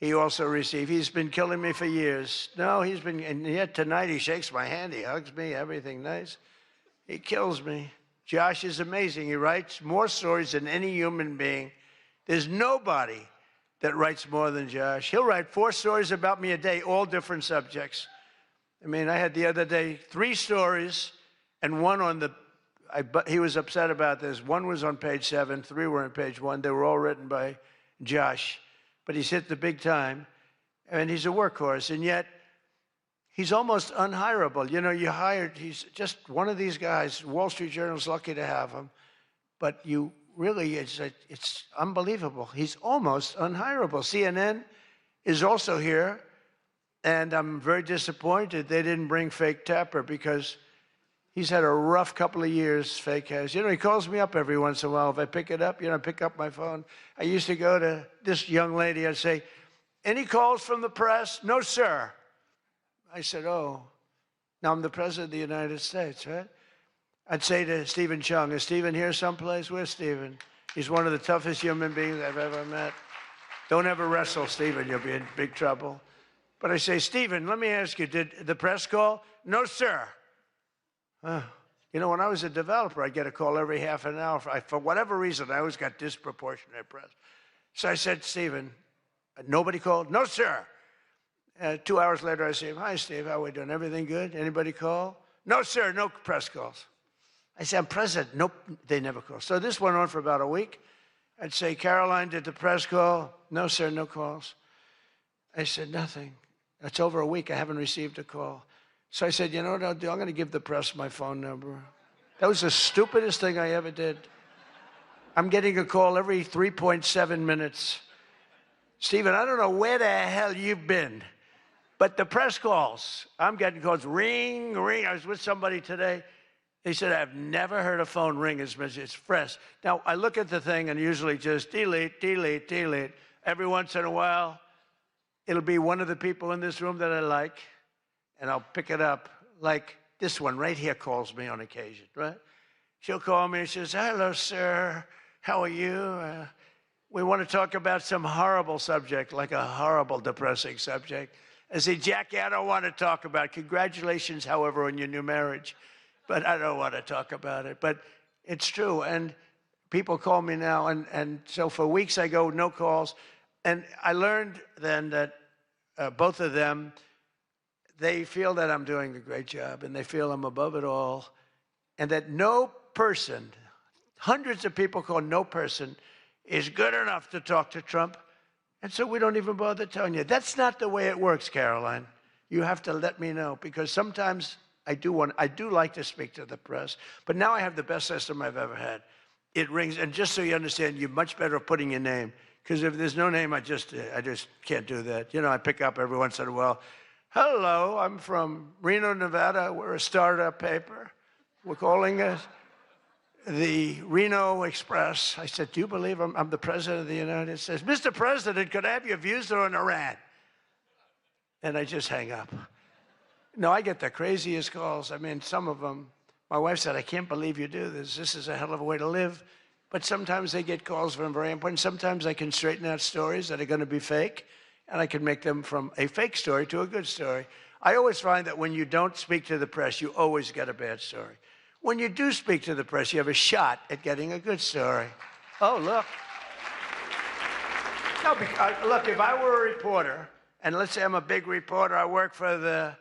Speaker 8: He also received, he's been killing me for years. No, he's been, and yet tonight he shakes my hand, he hugs me, everything nice. He kills me. Josh is amazing. He writes more stories than any human being. There's nobody that writes more than Josh. He'll write 4 stories about me a day, all different subjects. I mean, I had the other day 3 stories and one on the, he was upset about this. 1 was on page 7, 3 were on page 1. They were all written by Josh. But he's hit the big time, and he's a workhorse, and yet he's almost unhireable. You know, he's just one of these guys. Wall Street Journal's lucky to have him, but you really, it's unbelievable. He's almost unhireable. CNN is also here. And I'm very disappointed they didn't bring Fake Tapper because he's had a rough couple of years, Fake has. You know, he calls me up every once in a while. If I pick it up, you know, I pick up my phone. I used to go to this young lady. I'd say, any calls from the press? No, sir. I said, oh, now I'm the President of the United States, right? I'd say to Stephen Chung, is Stephen here someplace? Where's Stephen? He's one of the toughest human beings I've ever met. Don't ever wrestle Stephen. You'll be in big trouble. But I say, Stephen, let me ask you, did the press call? No, sir. You know, when I was a developer, I'd get a call every half an hour. For whatever reason, I always got disproportionate press. So I said, Stephen, nobody called? No, sir. 2 hours later, I say, hi, Steve, how are we doing? Everything good? Anybody call? No, sir, no press calls. I said, I'm president. Nope, they never call. So this went on for about a week. I'd say, Caroline, did the press call? No, sir, no calls. I said, nothing. It's over a week. I haven't received a call. So I said, you know what I'll do? I'm going to give the press my phone number. That was the stupidest thing I ever did. I'm getting a call every 3.7 minutes. Stephen, I don't know where the hell you've been, but the press calls, I'm getting calls, ring, ring. I was with somebody today. They said, I've never heard a phone ring as much as it's fresh. Now, I look at the thing and usually just delete, delete, delete. Every once in a while, it'll be one of the people in this room that I like, and I'll pick it up. Like this one right here calls me on occasion, right? She'll call me and she says, hello, sir. How are you? We want to talk about some horrible subject, like a horrible, depressing subject. I say, Jackie, I don't want to talk about it. Congratulations, however, on your new marriage. But I don't want to talk about it. But it's true. And people call me now. And so for weeks I go, no calls. And I learned then that both of them, they feel that I'm doing a great job, and they feel I'm above it all, and that no person, hundreds of people call, no person is good enough to talk to Trump, and so we don't even bother telling you. That's not the way it works, Caroline. You have to let me know, because sometimes I do like to speak to the press, but now I have the best system I've ever had. It rings, and just so you understand, you're much better at putting your name. Because if there's no name, I just can't do that. You know, I pick up every once in a while. Hello, I'm from Reno, Nevada. We're a startup paper. We're calling us the Reno Express. I said, do you believe I'm the President of the United States? Mr. President, could I have your views on Iran? And I just hang up. No, I get the craziest calls. I mean, some of them, my wife said, I can't believe you do this. This is a hell of a way to live. But sometimes they get calls from very important. Sometimes I can straighten out stories that are going to be fake, and I can make them from a fake story to a good story. I always find that when you don't speak to the press, you always get a bad story. When you do speak to the press, you have a shot at getting a good story. Oh, look. No, look, if I were a reporter, and let's say I'm a big reporter, I work for the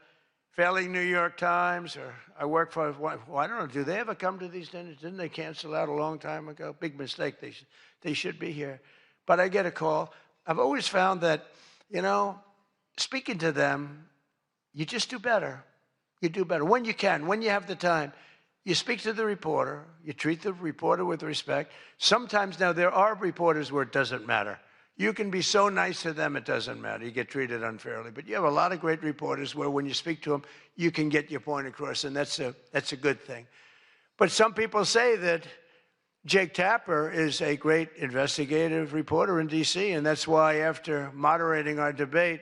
Speaker 8: failing New York Times, or I work for, well, I don't know, do they ever come to these dinners? Didn't they cancel out a long time ago? Big mistake. They should be here. But I get a call. I've always found that, you know, speaking to them, you just do better. You do better. When you can, when you have the time, you speak to the reporter, you treat the reporter with respect. Sometimes now there are reporters where it doesn't matter. You can be so nice to them, it doesn't matter. You get treated unfairly. But you have a lot of great reporters where when you speak to them, you can get your point across, and that's a good thing. But some people say that Jake Tapper is a great investigative reporter in D.C., and that's why after moderating our debate,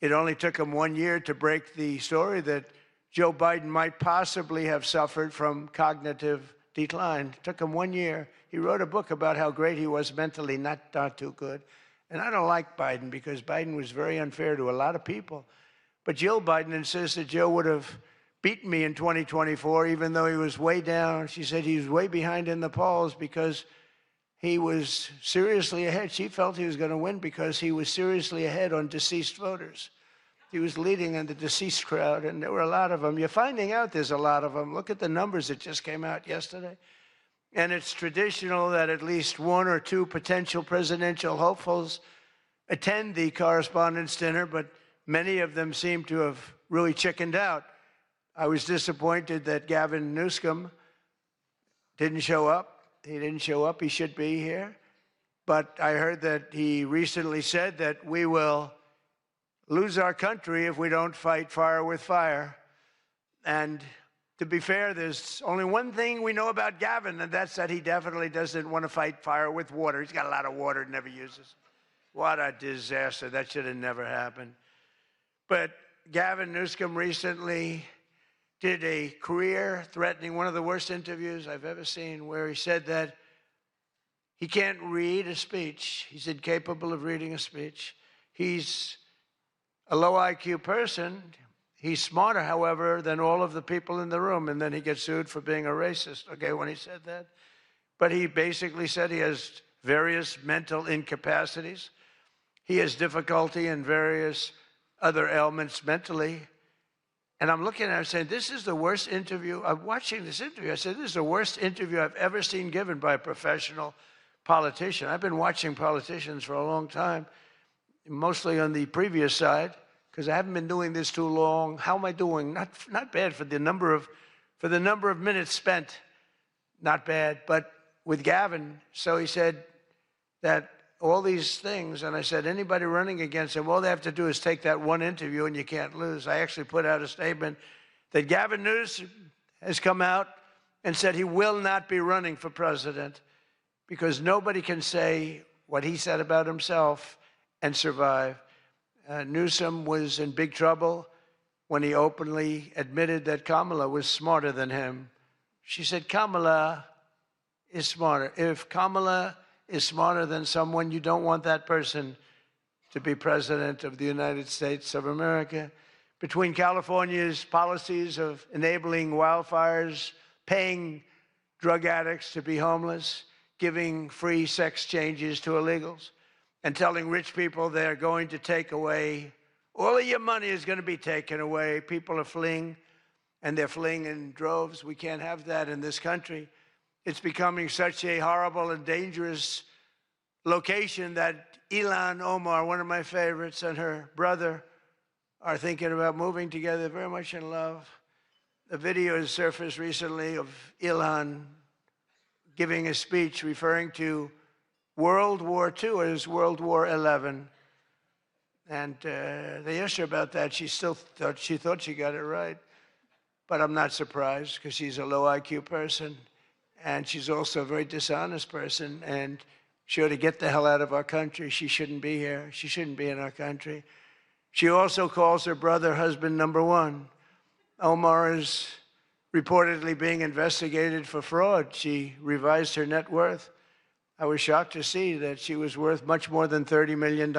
Speaker 8: It only took him 1 year to break the story that Joe Biden might possibly have suffered from cognitive decline. It took him 1 year. He wrote a book about how great he was mentally, not too good. And I don't like Biden because Biden was very unfair to a lot of people. But Jill Biden insists that Joe would have beaten me in 2024, even though he was way down. She said he was way behind in the polls because he was seriously ahead. She felt he was going to win because he was seriously ahead on deceased voters. He was leading in the deceased crowd, and there were a lot of them. You're finding out there's a lot of them. Look at the numbers that just came out yesterday. And it's traditional that at least one or two potential presidential hopefuls attend the correspondence dinner, but many of them seem to have really chickened out. I was disappointed that Gavin Newsom didn't show up. He didn't show up. He should be here. But I heard that he recently said that we will lose our country if we don't fight fire with fire. And to be fair, there's only one thing we know about Gavin, and that's that he definitely doesn't want to fight fire with water. He's got a lot of water and never uses. What a disaster. That should have never happened. But Gavin Newsom recently did a career-threatening, one of the worst interviews I've ever seen, where he said that he can't read a speech. He's incapable of reading a speech. He's a low IQ person. He's smarter, however, than all of the people in the room. And then he gets sued for being a racist, okay, when he said that. But he basically said he has various mental incapacities. He has difficulty in various other ailments mentally. And I'm looking at him saying, this is the worst interview. I'm watching this interview. I said, this is the worst interview I've ever seen given by a professional politician. I've been watching politicians for a long time, mostly on the previous side, because I haven't been doing this too long. How am I doing? Not bad for the number of minutes spent. Not bad. But with Gavin, so he said that all these things, and I said, anybody running against him, all they have to do is take that one interview and you can't lose. I actually put out a statement that Gavin Newsom has come out and said he will not be running for president because nobody can say what he said about himself and survive. Newsom was in big trouble when he openly admitted that Kamala was smarter than him. She said, Kamala is smarter. If Kamala is smarter than someone, you don't want that person to be president of the United States of America. Between California's policies of enabling wildfires, paying drug addicts to be homeless, giving free sex changes to illegals, and telling rich people they're going to take away, all of your money is going to be taken away. People are fleeing, and they're fleeing in droves. We can't have that in this country. It's becoming such a horrible and dangerous location that Ilhan Omar, one of my favorites, and her brother are thinking about moving together, very much in love. A video has surfaced recently of Ilhan giving a speech referring to World War II as World War XI. And they asked her about that. She thought she got it right. But I'm not surprised because she's a low IQ person. And she's also a very dishonest person, and she ought to get the hell out of our country. She shouldn't be here. She shouldn't be in our country. She also calls her brother husband number one. Omar is reportedly being investigated for fraud. She revised her net worth. I was shocked to see that she was worth much more than $30 million.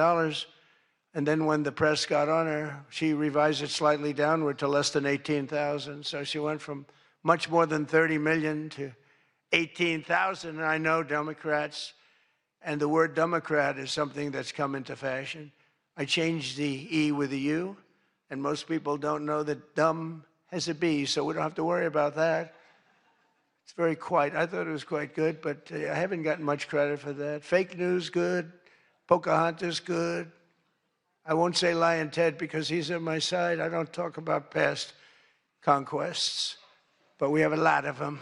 Speaker 8: And then when the press got on her, she revised it slightly downward to less than 18,000. So she went from much more than 30 million to 18,000, and I know Democrats, and the word Democrat is something that's come into fashion. I changed the E with a U, and most people don't know that dumb has a B, so we don't have to worry about that. It's very quiet. I thought it was quite good, but I haven't gotten much credit for that. Fake news, good. Pocahontas, good. I won't say Lion Ted because he's on my side. I don't talk about past conquests, but we have a lot of them.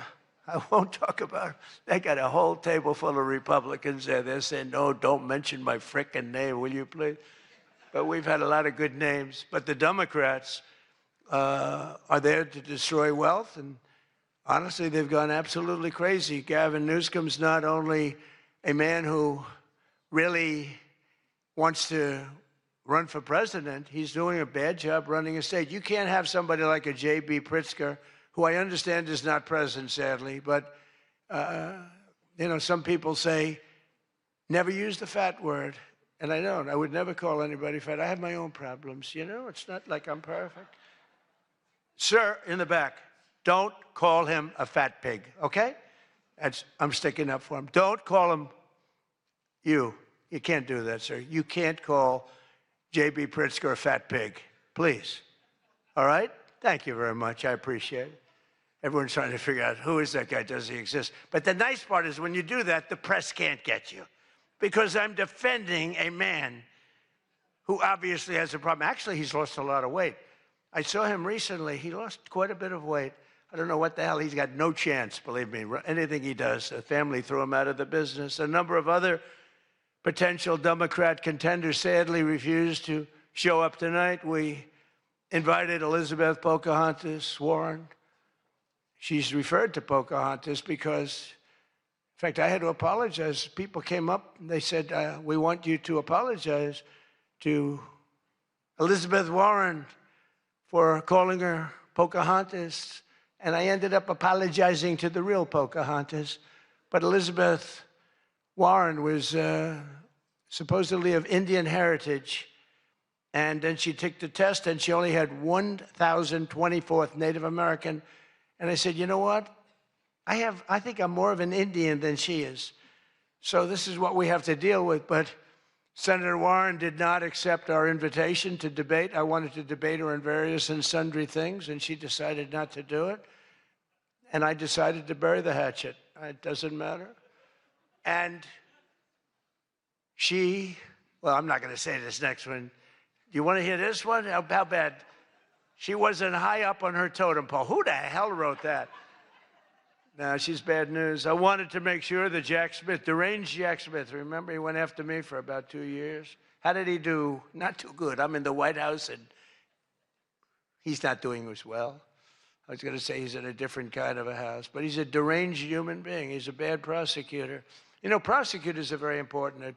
Speaker 8: I won't talk about it. They got a whole table full of Republicans there. They're saying, no, don't mention my frickin' name, will you please? But we've had a lot of good names. But the Democrats are there to destroy wealth. And honestly, they've gone absolutely crazy. Gavin Newsom's not only a man who really wants to run for president. He's doing a bad job running a state. You can't have somebody like a J.B. Pritzker, who I understand is not present, sadly, but, you know, some people say, never use the fat word. And I don't. I would never call anybody fat. I have my own problems, you know? It's not like I'm perfect. Sir, in the back, don't call him a fat pig, okay? I'm sticking up for him. Don't call him you. You can't do that, sir. You can't call J.B. Pritzker a fat pig, please. All right? Thank you very much. I appreciate it. Everyone's trying to figure out, who is that guy? Does he exist? But the nice part is when you do that, the press can't get you, because I'm defending a man who obviously has a problem. Actually, he's lost a lot of weight. I saw him recently. He lost quite a bit of weight. I don't know what the hell. He's got no chance, believe me. Anything he does, the family threw him out of the business. A number of other potential Democrat contenders sadly refused to show up tonight. We invited Elizabeth Pocahontas Warren. She's referred to Pocahontas because, in fact, I had to apologize. People came up and they said, we want you to apologize to Elizabeth Warren for calling her Pocahontas. And I ended up apologizing to the real Pocahontas. But Elizabeth Warren was supposedly of Indian heritage. And then she took the test, and she only had 1,024th Native American. And I said, you know what? I think I'm more of an Indian than she is. So this is what we have to deal with. But Senator Warren did not accept our invitation to debate. I wanted to debate her on various and sundry things, and she decided not to do it. And I decided to bury the hatchet. It doesn't matter. And she, well, I'm not going to say this next one. Do you want to hear this one? How bad? She wasn't high up on her totem pole. Who the hell wrote that? No, she's bad news. I wanted to make sure that Jack Smith, deranged Jack Smith, remember he went after me for about 2 years? How did he do? Not too good. I'm in the White House and he's not doing as well. I was going to say he's in a different kind of a house, but he's a deranged human being. He's a bad prosecutor. You know, prosecutors are very important.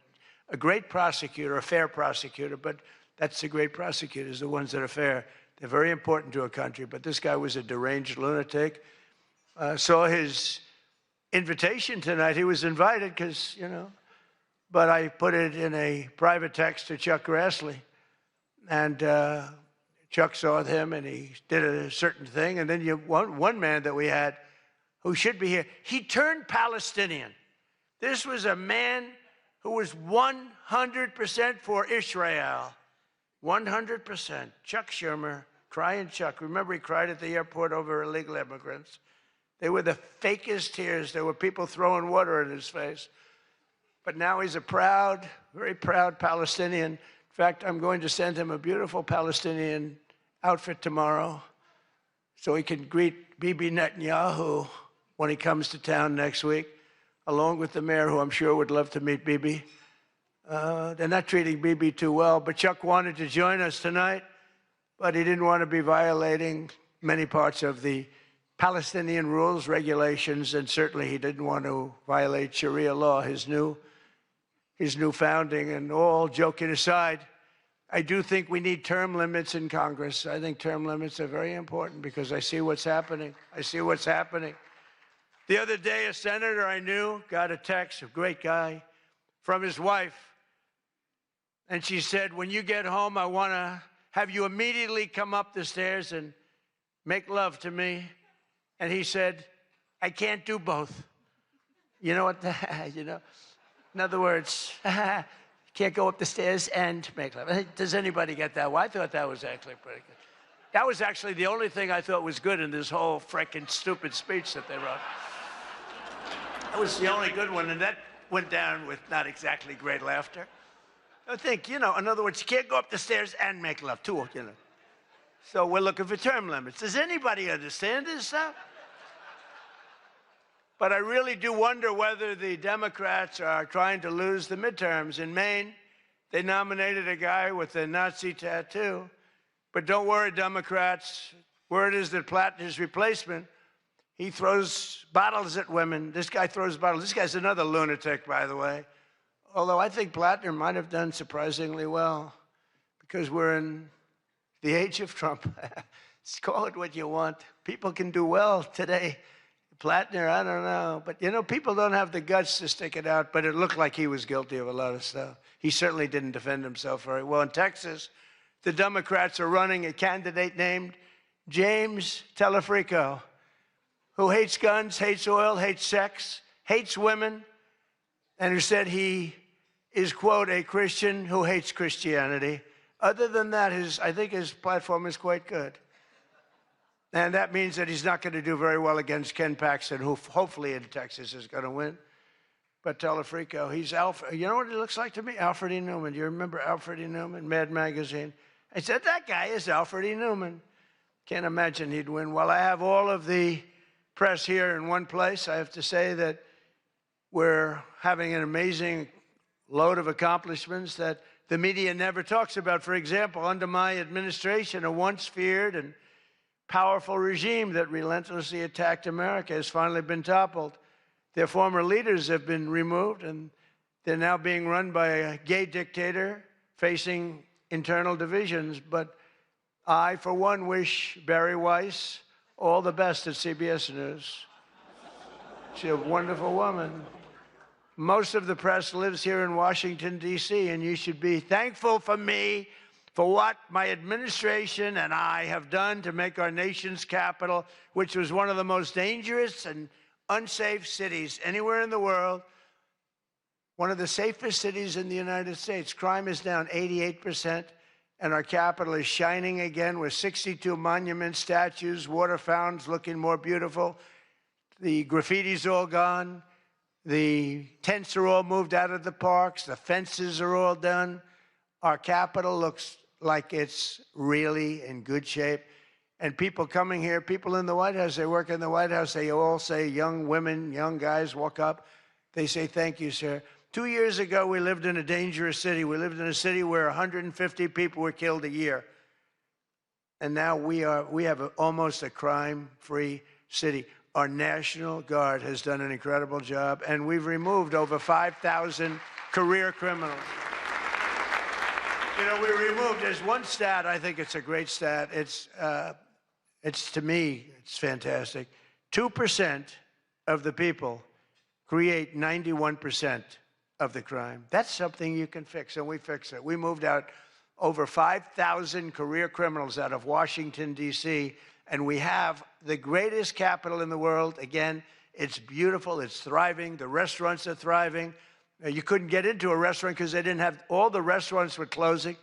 Speaker 8: A great prosecutor, a fair prosecutor, but that's the great prosecutors, the ones that are fair. They're very important to a country, but this guy was a deranged lunatic. Saw his invitation tonight. He was invited because, you know, but I put it in a private text to Chuck Grassley. And Chuck saw him and he did a certain thing. And then one man that we had who should be here, he turned Palestinian. This was a man who was 100% for Israel. 100%. Chuck Schumer, crying Chuck. Remember he cried at the airport over illegal immigrants. They were the fakest tears. There were people throwing water in his face. But now he's a proud, very proud Palestinian. In fact, I'm going to send him a beautiful Palestinian outfit tomorrow so he can greet Bibi Netanyahu when he comes to town next week, along with the mayor, who I'm sure would love to meet Bibi. They're not treating Bibi too well, but Chuck wanted to join us tonight, but he didn't want to be violating many parts of the Palestinian rules, regulations, and certainly he didn't want to violate Sharia law, his new founding. And all joking aside, I do think we need term limits in Congress. I think term limits are very important because I see what's happening. I see what's happening. The other day, a senator I knew got a text, a great guy, from his wife. And she said, when you get home, I want to have you immediately come up the stairs and make love to me. And he said, I can't do both. You know what? You know, in other words, can't go up the stairs and make love. Does anybody get that? Well, I thought that was actually pretty good. That was actually the only thing I thought was good in this whole frickin' stupid speech that they wrote. That was the only good one, and that went down with not exactly great laughter. I think, you know, in other words, you can't go up the stairs and make love, too, you know. So we're looking for term limits. Does anybody understand this stuff? But I really do wonder whether the Democrats are trying to lose the midterms. In Maine, they nominated a guy with a Nazi tattoo. But don't worry, Democrats. Word is that Plattner's replacement, he throws bottles at women. This guy throws bottles. This guy's another lunatic, by the way. Although I think Plattner might have done surprisingly well, because we're in the age of Trump. Call it what you want. People can do well today. Plattner, I don't know. But, you know, people don't have the guts to stick it out, but it looked like he was guilty of a lot of stuff. He certainly didn't defend himself very well. In Texas, the Democrats are running a candidate named James Telefrico, who hates guns, hates oil, hates sex, hates women, and who said he is, quote, a Christian who hates Christianity. Other than that, I think his platform is quite good. And that means that he's not going to do very well against Ken Paxton, who hopefully in Texas is going to win. But Telefrico, he's Alfred. You know what he looks like to me? Alfred E. Newman. Do you remember Alfred E. Newman, Mad Magazine? I said, that guy is Alfred E. Newman. Can't imagine he'd win. Well, I have all of the press here in one place. I have to say that we're having an amazing load of accomplishments that the media never talks about. For example, under my administration, a once feared and powerful regime that relentlessly attacked America has finally been toppled. Their former leaders have been removed, and they're now being run by a gay dictator facing internal divisions. But I, for one, wish Barry Weiss all the best at CBS News. She's a wonderful woman. Most of the press lives here in Washington, D.C., and you should be thankful for me for what my administration and I have done to make our nation's capital, which was one of the most dangerous and unsafe cities anywhere in the world, one of the safest cities in the United States. Crime is down 88%, and our capital is shining again with 62 monuments, statues, water fountains looking more beautiful. The graffiti's all gone. The tents are all moved out of the parks. The fences are all done. Our capital looks like it's really in good shape. And people coming here, people in the White House, they work in the White House, they all say, young women, young guys walk up, they say, thank you, sir. 2 years ago, we lived in a dangerous city. We lived in a city where 150 people were killed a year. And now we have almost a crime-free city. Our National Guard has done an incredible job, and we've removed over 5,000 career criminals. You know, we removed, there's one stat, I think it's a great stat. It's to me, it's fantastic. 2% of the people create 91% of the crime. That's something you can fix, and we fix it. We moved out over 5,000 career criminals out of Washington, D.C., and we have the greatest capital in the world. Again, it's beautiful, it's thriving, the restaurants are thriving. You couldn't get into a restaurant because they didn't have, all the restaurants were closing.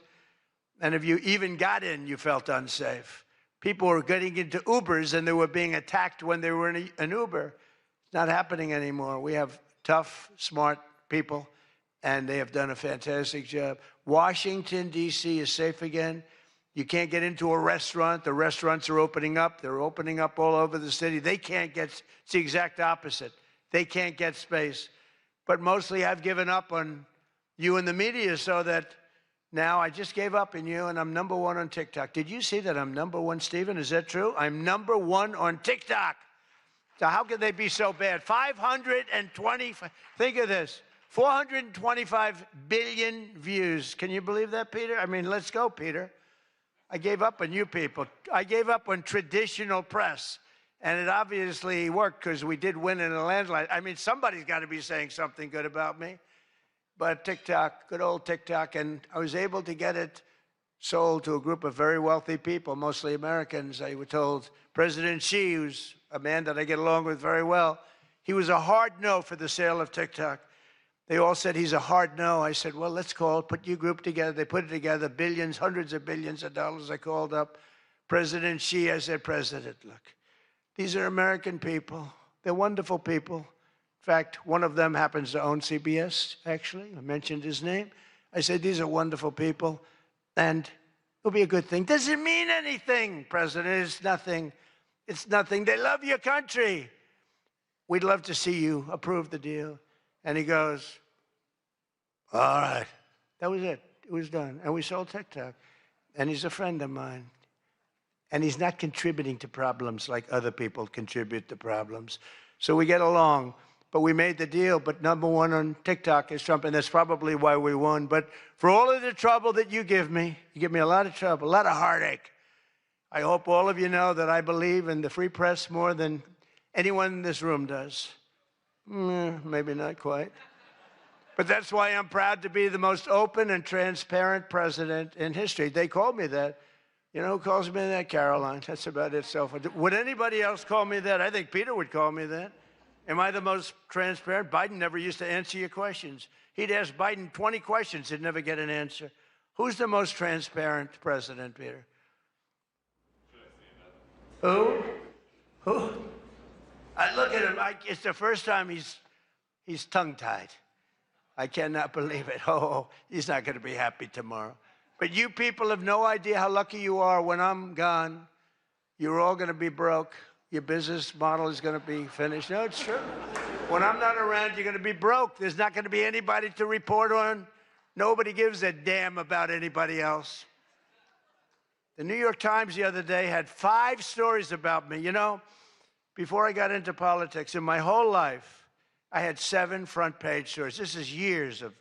Speaker 8: And if you even got in, you felt unsafe. People were getting into Ubers and they were being attacked when they were in an Uber. It's not happening anymore. We have tough, smart people, and they have done a fantastic job. Washington, D.C. is safe again. You can't get into a restaurant. The restaurants are opening up. They're opening up all over the city. They can't get, it's the exact opposite. They can't get space. But mostly I've given up on you and the media so that now I just gave up on you and I'm #1 on TikTok. Did you see that I'm #1, Stephen? Is that true? I'm #1 on TikTok. So how could they be so bad? 525, think of this, 425 billion views. Can you believe that, Peter? I mean, let's go, Peter. I gave up on you people. I gave up on traditional press. And it obviously worked because we did win in a landslide. I mean, somebody's got to be saying something good about me. But TikTok, good old TikTok, and I was able to get it sold to a group of very wealthy people, mostly Americans. I was told President Xi, who's a man that I get along with very well, he was a hard no for the sale of TikTok. They all said he's a hard no. I said, well, let's call, put your group together. They put it together, billions, hundreds of billions of dollars. I called up President Xi. I said, President, look. These are American people. They're wonderful people. In fact, one of them happens to own CBS, actually. I mentioned his name. I said, these are wonderful people, and it'll be a good thing. Does it mean anything, President? It's nothing. It's nothing. They love your country. We'd love to see you approve the deal. And he goes, all right. That was it. It was done. And we sold TikTok. And he's a friend of mine. And he's not contributing to problems like other people contribute to problems. So we get along. but we made the deal. But #1 on TikTok is Trump, and that's probably why we won. But for all of the trouble that you give me a lot of trouble, a lot of heartache. I hope all of you know that I believe in the free press more than anyone in this room does. Maybe not quite. But that's why I'm proud to be the most open and transparent president in history. They called me that. You know who calls me that? Caroline. That's about it. So would anybody else call me that? I think Peter would call me that. Am I the most transparent? Biden never used to answer your questions. He'd ask Biden 20 questions. He'd never get an answer. Who's the most transparent president, Peter? Who? I look at him. It's the first time he's tongue-tied. I cannot believe it. Oh, he's not going to be happy tomorrow. But you people have no idea how lucky you are. When I'm gone, you're all going to be broke. Your business model is going to be finished. No, it's true. When I'm not around, you're going to be broke. There's not going to be anybody to report on. Nobody gives a damn about anybody else. The New York Times the other day had 5 stories about me. You know, before I got into politics, in my whole life, I had 7 front-page stories. This is years of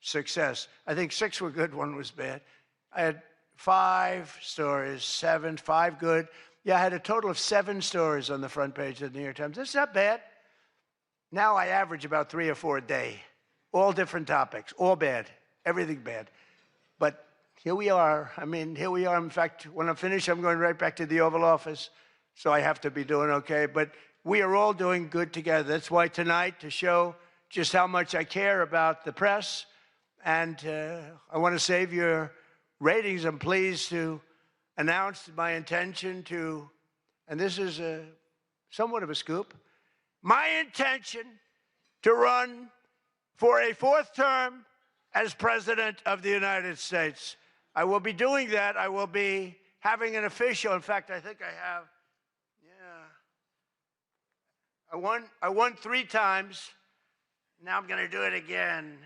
Speaker 8: success. I think 6 were good, 1 was bad. I had 5 stories, 7, 5 good. Yeah, I had a total of 7 stories on the front page of the New York Times. That's not bad. Now I average about 3 or 4 a day, all different topics, all bad, everything bad. But here we are. I mean, here we are. In fact, when I'm finished, I'm going right back to the Oval Office, so I have to be doing okay. But we are all doing good together. That's why tonight, to show just how much I care about the press, and I want to save your ratings, I'm pleased to announce my intention to, and this is somewhat of a scoop, my intention to run for a 4th term as President of the United States. I will be doing that. I will be having an official, in fact, I think I have, I won 3 times. Now I'm going to do it again.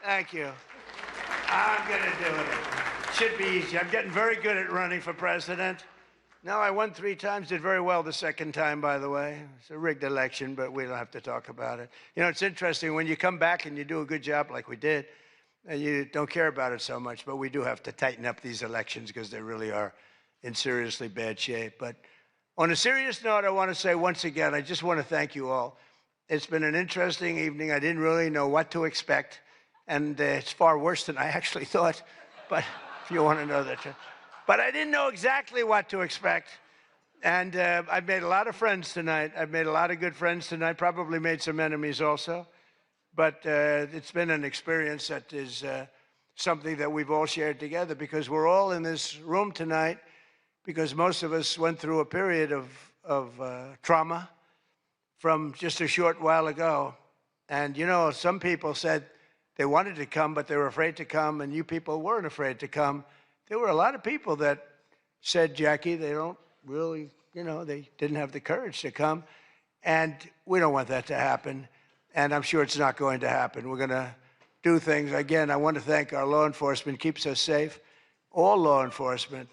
Speaker 8: Thank you. I'm going to do it. Should be easy. I'm getting very good at running for president. No, I won 3 times, did very well the 2nd time, by the way. It's a rigged election, but we don't have to talk about it. You know, it's interesting, when you come back and you do a good job like we did, and you don't care about it so much, but we do have to tighten up these elections because they really are in seriously bad shape. But on a serious note, I want to say once again, I just want to thank you all. It's been an interesting evening. I didn't really know what to expect, and it's far worse than I actually thought, but if you want to know that. But I didn't know exactly what to expect, and I've made a lot of friends tonight. I've made a lot of good friends tonight, probably made some enemies also, but it's been an experience that is something that we've all shared together, because we're all in this room tonight because most of us went through a period of trauma from just a short while ago. And, you know, some people said they wanted to come, but they were afraid to come, and you people weren't afraid to come. There were a lot of people that said, Jackie, they don't really, you know, they didn't have the courage to come. And we don't want that to happen. And I'm sure it's not going to happen. We're going to do things. Again, I want to thank our law enforcement, keeps us safe. All law enforcement.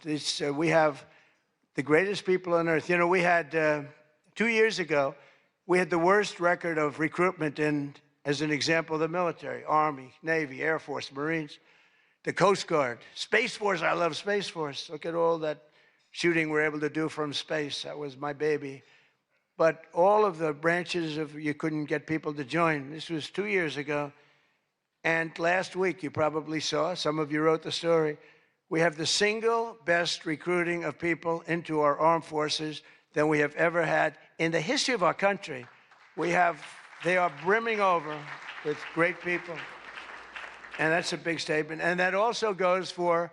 Speaker 8: We have the greatest people on earth. You know, we had, 2 years ago, we had the worst record of recruitment in, as an example, the military, Army, Navy, Air Force, Marines, the Coast Guard, Space Force. I love Space Force. Look at all that shooting we're able to do from space. That was my baby. But all of the branches of, you couldn't get people to join. This was 2 years ago. And last week, you probably saw, some of you wrote the story, we have the single best recruiting of people into our armed forces than we have ever had in the history of our country. They are brimming over with great people. And that's a big statement. And that also goes for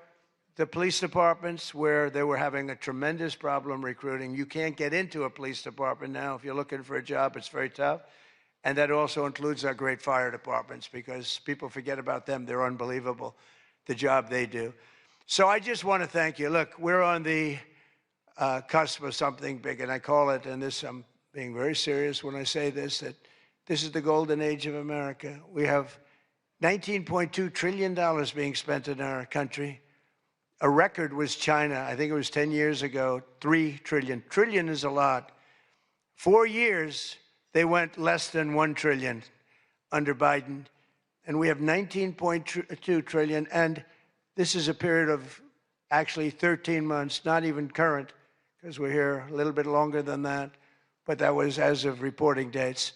Speaker 8: the police departments, where they were having a tremendous problem recruiting. You can't get into a police department now. If you're looking for a job, it's very tough. And that also includes our great fire departments, because people forget about them. They're unbelievable, the job they do. So I just want to thank you. Look, we're on the cusp of something big, and I call it, and this, I'm being very serious when I say this, that this is the golden age of America. We have $19.2 trillion being spent in our country. A record was China. I think it was 10 years ago, $3 trillion. Trillion is a lot. 4 years, they went less than $1 trillion under Biden, and we have $19.2 trillion, and this is a period of actually 13 months, not even current, because we're here a little bit longer than that, but that was as of reporting dates.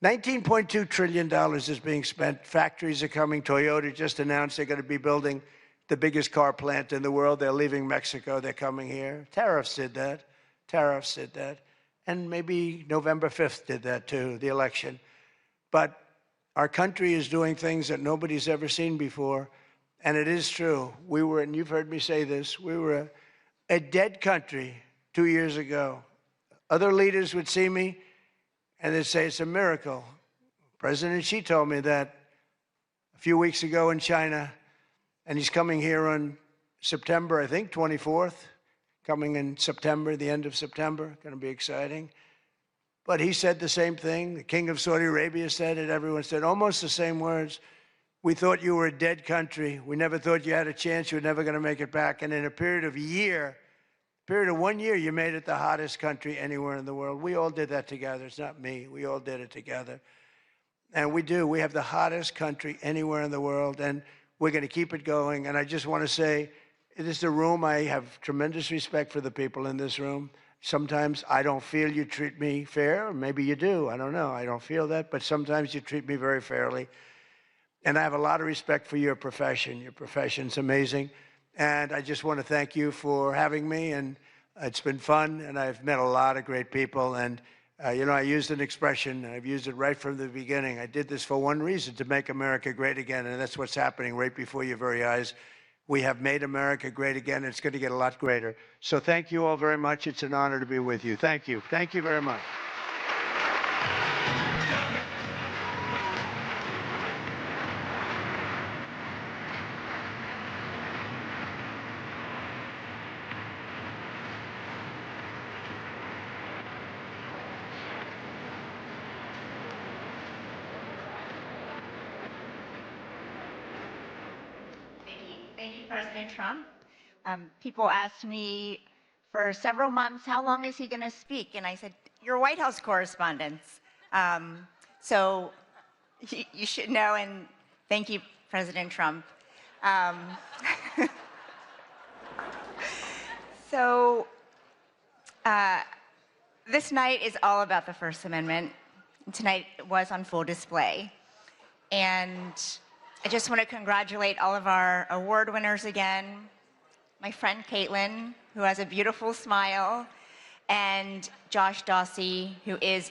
Speaker 8: $19.2 trillion is being spent. Factories are coming. Toyota just announced they're going to be building the biggest car plant in the world. They're leaving Mexico. They're coming here. Tariffs did that. Tariffs did that. And maybe November 5th did that too, the election. But our country is doing things that nobody's ever seen before. And it is true. We were, and you've heard me say this, we were a dead country 2 years ago. Other leaders would see me and they'd say it's a miracle. President Xi told me that a few weeks ago in China, and he's coming here on September, I think, 24th, coming in September, the end of September, going to be exciting. But he said the same thing. The King of Saudi Arabia said it. Everyone said almost the same words. We thought you were a dead country. We never thought you had a chance. You were never going to make it back. And in a period of 1 year, you made it the hottest country anywhere in the world. We all did that together. It's not me. We all did it together. And we do. We have the hottest country anywhere in the world, and we're going to keep it going. And I just want to say, this is a room. I have tremendous respect for the people in this room. Sometimes I don't feel you treat me fair. Maybe you do. I don't know. I don't feel that. But sometimes you treat me very fairly. And I have a lot of respect for your profession. Your profession's amazing. And I just want to thank you for having me. And it's been fun. And I've met a lot of great people. And, you know, I used an expression. I've used it right from the beginning. I did this for one reason, to make America great again. And that's what's happening right before your very eyes. We have made America great again. It's going to get a lot greater. So thank you all very much. It's an honor to be with you. Thank you. Thank you very much.
Speaker 4: Thank you, President Trump. People asked me for several months, how long is he going to speak? And I said, you're White House correspondents. So you should know, and thank you, President Trump. This night is all about the First Amendment. Tonight was on full display. And I just want to congratulate all of our award winners again. My friend Caitlin, who has a beautiful smile, and Josh Dawsey, who is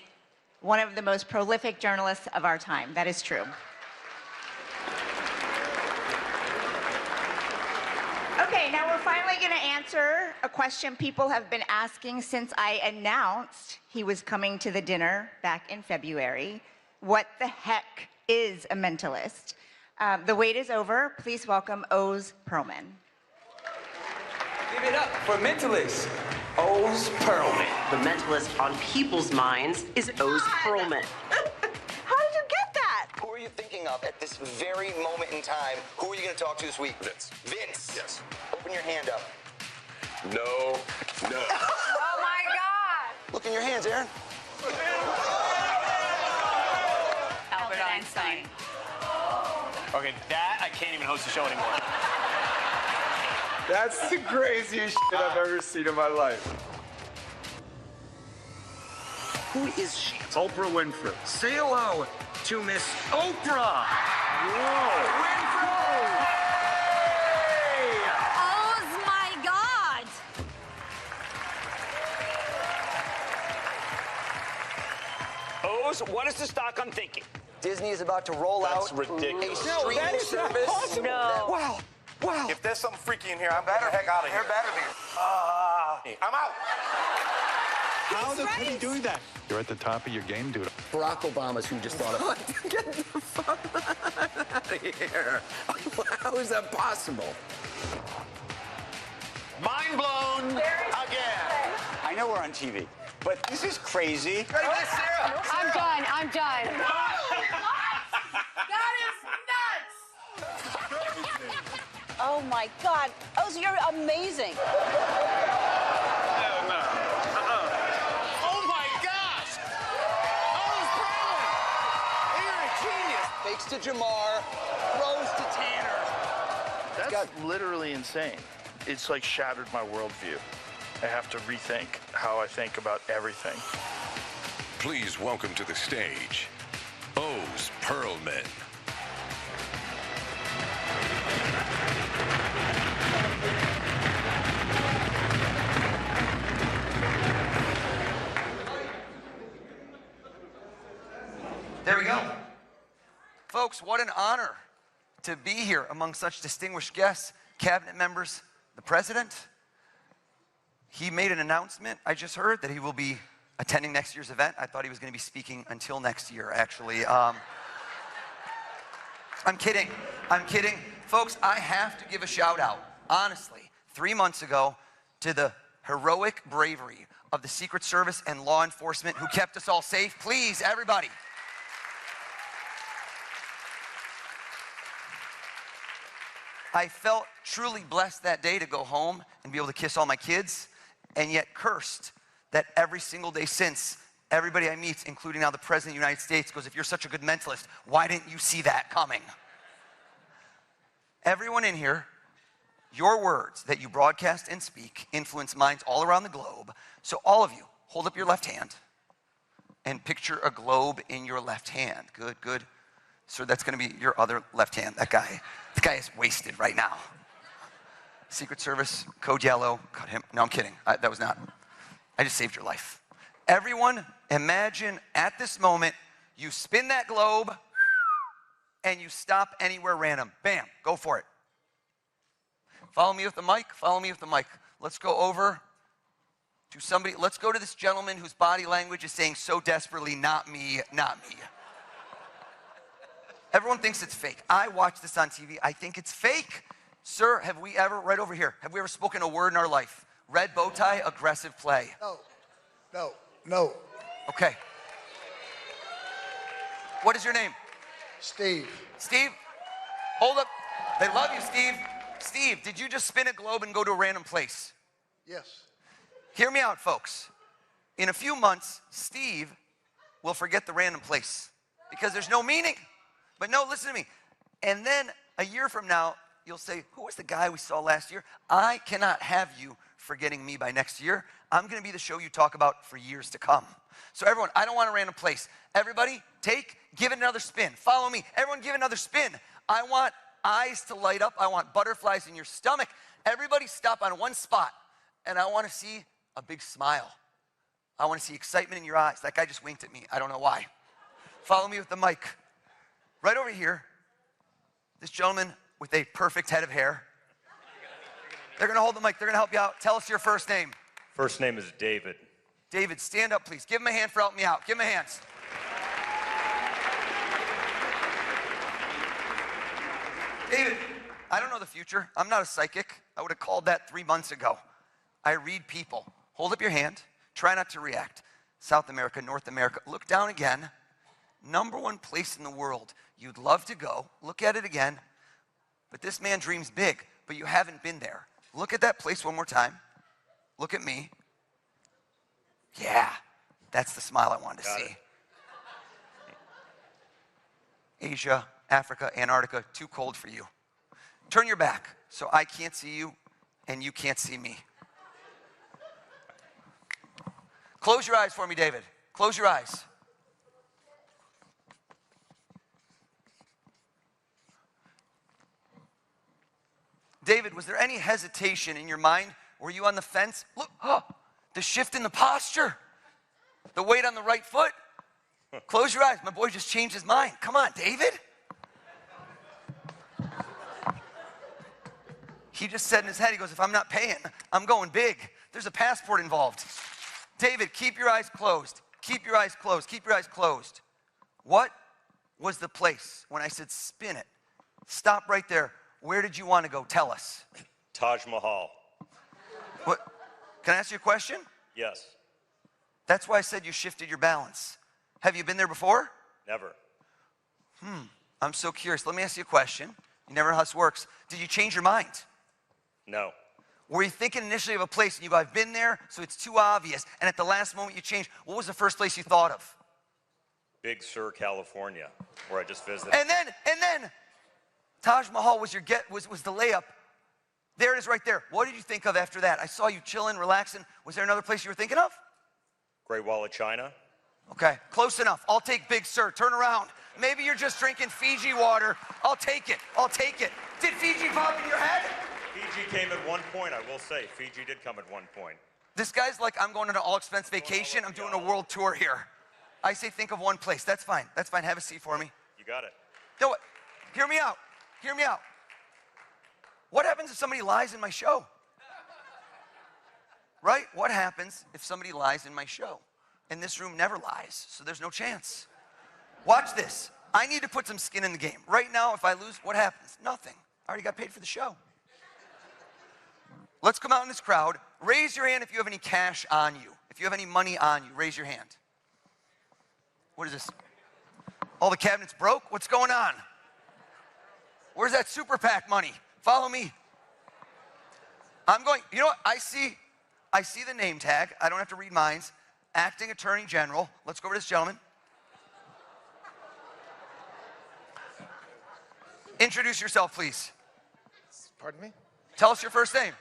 Speaker 4: one of the most prolific journalists of our time. That is true. Okay, now we're finally going to answer a question people have been asking since I announced he was coming to the dinner back in February. What the heck is a mentalist? The wait is over. Please welcome Oz Perlman.
Speaker 11: Give it up for mentalist, Oz Perlman.
Speaker 20: The mentalist on people's minds is Oz Perlman.
Speaker 11: How did you get that?
Speaker 20: Who are you thinking of at this very moment in time? Who are you going to talk to this week?
Speaker 22: Vince.
Speaker 20: Vince.
Speaker 22: Yes.
Speaker 20: Open your hand up.
Speaker 22: No.
Speaker 11: Oh my God.
Speaker 20: Look in your hands, Aaron.
Speaker 1: Albert Einstein.
Speaker 11: Okay, that I can't even host the show anymore.
Speaker 22: That's the craziest shit I've ever seen in my life.
Speaker 20: Who is she?
Speaker 22: It's Oprah Winfrey.
Speaker 20: Say hello to Miss Oprah.
Speaker 22: Whoa.
Speaker 23: Oh my God!
Speaker 11: Oz, what is the stock I'm thinking?
Speaker 20: Disney is about to roll
Speaker 22: That's
Speaker 20: out
Speaker 22: ridiculous.
Speaker 20: a
Speaker 22: No,
Speaker 20: streaming
Speaker 11: that is not
Speaker 20: service.
Speaker 11: possible.
Speaker 20: No.
Speaker 22: Wow. Wow. If there's something freaky in here, I'm better heck out of here.
Speaker 20: There better be.
Speaker 22: I'm out.
Speaker 11: How the heck are you doing that?
Speaker 22: You're at the top of your game, dude.
Speaker 20: Barack Obama's who just thought of. Get the fuck out of here. How is that possible?
Speaker 11: Mind blown again.
Speaker 20: I know we're on TV, but this is crazy.
Speaker 23: I'm done. I'm done. That is nuts! Oh my God. Oz, you're amazing.
Speaker 11: Oh my God!
Speaker 20: fakes to Jamar, throws to Tanner.
Speaker 5: That's literally insane. It's like shattered my worldview. I have to rethink how I think about everything.
Speaker 6: Please welcome to the stage, O's Pearlman.
Speaker 20: There we go. Folks, what an honor to be here among such distinguished guests, cabinet members, the president. He made an announcement, I just heard, that he will be attending next year's event. I thought he was going to be speaking until next year, actually. I'm kidding. I'm kidding. Folks, I have to give a shout out, honestly, 3 months ago to the heroic bravery of the Secret Service and law enforcement who kept us all safe. Please, everybody. I felt truly blessed that day to go home and be able to kiss all my kids, and yet cursed that every single day since, everybody I meet, including now the President of the United States, goes, if you're such a good mentalist, why didn't you see that coming? Everyone in here, your words that you broadcast and speak influence minds all around the globe. So all of you, hold up your left hand and picture a globe in your left hand. Good, good. So that's going to be your other left hand. That guy is wasted right now. Secret Service, code yellow, cut him. No, I'm kidding. That was not. I just saved your life. Everyone, imagine at this moment, you spin that globe and you stop anywhere random. Bam, go for it. Follow me with the mic, follow me with the mic. Let's go over to somebody. Let's go to this gentleman whose body language is saying so desperately, not me, not me. Everyone thinks it's fake. I watch this on TV. I think it's fake. Sir, have we ever, right over here, have we ever spoken a word in our life? Red bow tie, aggressive play.
Speaker 8: No.
Speaker 20: Okay. What is your name?
Speaker 8: Steve.
Speaker 20: Steve? Hold up. They love you, Steve. Steve, did you just spin a globe and go to a random place?
Speaker 8: Yes.
Speaker 20: Hear me out, folks. In a few months, Steve will forget the random place because there's no meaning. But no, listen to me. And then a year from now, you'll say, who was the guy we saw last year? I cannot have you forgetting me by next year. I'm going to be the show you talk about for years to come. So everyone, I don't want a random place. Everybody, give it another spin. Follow me. Everyone, give it another spin. I want eyes to light up. I want butterflies in your stomach. Everybody stop on one spot, and I want to see a big smile. I want to see excitement in your eyes. That guy just winked at me. I don't know why. Follow me with the mic. Right over here, this gentleman with a perfect head of hair. They're going to hold the mic. They're going to help you out. Tell us your first name.
Speaker 7: First name is David.
Speaker 20: David, stand up, please. Give him a hand for helping me out. Give him a hand. David, I don't know the future. I'm not a psychic. I would have called that 3 months ago. I read people. Hold up your hand. Try not to react. South America, North America. Look down again. #1 place in the world you'd love to go. Look at it again. But this man dreams big, but you haven't been there. Look at that place one more time. Look at me. Yeah, that's the smile I wanted to see. Asia, Africa, Antarctica, too cold for you. Turn your back so I can't see you and you can't see me. Close your eyes for me, David. Close your eyes. David, was there any hesitation in your mind? Were you on the fence? Look, the shift in the posture, the weight on the right foot. Close your eyes. My boy just changed his mind. Come on, David. He just said in his head, he goes, if I'm not paying, I'm going big. There's a passport involved. David, keep your eyes closed. Keep your eyes closed. Keep your eyes closed. What was the place when I said spin it? Stop right there. Where did you want to go? Tell us.
Speaker 7: Taj Mahal.
Speaker 20: What? Can I ask you a question?
Speaker 7: Yes.
Speaker 20: That's why I said you shifted your balance. Have you been there before?
Speaker 7: Never.
Speaker 20: I'm so curious. Let me ask you a question. You never know how this works. Did you change your mind?
Speaker 7: No.
Speaker 20: Were you thinking initially of a place and you go, I've been there, so it's too obvious, and at the last moment you changed? What was the first place you thought of?
Speaker 7: Big Sur, California, where I just visited.
Speaker 20: And then, Taj Mahal was was the layup. There it is right there. What did you think of after that? I saw you chilling, relaxing. Was there another place you were thinking of?
Speaker 7: Great Wall of China.
Speaker 20: Okay, close enough. I'll take Big Sur. Turn around. Maybe you're just drinking Fiji water. I'll take it. I'll take it. Did Fiji pop in your head?
Speaker 7: Fiji came at one point, I will say. Fiji did come at one point.
Speaker 20: This guy's like, I'm going on an all-expense vacation. I'm doing a world tour here. I say think of one place. That's fine. That's fine. Have a seat for me.
Speaker 7: You got it.
Speaker 20: No, what? Hear me out. Hear me out. What happens if somebody lies in my show? Right? What happens if somebody lies in my show? And this room never lies, so there's no chance. Watch this. I need to put some skin in the game. Right now, if I lose, what happens? Nothing. I already got paid for the show. Let's come out in this crowd. Raise your hand if you have any cash on you. If you have any money on you, raise your hand. What is this? All the cabinets broke? What's going on? Where's that super PAC money? Follow me. I'm going, you know what? I see the name tag. I don't have to read minds. Acting Attorney General. Let's go over to this gentleman. Introduce yourself, please.
Speaker 3: Pardon me?
Speaker 20: Tell us your first name.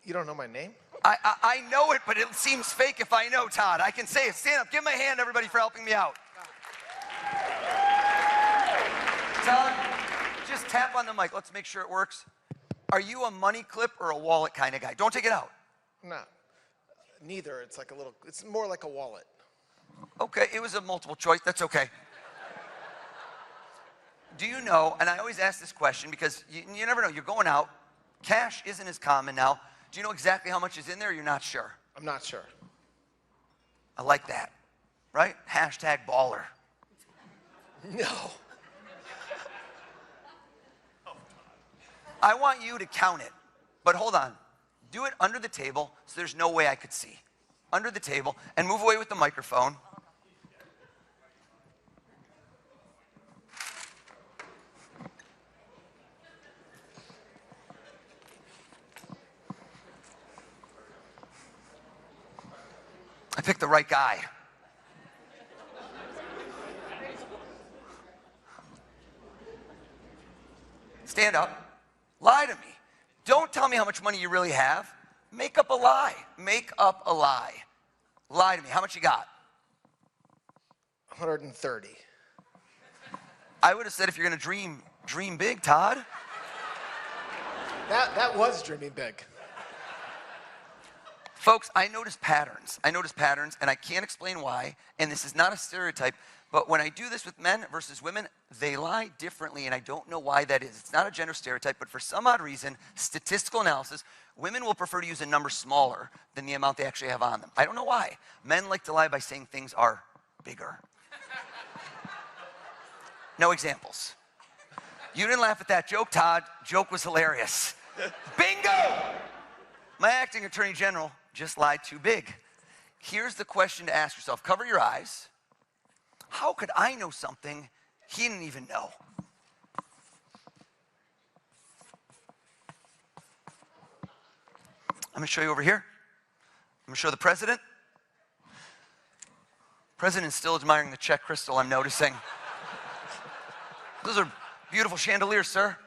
Speaker 3: You don't know my name?
Speaker 20: I know it, but it seems fake if I know, Todd. I can say it. Stand up. Give him a hand, everybody, for helping me out. Todd, just tap on the mic. Let's make sure it works. Are you a money clip or a wallet kind of guy? Don't take it out.
Speaker 3: No. Neither. It's like it's more like a wallet.
Speaker 20: Okay, it was a multiple choice. That's okay. Do you know, and I always ask this question because you never know. You're going out. Cash isn't as common now. Do you know exactly how much is in there or you're not sure?
Speaker 3: I'm not sure.
Speaker 20: I like that, right? Hashtag baller.
Speaker 3: No.
Speaker 20: I want you to count it, but hold on. Do it under the table so there's no way I could see. Under the table, and move away with the microphone. I picked the right guy. Stand up. Lie to me. Don't tell me how much money you really have. Make up a lie. Make up a lie. Lie to me. How much you got?
Speaker 3: 130.
Speaker 20: I would have said if you're going to dream big, Todd.
Speaker 3: That was dreaming big.
Speaker 20: Folks, I notice patterns. And I can't explain why, and this is not a stereotype, but when I do this with men versus women, they lie differently, and I don't know why that is. It's not a gender stereotype, but for some odd reason, statistical analysis, women will prefer to use a number smaller than the amount they actually have on them. I don't know why. Men like to lie by saying things are bigger. No examples. You didn't laugh at that joke, Todd. Joke was hilarious. Bingo! My acting attorney general just lied too big. Here's the question to ask yourself. Cover your eyes. How could I know something he didn't even know? I'm going to show you over here. I'm going to show the president. President's still admiring the Czech crystal, I'm noticing. Those are beautiful chandeliers, sir.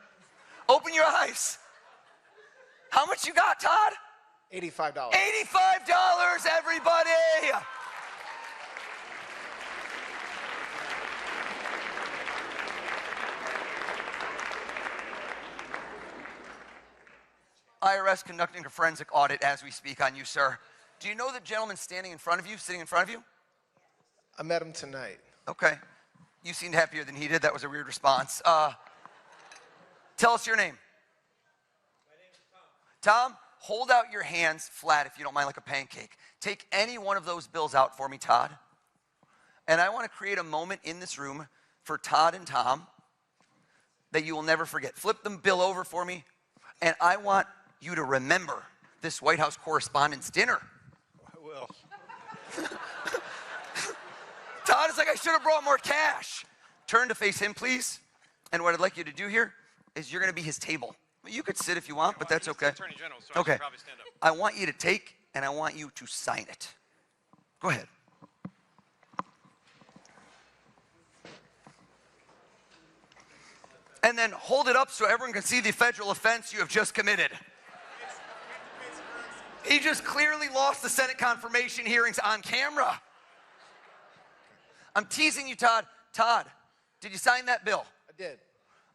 Speaker 20: Open your eyes. How much you got, Todd?
Speaker 3: $85.
Speaker 20: $85, everybody! IRS conducting a forensic audit as we speak on you, sir. Do you know the gentleman standing in front of you, sitting in front of you?
Speaker 3: I met him tonight.
Speaker 20: Okay. You seemed happier than he did. That was a weird response. Tell us your name.
Speaker 3: My name is Tom.
Speaker 20: Tom, hold out your hands flat if you don't mind, like a pancake. Take any one of those bills out for me, Todd. And I want to create a moment in this room for Todd and Tom that you will never forget. Flip the bill over for me, and I want you to remember this White House Correspondents' Dinner.
Speaker 3: I will.
Speaker 20: Todd is like, I should have brought more cash. Turn to face him, please. And what I'd like you to do here is you're going to be his table. You could sit if you want, but that's okay.
Speaker 11: Attorney General, so I
Speaker 20: Okay.
Speaker 11: should probably stand up.
Speaker 20: I want you to take, and I want you to sign it. Go ahead. and then hold it up so everyone can see the federal offense you have just committed. He just clearly lost the Senate confirmation hearings on camera. I'm teasing you, Todd. Todd, did you sign that bill?
Speaker 3: I did.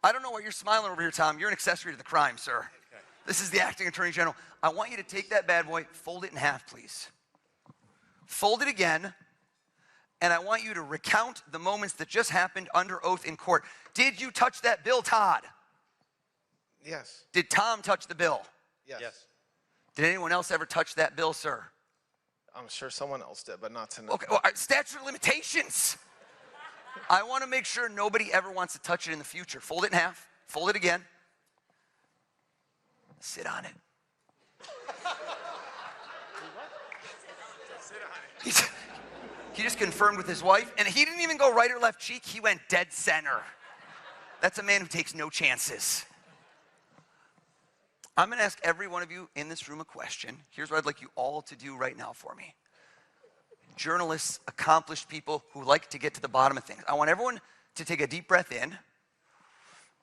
Speaker 20: I don't know why you're smiling over here, Tom. You're an accessory to the crime, sir.
Speaker 3: Okay.
Speaker 20: This is the acting attorney general. I want you to take that bad boy, fold it in half, please. Fold it again, and I want you to recount the moments that just happened under oath in court. Did you touch that bill, Todd?
Speaker 3: Yes.
Speaker 20: Did Tom touch the bill?
Speaker 3: Yes.
Speaker 20: Did anyone else ever touch that bill, sir?
Speaker 3: I'm sure someone else did, but not tonight.
Speaker 20: Okay, well, statute of limitations. I want to make sure nobody ever wants to touch it in the future. Fold it in half. Fold it again. Sit on it. He just confirmed with his wife, and he didn't even go right or left cheek. He went dead center. That's a man who takes no chances. I'm going to ask every one of you in this room a question. Here's what I'd like you all to do right now for me. Journalists, accomplished people who like to get to the bottom of things. I want everyone to take a deep breath in,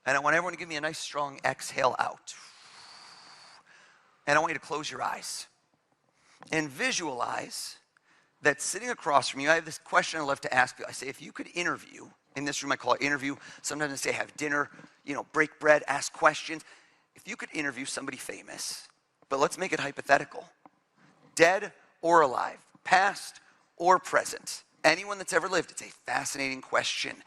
Speaker 20: and I want everyone to give me a nice strong exhale out. And I want you to close your eyes and visualize that sitting across from you. I have this question I love to ask you. I say, if you could interview, in this room I call it interview, sometimes I say have dinner, break bread, ask questions. If you could interview somebody famous, but let's make it hypothetical, dead or alive, past or present, anyone that's ever lived, it's a fascinating question.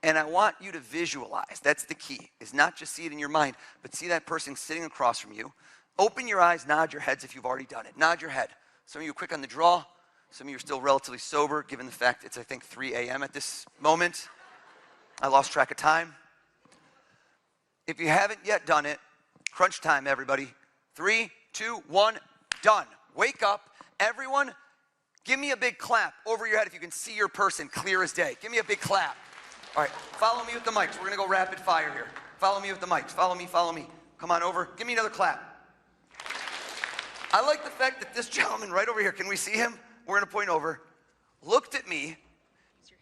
Speaker 20: And I want you to visualize, that's the key, is not just see it in your mind, but see that person sitting across from you. Open your eyes, nod your heads if you've already done it. Nod your head. Some of you are quick on the draw. Some of you are still relatively sober, given the fact it's, I think, 3 a.m. at this moment. I lost track of time. If you haven't yet done it, crunch time, everybody. 3, 2, 1, done. Wake up. Everyone, give me a big clap over your head if you can see your person clear as day. Give me a big clap. All right, follow me with the mics. We're going to go rapid fire here. Follow me with the mics. Follow me, follow me. Come on over. Give me another clap. I like the fact that this gentleman right over here, can we see him? We're going to point over. Looked at me,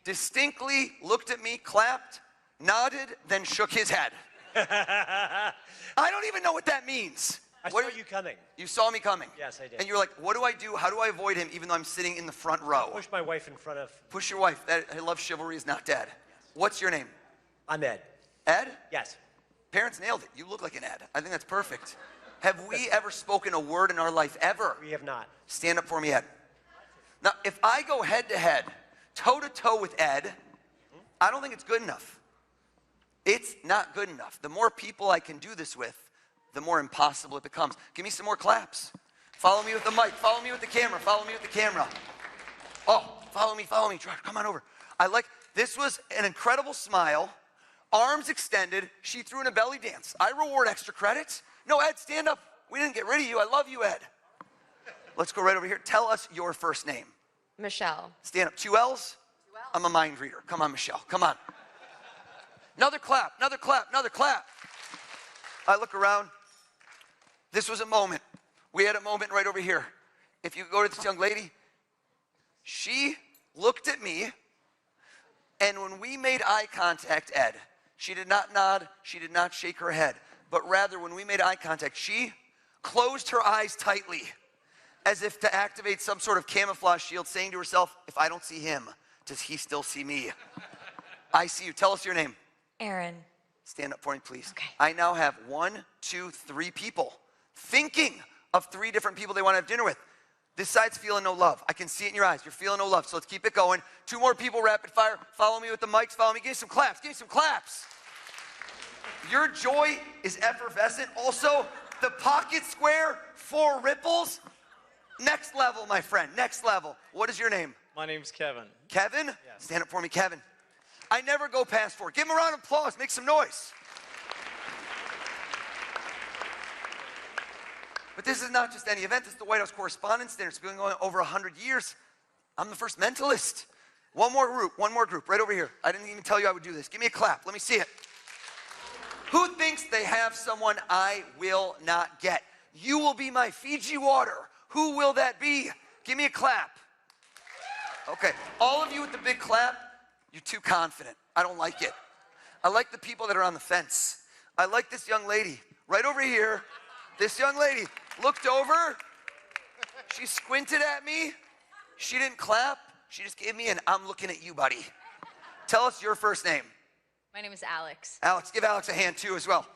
Speaker 20: distinctly looked at me, clapped, nodded, then shook his head. I don't even know what that means.
Speaker 9: I saw you coming.
Speaker 20: You saw me coming?
Speaker 9: Yes, I did.
Speaker 20: And you're like, what do I do? How do I avoid him even though I'm sitting in the front row?
Speaker 9: Push my wife in front of...
Speaker 20: Push your wife. I love chivalry is not dead. Yes. What's your name?
Speaker 9: I'm Ed.
Speaker 20: Ed?
Speaker 9: Yes.
Speaker 20: Parents nailed it. You look like an Ed. I think that's perfect. Have we ever spoken a word in our life ever?
Speaker 9: We have not.
Speaker 20: Stand up for me, Ed. Now, if I go head-to-head, toe-to-toe with Ed, I don't think it's good enough. It's not good enough. The more people I can do this with, the more impossible it becomes. Give me some more claps. Follow me with the mic. Follow me with the camera. Follow me with the camera. Oh, follow me, follow me. Come on over. This was an incredible smile. Arms extended. She threw in a belly dance. I reward extra credits. No, Ed, stand up. We didn't get rid of you. I love you, Ed. Let's go right over here. Tell us your first name.
Speaker 12: Michelle.
Speaker 20: Stand up. 2 L's? 2 L's. I'm a mind reader. Come on, Michelle. Come on. Another clap, another clap, another clap. I look around. This was a moment. We had a moment right over here. If you go to this young lady, she looked at me, and when we made eye contact, Ed, she did not nod, she did not shake her head, but rather when we made eye contact, she closed her eyes tightly as if to activate some sort of camouflage shield, saying to herself, if I don't see him, does he still see me? I see you. Tell us your name.
Speaker 12: Aaron.
Speaker 20: Stand up for me, please.
Speaker 12: Okay.
Speaker 20: I now have 1, 2, 3 people thinking of 3 different people they want to have dinner with. This side's feeling no love. I can see it in your eyes. You're feeling no love, so let's keep it going. 2 more people, rapid fire. Follow me with the mics. Follow me. Give me some claps. Give me some claps. Your joy is effervescent. Also, the pocket square, 4 ripples. Next level, my friend. Next level. What is your name?
Speaker 21: My name's Kevin.
Speaker 20: Kevin? Yes. Stand up for me, Kevin. I never go past 4. Give him a round of applause. Make some noise. But this is not just any event. This is the White House Correspondents' Dinner. It's been going on over 100 years. I'm the first mentalist. One more group, right over here. I didn't even tell you I would do this. Give me a clap. Let me see it. Who thinks they have someone I will not get? You will be my Fiji water. Who will that be? Give me a clap. Okay, all of you with the big clap, you're too confident. I don't like it. I like the people that are on the fence. I like this young lady right over here. This young lady looked over. She squinted at me. She didn't clap. She just gave me an I'm looking at you, buddy. Tell us your first name.
Speaker 10: My name is Alex.
Speaker 20: Alex, give Alex a hand too as well.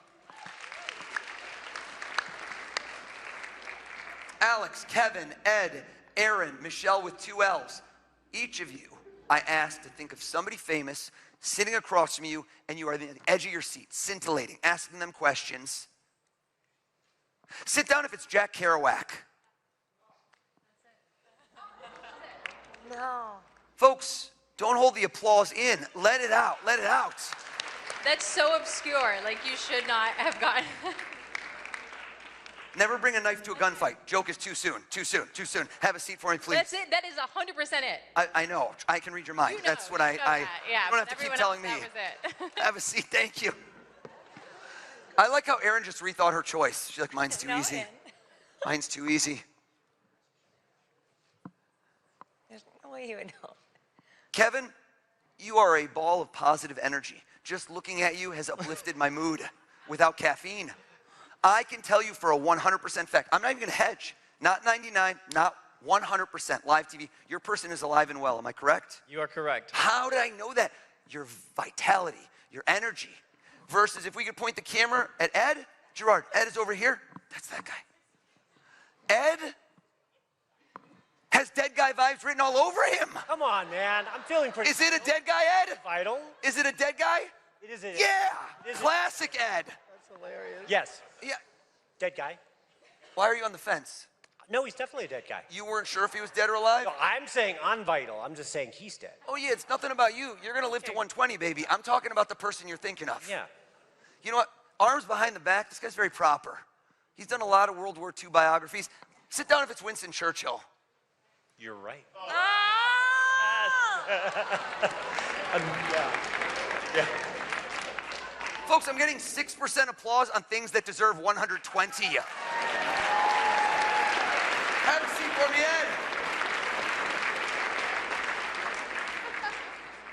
Speaker 20: Alex, Kevin, Ed, Aaron, Michelle with 2 L's. Each of you, I asked to think of somebody famous sitting across from you, and you are at the edge of your seat, scintillating, asking them questions. Sit down if it's Jack Kerouac.
Speaker 10: No.
Speaker 20: Folks, don't hold the applause in. Let it out. Let it out.
Speaker 10: That's so obscure. Like, you should not have gotten.
Speaker 20: Never bring a knife to a gunfight. Joke is too soon. Too soon. Too soon. Have a seat for me, please.
Speaker 10: That's it. That is 100% it.
Speaker 20: I know. I can read your mind.
Speaker 10: You know,
Speaker 20: That's what
Speaker 10: you
Speaker 20: I
Speaker 10: know that. Yeah,
Speaker 20: you don't have to keep telling me.
Speaker 10: That was it.
Speaker 20: Have a seat. Thank you. I like how Erin just rethought her choice. She's like, mine's too easy. Mine's too easy.
Speaker 10: There's no way you would know.
Speaker 20: Kevin, you are a ball of positive energy. Just looking at you has uplifted my mood without caffeine. I can tell you for a 100% fact, I'm not even gonna hedge, not 99, not 100% live TV. Your person is alive and well, am I correct?
Speaker 9: You are correct.
Speaker 20: How did I know that? Your vitality, your energy. Versus if we could point the camera at Ed, Gerard, Ed is over here, that's that guy. Ed has dead guy vibes written all over him.
Speaker 9: Come on, man. I'm feeling pretty.
Speaker 20: Is it a dead guy, Ed?
Speaker 9: Vital.
Speaker 20: Is it a dead guy?
Speaker 9: It is a.
Speaker 20: Yeah.
Speaker 9: It is
Speaker 20: Classic Ed.
Speaker 9: That's hilarious. Yes.
Speaker 20: Yeah.
Speaker 9: Dead guy.
Speaker 20: Why are you on the fence?
Speaker 9: No, he's definitely a dead guy.
Speaker 20: You weren't sure if he was dead or alive?
Speaker 9: No, I'm saying I'm vital. I'm just saying he's dead.
Speaker 20: Oh yeah, it's nothing about you. You're gonna live to 120, baby. I'm talking about the person you're thinking of.
Speaker 9: Yeah.
Speaker 20: You know what? Arms behind the back. This guy's very proper. He's done a lot of World War II biographies. Sit down if it's Winston Churchill.
Speaker 9: You're right.
Speaker 20: Yeah. Folks, I'm getting 6% applause on things that deserve 120. Have a seat for me, Ed.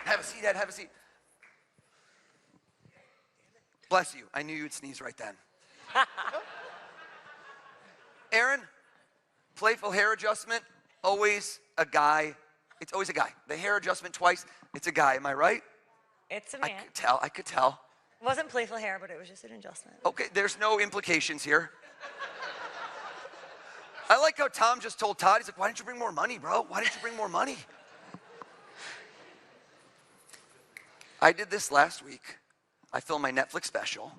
Speaker 20: Have a seat, Ed. Have a seat. Bless you. I knew you'd sneeze right then. Aaron, playful hair adjustment, always a guy. It's always a guy. The hair adjustment twice, it's a guy. Am I right?
Speaker 10: It's a man.
Speaker 20: I could tell.
Speaker 10: It wasn't playful hair, but it was just an adjustment.
Speaker 20: Okay, there's no implications here. I like how Tom just told Todd, he's like, why didn't you bring more money, bro? Why didn't you bring more money? I did this last week. I filmed my Netflix special,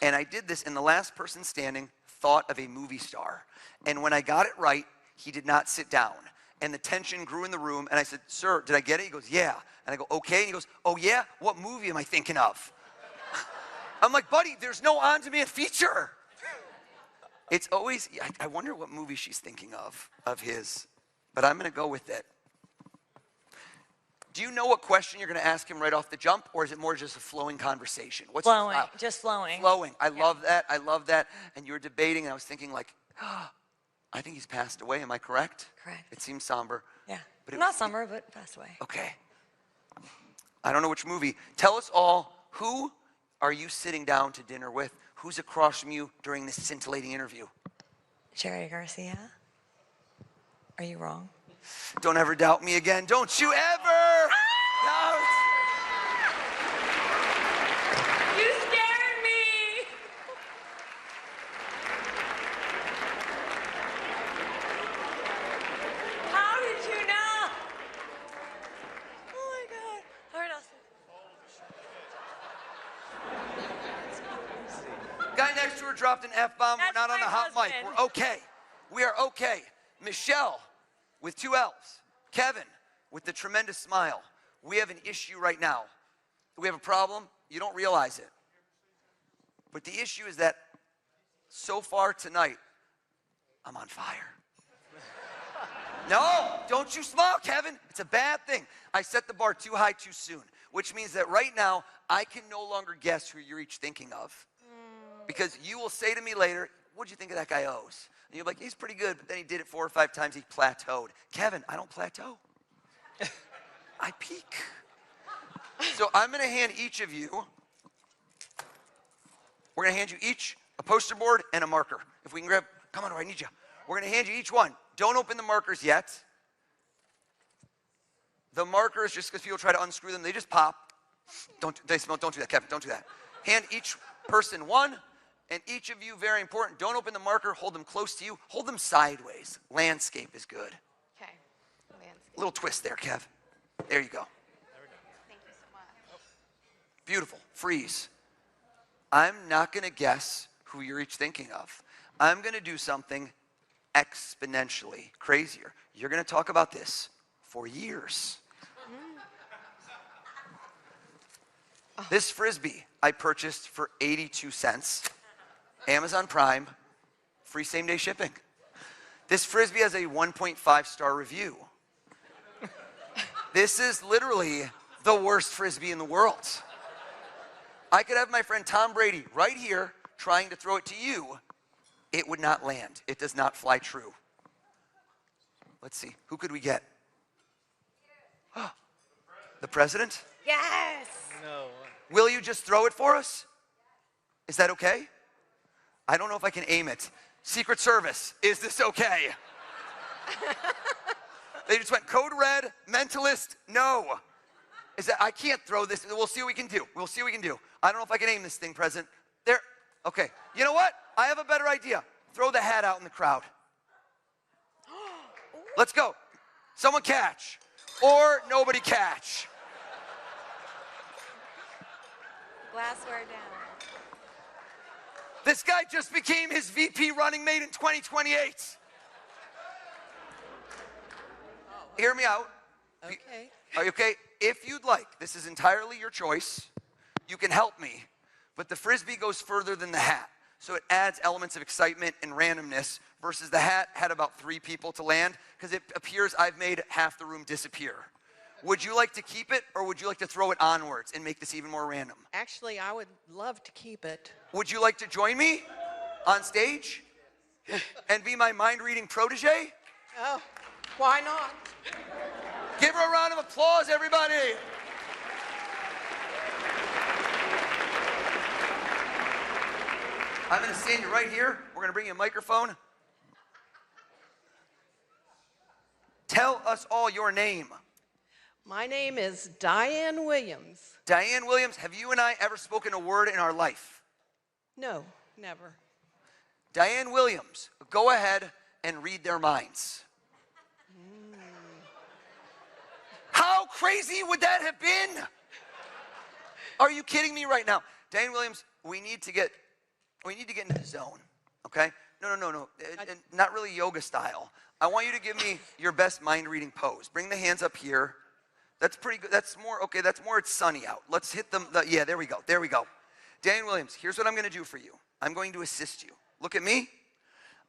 Speaker 20: and I did this, and the last person standing thought of a movie star. And when I got it right, he did not sit down. And the tension grew in the room, and I said, sir, did I get it? He goes, yeah. And I go, okay. And he goes, oh yeah? What movie am I thinking of? I'm like, buddy, there's no on-demand feature. It's always, I wonder what movie she's thinking of his, but I'm gonna go with it. Do you know what question you're gonna ask him right off the jump, or is it more just a flowing conversation? What's
Speaker 10: flowing, just flowing.
Speaker 20: Flowing, I love that, I love that. And you were debating, and I was thinking like, oh, I think he's passed away, am I correct?
Speaker 10: Correct.
Speaker 20: It seems somber.
Speaker 10: Yeah,
Speaker 20: But
Speaker 10: not somber, but passed away.
Speaker 20: Okay. I don't know which movie. Tell us all, who are you sitting down to dinner with? Who's across from you during this scintillating interview?
Speaker 10: Jerry Garcia. Are you wrong?
Speaker 20: Don't ever doubt me again. Don't you ever doubt.
Speaker 10: You scared me. How did you know? Oh my God. All right,
Speaker 20: Guy next to her dropped an F-bomb. We're not on the hot mic. We're okay. We are okay. Michelle with 2 L's. Kevin with the tremendous smile. We have an issue right now. We have a problem. You don't realize it. But the issue is that so far tonight, I'm on fire. No, don't you smile, Kevin. It's a bad thing. I set the bar too high too soon, which means that right now, I can no longer guess who you're each thinking of. Because you will say to me later, what'd you think of that guy O's? And you're like, he's pretty good, but then he did it 4 or 5 times, he plateaued. Kevin, I don't plateau. I peak. So I'm gonna hand each of you We're going to hand you each a poster board and a marker. If we can grab, come on, I need you. We're going to hand you each one. Don't open the markers yet. The markers, just because people try to unscrew them, they just pop. Don't do that, Kevin, don't do that. Hand each person one, and each of you, very important, don't open the marker, hold them close to you, hold them sideways. Landscape is good.
Speaker 1: Okay. Landscape.
Speaker 20: A little twist there, Kev. There you go.
Speaker 1: Thank you so much.
Speaker 20: Beautiful. Freeze. I'm not going to guess who you're each thinking of. I'm going to do something exponentially crazier. You're going to talk about this for years. This Frisbee I purchased for 82 cents. Amazon Prime, free same-day shipping. This Frisbee has a 1.5-star review. This is literally the worst Frisbee in the world. I could have my friend Tom Brady right here trying to throw it to you. It would not land. It does not fly true. Let's see. Who could we get? The president?
Speaker 1: Yes.
Speaker 9: No.
Speaker 20: Will you just throw it for us? Is that okay? I don't know if I can aim it. Secret Service, is this okay? They just went code red, mentalist, no. Is that, I can't throw this. We'll see what we can do. We'll see what we can do. I don't know if I can aim this thing, President. There. Okay. You know what? I have a better idea. Throw the hat out in the crowd. Let's go. Someone catch. Or nobody catch.
Speaker 1: Glassware down.
Speaker 20: This guy just became his VP running mate in 2028. Hear me out.
Speaker 10: Okay.
Speaker 20: Are you okay? If you'd like, this is entirely your choice. You can help me. But the Frisbee goes further than the hat. So it adds elements of excitement and randomness versus the hat had about 3 people to land because it appears I've made half the room disappear. Would you like to keep it or would you like to throw it onwards and make this even more random?
Speaker 10: Actually, I would love to keep it.
Speaker 20: Would you like to join me on stage and be my mind-reading protege?
Speaker 10: Oh, why not?
Speaker 20: Give her a round of applause, everybody. I'm going to stand you right here. We're going to bring you a microphone. Tell us all your name.
Speaker 10: My name is Diane Williams.
Speaker 20: Diane Williams, have you and I ever spoken a word in our life?
Speaker 10: No, never.
Speaker 20: Diane Williams, go ahead and read their minds. How crazy would that have been? Are you kidding me right now? Diane Williams, we need to get into the zone, okay? No. Not really yoga style. I want you to give me your best mind-reading pose. Bring the hands up here. That's pretty good. That's more, okay, that's more it's sunny out. Let's hit them, yeah, there we go. Diane Williams, here's what I'm going to do for you. I'm going to assist you. Look at me.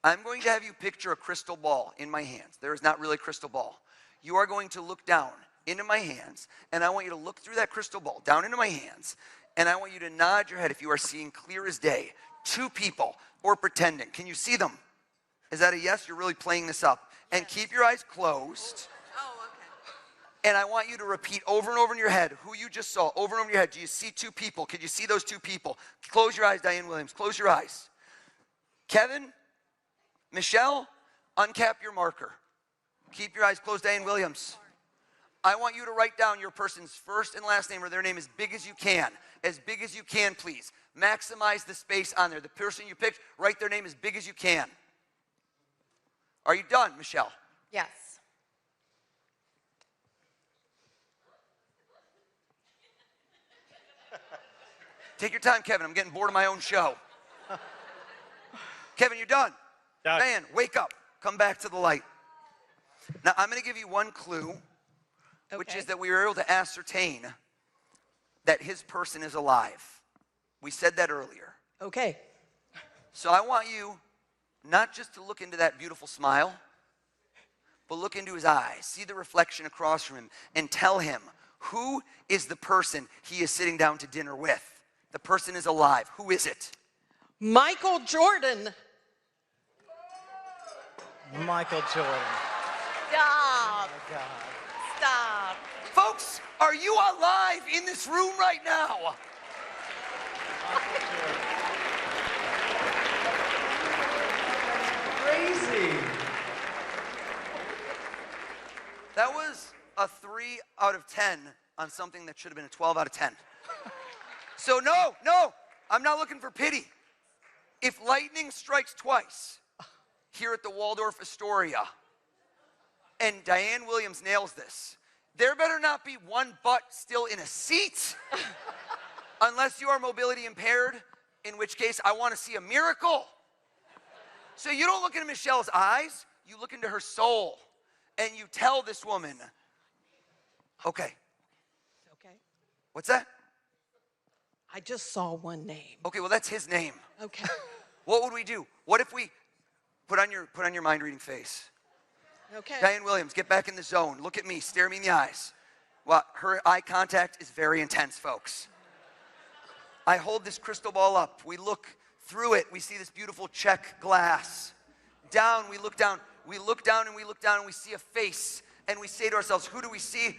Speaker 20: I'm going to have you picture a crystal ball in my hands. There is not really a crystal ball. You are going to look down into my hands, and I want you to look through that crystal ball, down into my hands, and I want you to nod your head if you are seeing clear as day 2 people or pretending. Can you see them? Is that a yes? You're really playing this up. And keep your eyes closed.
Speaker 10: Oh, okay.
Speaker 20: And I want you to repeat over and over in your head who you just saw, over and over in your head. Do you see 2 people? Could you see those 2 people? Close your eyes, Diane Williams. Close your eyes. Kevin, Michelle, uncap your marker. Keep your eyes closed, Diane Williams. I want you to write down your person's first and last name or their name as big as you can. As big as you can, please. Maximize the space on there. The person you picked, write their name as big as you can. Are you done, Michelle?
Speaker 1: Yes.
Speaker 20: Take your time, Kevin. I'm getting bored of my own show. Kevin, you're done. Diane, wake up. Come back to the light. Now, I'm going to give you one clue, which is that we were able to ascertain that his person is alive. We said that earlier.
Speaker 10: Okay.
Speaker 20: So I want you not just to look into that beautiful smile, but look into his eyes. See the reflection across from him and tell him who is the person he is sitting down to dinner with. The person is alive. Who is it?
Speaker 10: Michael Jordan.
Speaker 9: Michael Jordan.
Speaker 10: Stop.
Speaker 9: Oh my God.
Speaker 10: Stop.
Speaker 20: Folks, are you alive in this room right now?
Speaker 8: Crazy.
Speaker 20: That was a 3 out of 10 on something that should have been a 12 out of 10. So no, I'm not looking for pity. If lightning strikes twice here at the Waldorf Astoria, and Diane Williams nails this, there better not be one butt still in a seat, unless you are mobility impaired, in which case I want to see a miracle. So you don't look into Michelle's eyes, you look into her soul, and you tell this woman, okay.
Speaker 10: Okay.
Speaker 20: What's that?
Speaker 10: I just saw one name.
Speaker 20: Okay, well that's his name.
Speaker 10: Okay.
Speaker 20: What would we do? What if we put on your mind reading face?
Speaker 10: Okay.
Speaker 20: Diane Williams, get back in the zone. Look at me, stare me in the eyes. Well, her eye contact is very intense, folks. I hold this crystal ball up. We look through it. We see this beautiful check glass. Down, we look down. We look down and we look down and we see a face. And we say to ourselves, who do we see?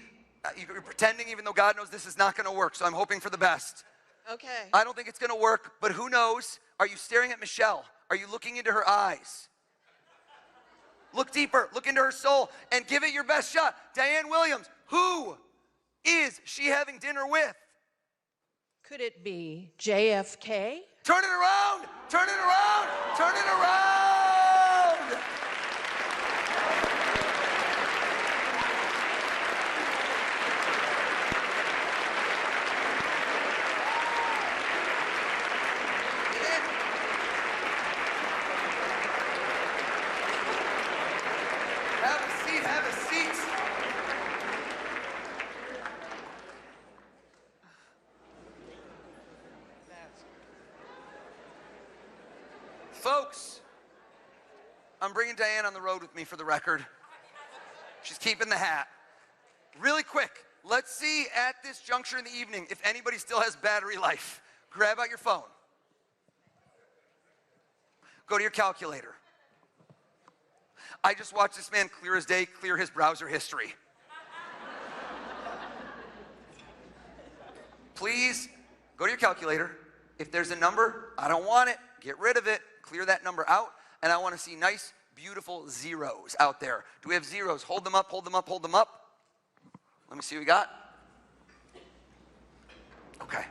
Speaker 20: You're pretending even though God knows this is not going to work, so I'm hoping for the best.
Speaker 10: Okay.
Speaker 20: I don't think it's going to work, but who knows? Are you staring at Michelle? Are you looking into her eyes? Look deeper, look into her soul, and give it your best shot. Diane Williams, who is she having dinner with?
Speaker 10: Could it be JFK?
Speaker 20: Turn it around, turn it around, turn it around! Have a seat. Folks, I'm bringing Diane on the road with me for the record. She's keeping the hat. Really quick, let's see at this juncture in the evening if anybody still has battery life. Grab out your phone. Go to your calculator. I just watched this man clear as day, clear his browser history. Please, go to your calculator. If there's a number, I don't want it. Get rid of it. Clear that number out. And I want to see nice, beautiful zeros out there. Do we have zeros? Hold them up, hold them up, hold them up. Let me see what we got. Okay.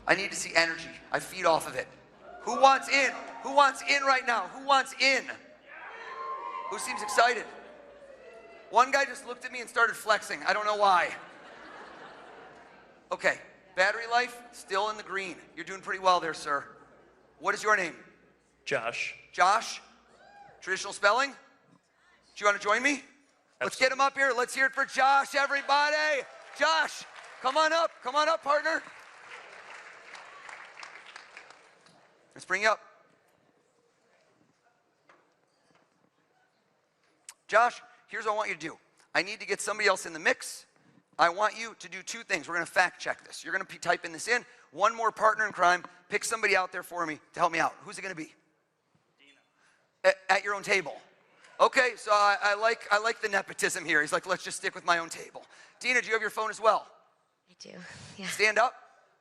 Speaker 20: I need to see energy. I feed off of it. Who wants in? Who wants in right now? Who wants in? Who seems excited? One guy just looked at me and started flexing. I don't know why. Okay, battery life, still in the green. You're doing pretty well there, sir. What is your name?
Speaker 7: Josh.
Speaker 20: Josh? Traditional spelling? Do you want to join me? Let's get him up here. Let's hear it for Josh, everybody. Josh, come on up, partner. Let's bring you up. Josh, here's what I want you to do. I need to get somebody else in the mix. I want you to do two things. We're going to fact check this. You're going to type in this in. One more partner in crime. Pick somebody out there for me to help me out. Who's it going to be? Dina. At your own table. Okay, so I like the nepotism here. He's like, let's just stick with my own table. Dina, do you have your phone as well?
Speaker 2: I do, yeah.
Speaker 20: Stand up.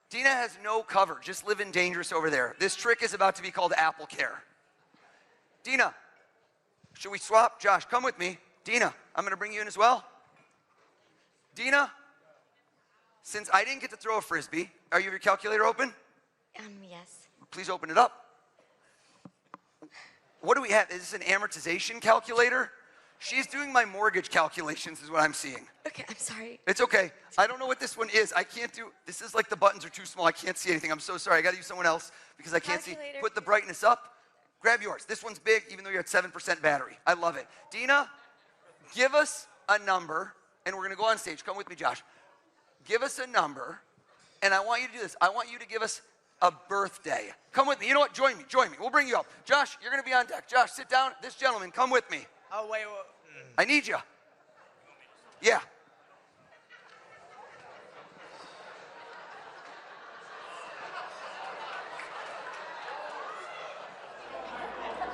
Speaker 20: Dina has no cover, just living dangerous over there. This trick is about to be called Apple Care. Dina, should we swap? Josh, come with me. Dina, I'm going to bring you in as well. Dina, since I didn't get to throw a Frisbee, are you have your calculator open?
Speaker 2: Yes.
Speaker 20: Please open it up. What do we have? Is this an amortization calculator? She's doing my mortgage calculations is what I'm seeing.
Speaker 2: Okay, I'm sorry.
Speaker 20: It's okay. I don't know what this one is. I can't do, this is like the buttons are too small. I can't see anything. I'm so sorry. I got to use someone else because I can't see. Put the brightness up. Grab yours. This one's big even though you're at 7% battery. I love it. Dina, give us a number and we're going to go on stage. Come with me, Josh. Give us a number and I want you to do this. I want you to give us a birthday. Come with me. You know what? Join me. Join me. We'll bring you up. Josh, you're going to be on deck. Josh, sit down. This gentleman, come with me.
Speaker 9: Oh, wait.
Speaker 20: I need you. Yeah.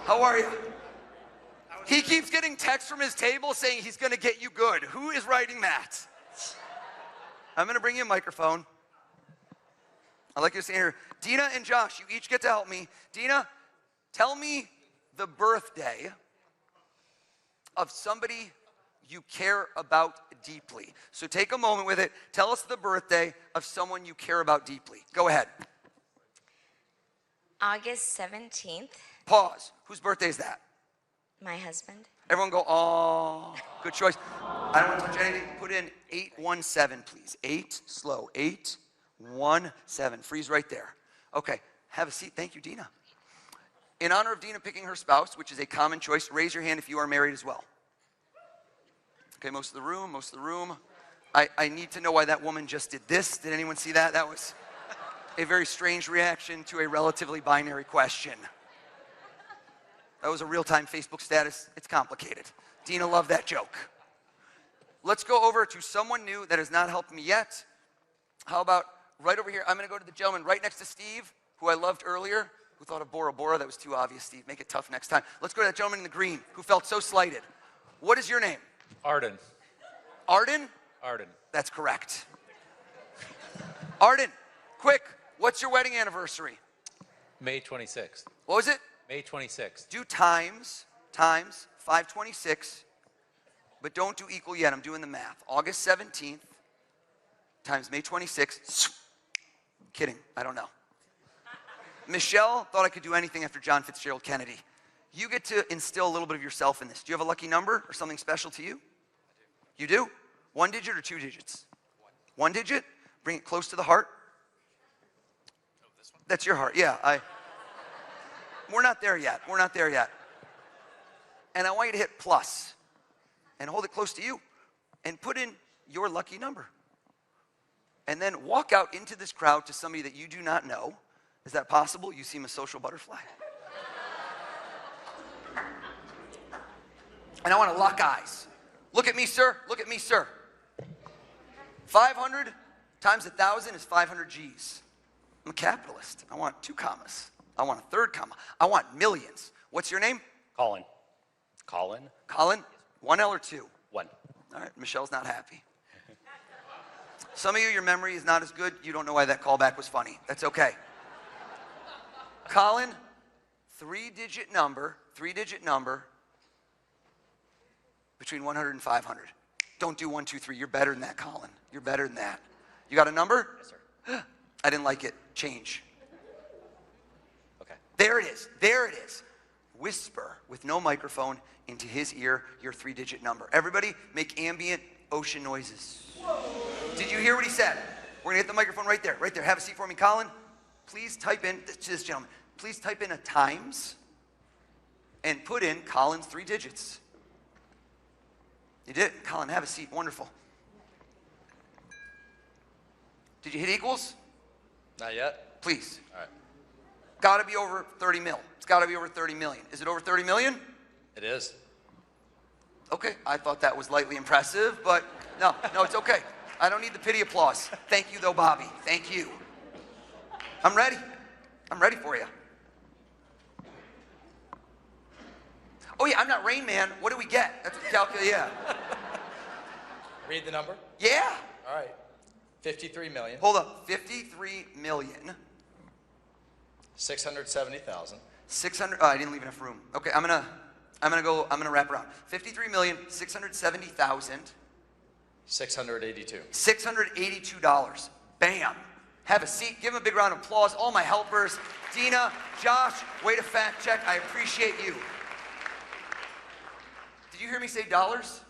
Speaker 20: How are you? He keeps getting texts from his table saying he's going to get you good. Who is writing that? I'm going to bring you a microphone. I like you to say here. Dina and Josh, you each get to help me. Dina, tell me the birthday of somebody you care about deeply. So take a moment with it. Tell us the birthday of someone you care about deeply. Go ahead.
Speaker 2: August 17th.
Speaker 20: Pause. Whose birthday is that?
Speaker 2: My husband.
Speaker 20: Everyone go, oh, good choice. I don't want to touch anything. Put in 817, please. 8, slow. 817. Freeze right there. Okay, have a seat. Thank you, Dina. In honor of Dina picking her spouse, which is a common choice, raise your hand if you are married as well. Okay, most of the room. I need to know why that woman just did this. Did anyone see that? That was a very strange reaction to a relatively binary question. That was a real-time Facebook status. It's complicated. Dina loved that joke. Let's go over to someone new that has not helped me yet. How about right over here? I'm going to go to the gentleman right next to Steve, who I loved earlier, who thought of Bora Bora. That was too obvious, Steve. Make it tough next time. Let's go to that gentleman in the green, who felt so slighted. What is your name?
Speaker 12: Arden.
Speaker 20: Arden?
Speaker 12: Arden.
Speaker 20: That's correct. Arden, quick, what's your wedding anniversary?
Speaker 12: May 26th.
Speaker 20: What was it?
Speaker 12: May 26th.
Speaker 20: Do times 526, but don't do equal yet. I'm doing the math. August 17th times May 26th. Kidding, I don't know. Michelle thought I could do anything after John Fitzgerald Kennedy. You get to instill a little bit of yourself in this. Do you have a lucky number or something special to you? You do? 1 digit or 2 digits? 1 digit? Bring it close to the heart. That's your heart, yeah. We're not there yet. We're not there yet. And I want you to hit plus and hold it close to you and put in your lucky number. And then walk out into this crowd to somebody that you do not know. Is that possible? You seem a social butterfly. And I want to lock eyes. Look at me, sir. Look at me, sir. 500 times 1,000 is 500 G's. I'm a capitalist. I want 2 commas. I want a 3rd comma. I want millions. What's your name?
Speaker 12: Colin. Colin?
Speaker 20: Colin? 1 L or 2?
Speaker 12: 1.
Speaker 20: All right, Michelle's not happy. Some of you, your memory is not as good. You don't know why that callback was funny. That's okay. Colin, 3-digit number between 100 and 500. Don't do 1, 2, 3. You're better than that, Colin. You're better than that. You got a number?
Speaker 12: Yes, sir.
Speaker 20: I didn't like it. Change.
Speaker 12: Okay.
Speaker 20: There it is. There it is. Whisper with no microphone into his ear your 3-digit number. Everybody make ambient ocean noises. Did you hear what he said? We're going to hit the microphone right there. Right there. Have a seat for me, Colin. Please type in, to this gentleman, please type in a times and put in Colin's 3 digits. You did? Colin, have a seat. Wonderful. Did you hit equals?
Speaker 12: Not yet.
Speaker 20: Please.
Speaker 12: All right.
Speaker 20: Got to be over 30 mil. It's got to be over 30 million. Is it over 30 million?
Speaker 12: It is.
Speaker 20: Okay, I thought that was lightly impressive, but no, it's okay. I don't need the pity applause. Thank you, though, Bobby. Thank you. I'm ready. I'm ready for you. Oh, yeah, I'm not Rain Man. What do we get? That's what calculate, yeah.
Speaker 12: Read the number?
Speaker 20: Yeah.
Speaker 12: All right. 53 million.
Speaker 20: Hold up. 53 million.
Speaker 12: 670,000.
Speaker 20: 600. Oh, I didn't leave enough room. Okay, I'm gonna wrap around. 53,670,000.
Speaker 12: 682.
Speaker 20: $682. Bam. Have a seat. Give them a big round of applause. All my helpers. Dina, Josh, way to fact check. I appreciate you. Did you hear me say dollars?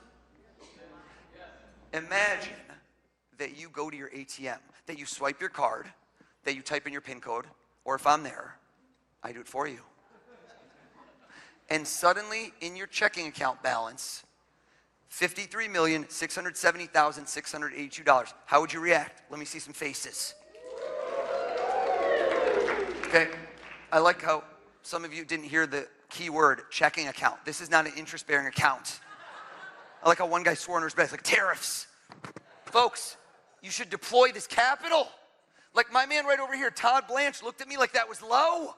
Speaker 20: Imagine that you go to your ATM, that you swipe your card, that you type in your PIN code, or if I'm there, I do it for you. And suddenly, in your checking account balance, $53,670,682. How would you react? Let me see some faces. Okay, I like how some of you didn't hear the key word, checking account. This is not an interest-bearing account. I like how one guy swore under his breath, like tariffs. Folks, you should deploy this capital. Like my man right over here, Todd Blanche, looked at me like that was low.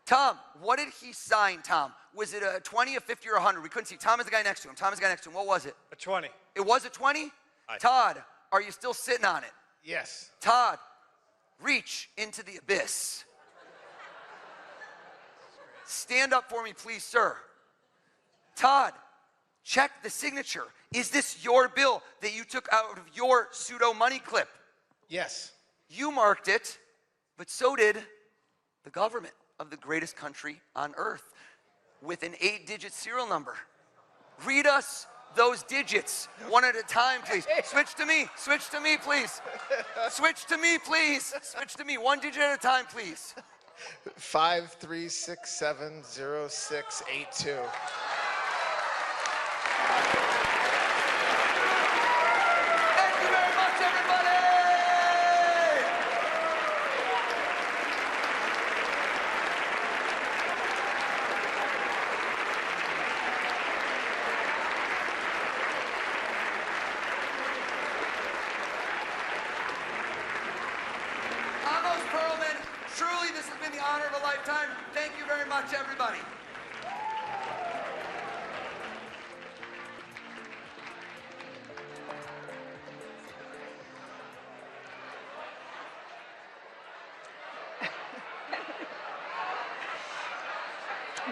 Speaker 20: Tom, what did he sign, Tom? Was it a 20, a 50, or 100? We couldn't see. Tom is the guy next to him. Tom is the guy next to him. What was it?
Speaker 9: A 20.
Speaker 20: It was a 20?
Speaker 9: Aye.
Speaker 20: Todd, are you still sitting on it?
Speaker 3: Yes.
Speaker 20: Todd, reach into the abyss. Stand up for me, please, sir. Todd, check the signature. Is this your bill that you took out of your pseudo money clip?
Speaker 3: Yes.
Speaker 20: You marked it, but so did the government of the greatest country on earth with an 8-digit serial number. Read us those digits one at a time, please. Switch to me, please. Switch to me, please. Switch to me, 1 digit at a time, please.
Speaker 3: 53670682.
Speaker 20: Thank you very much, everybody! Amos Perlman, truly this has been the honor of a lifetime. Thank you very much, everybody.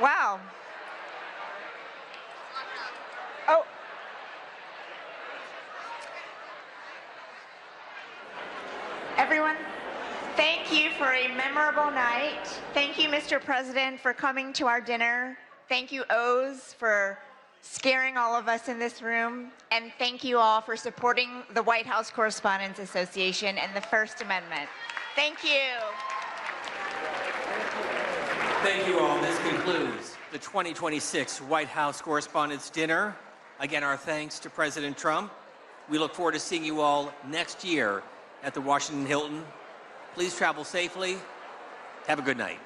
Speaker 4: Wow. Oh. Everyone, thank you for a memorable night. Thank you, Mr. President, for coming to our dinner. Thank you, O's, for scaring all of us in this room. And thank you all for supporting the White House Correspondents Association and the First Amendment. Thank you.
Speaker 13: Thank you all. This concludes the 2026 White House Correspondents' Dinner. Again, our thanks to President Trump. We look forward to seeing you all next year at the Washington Hilton. Please travel safely. Have a good night.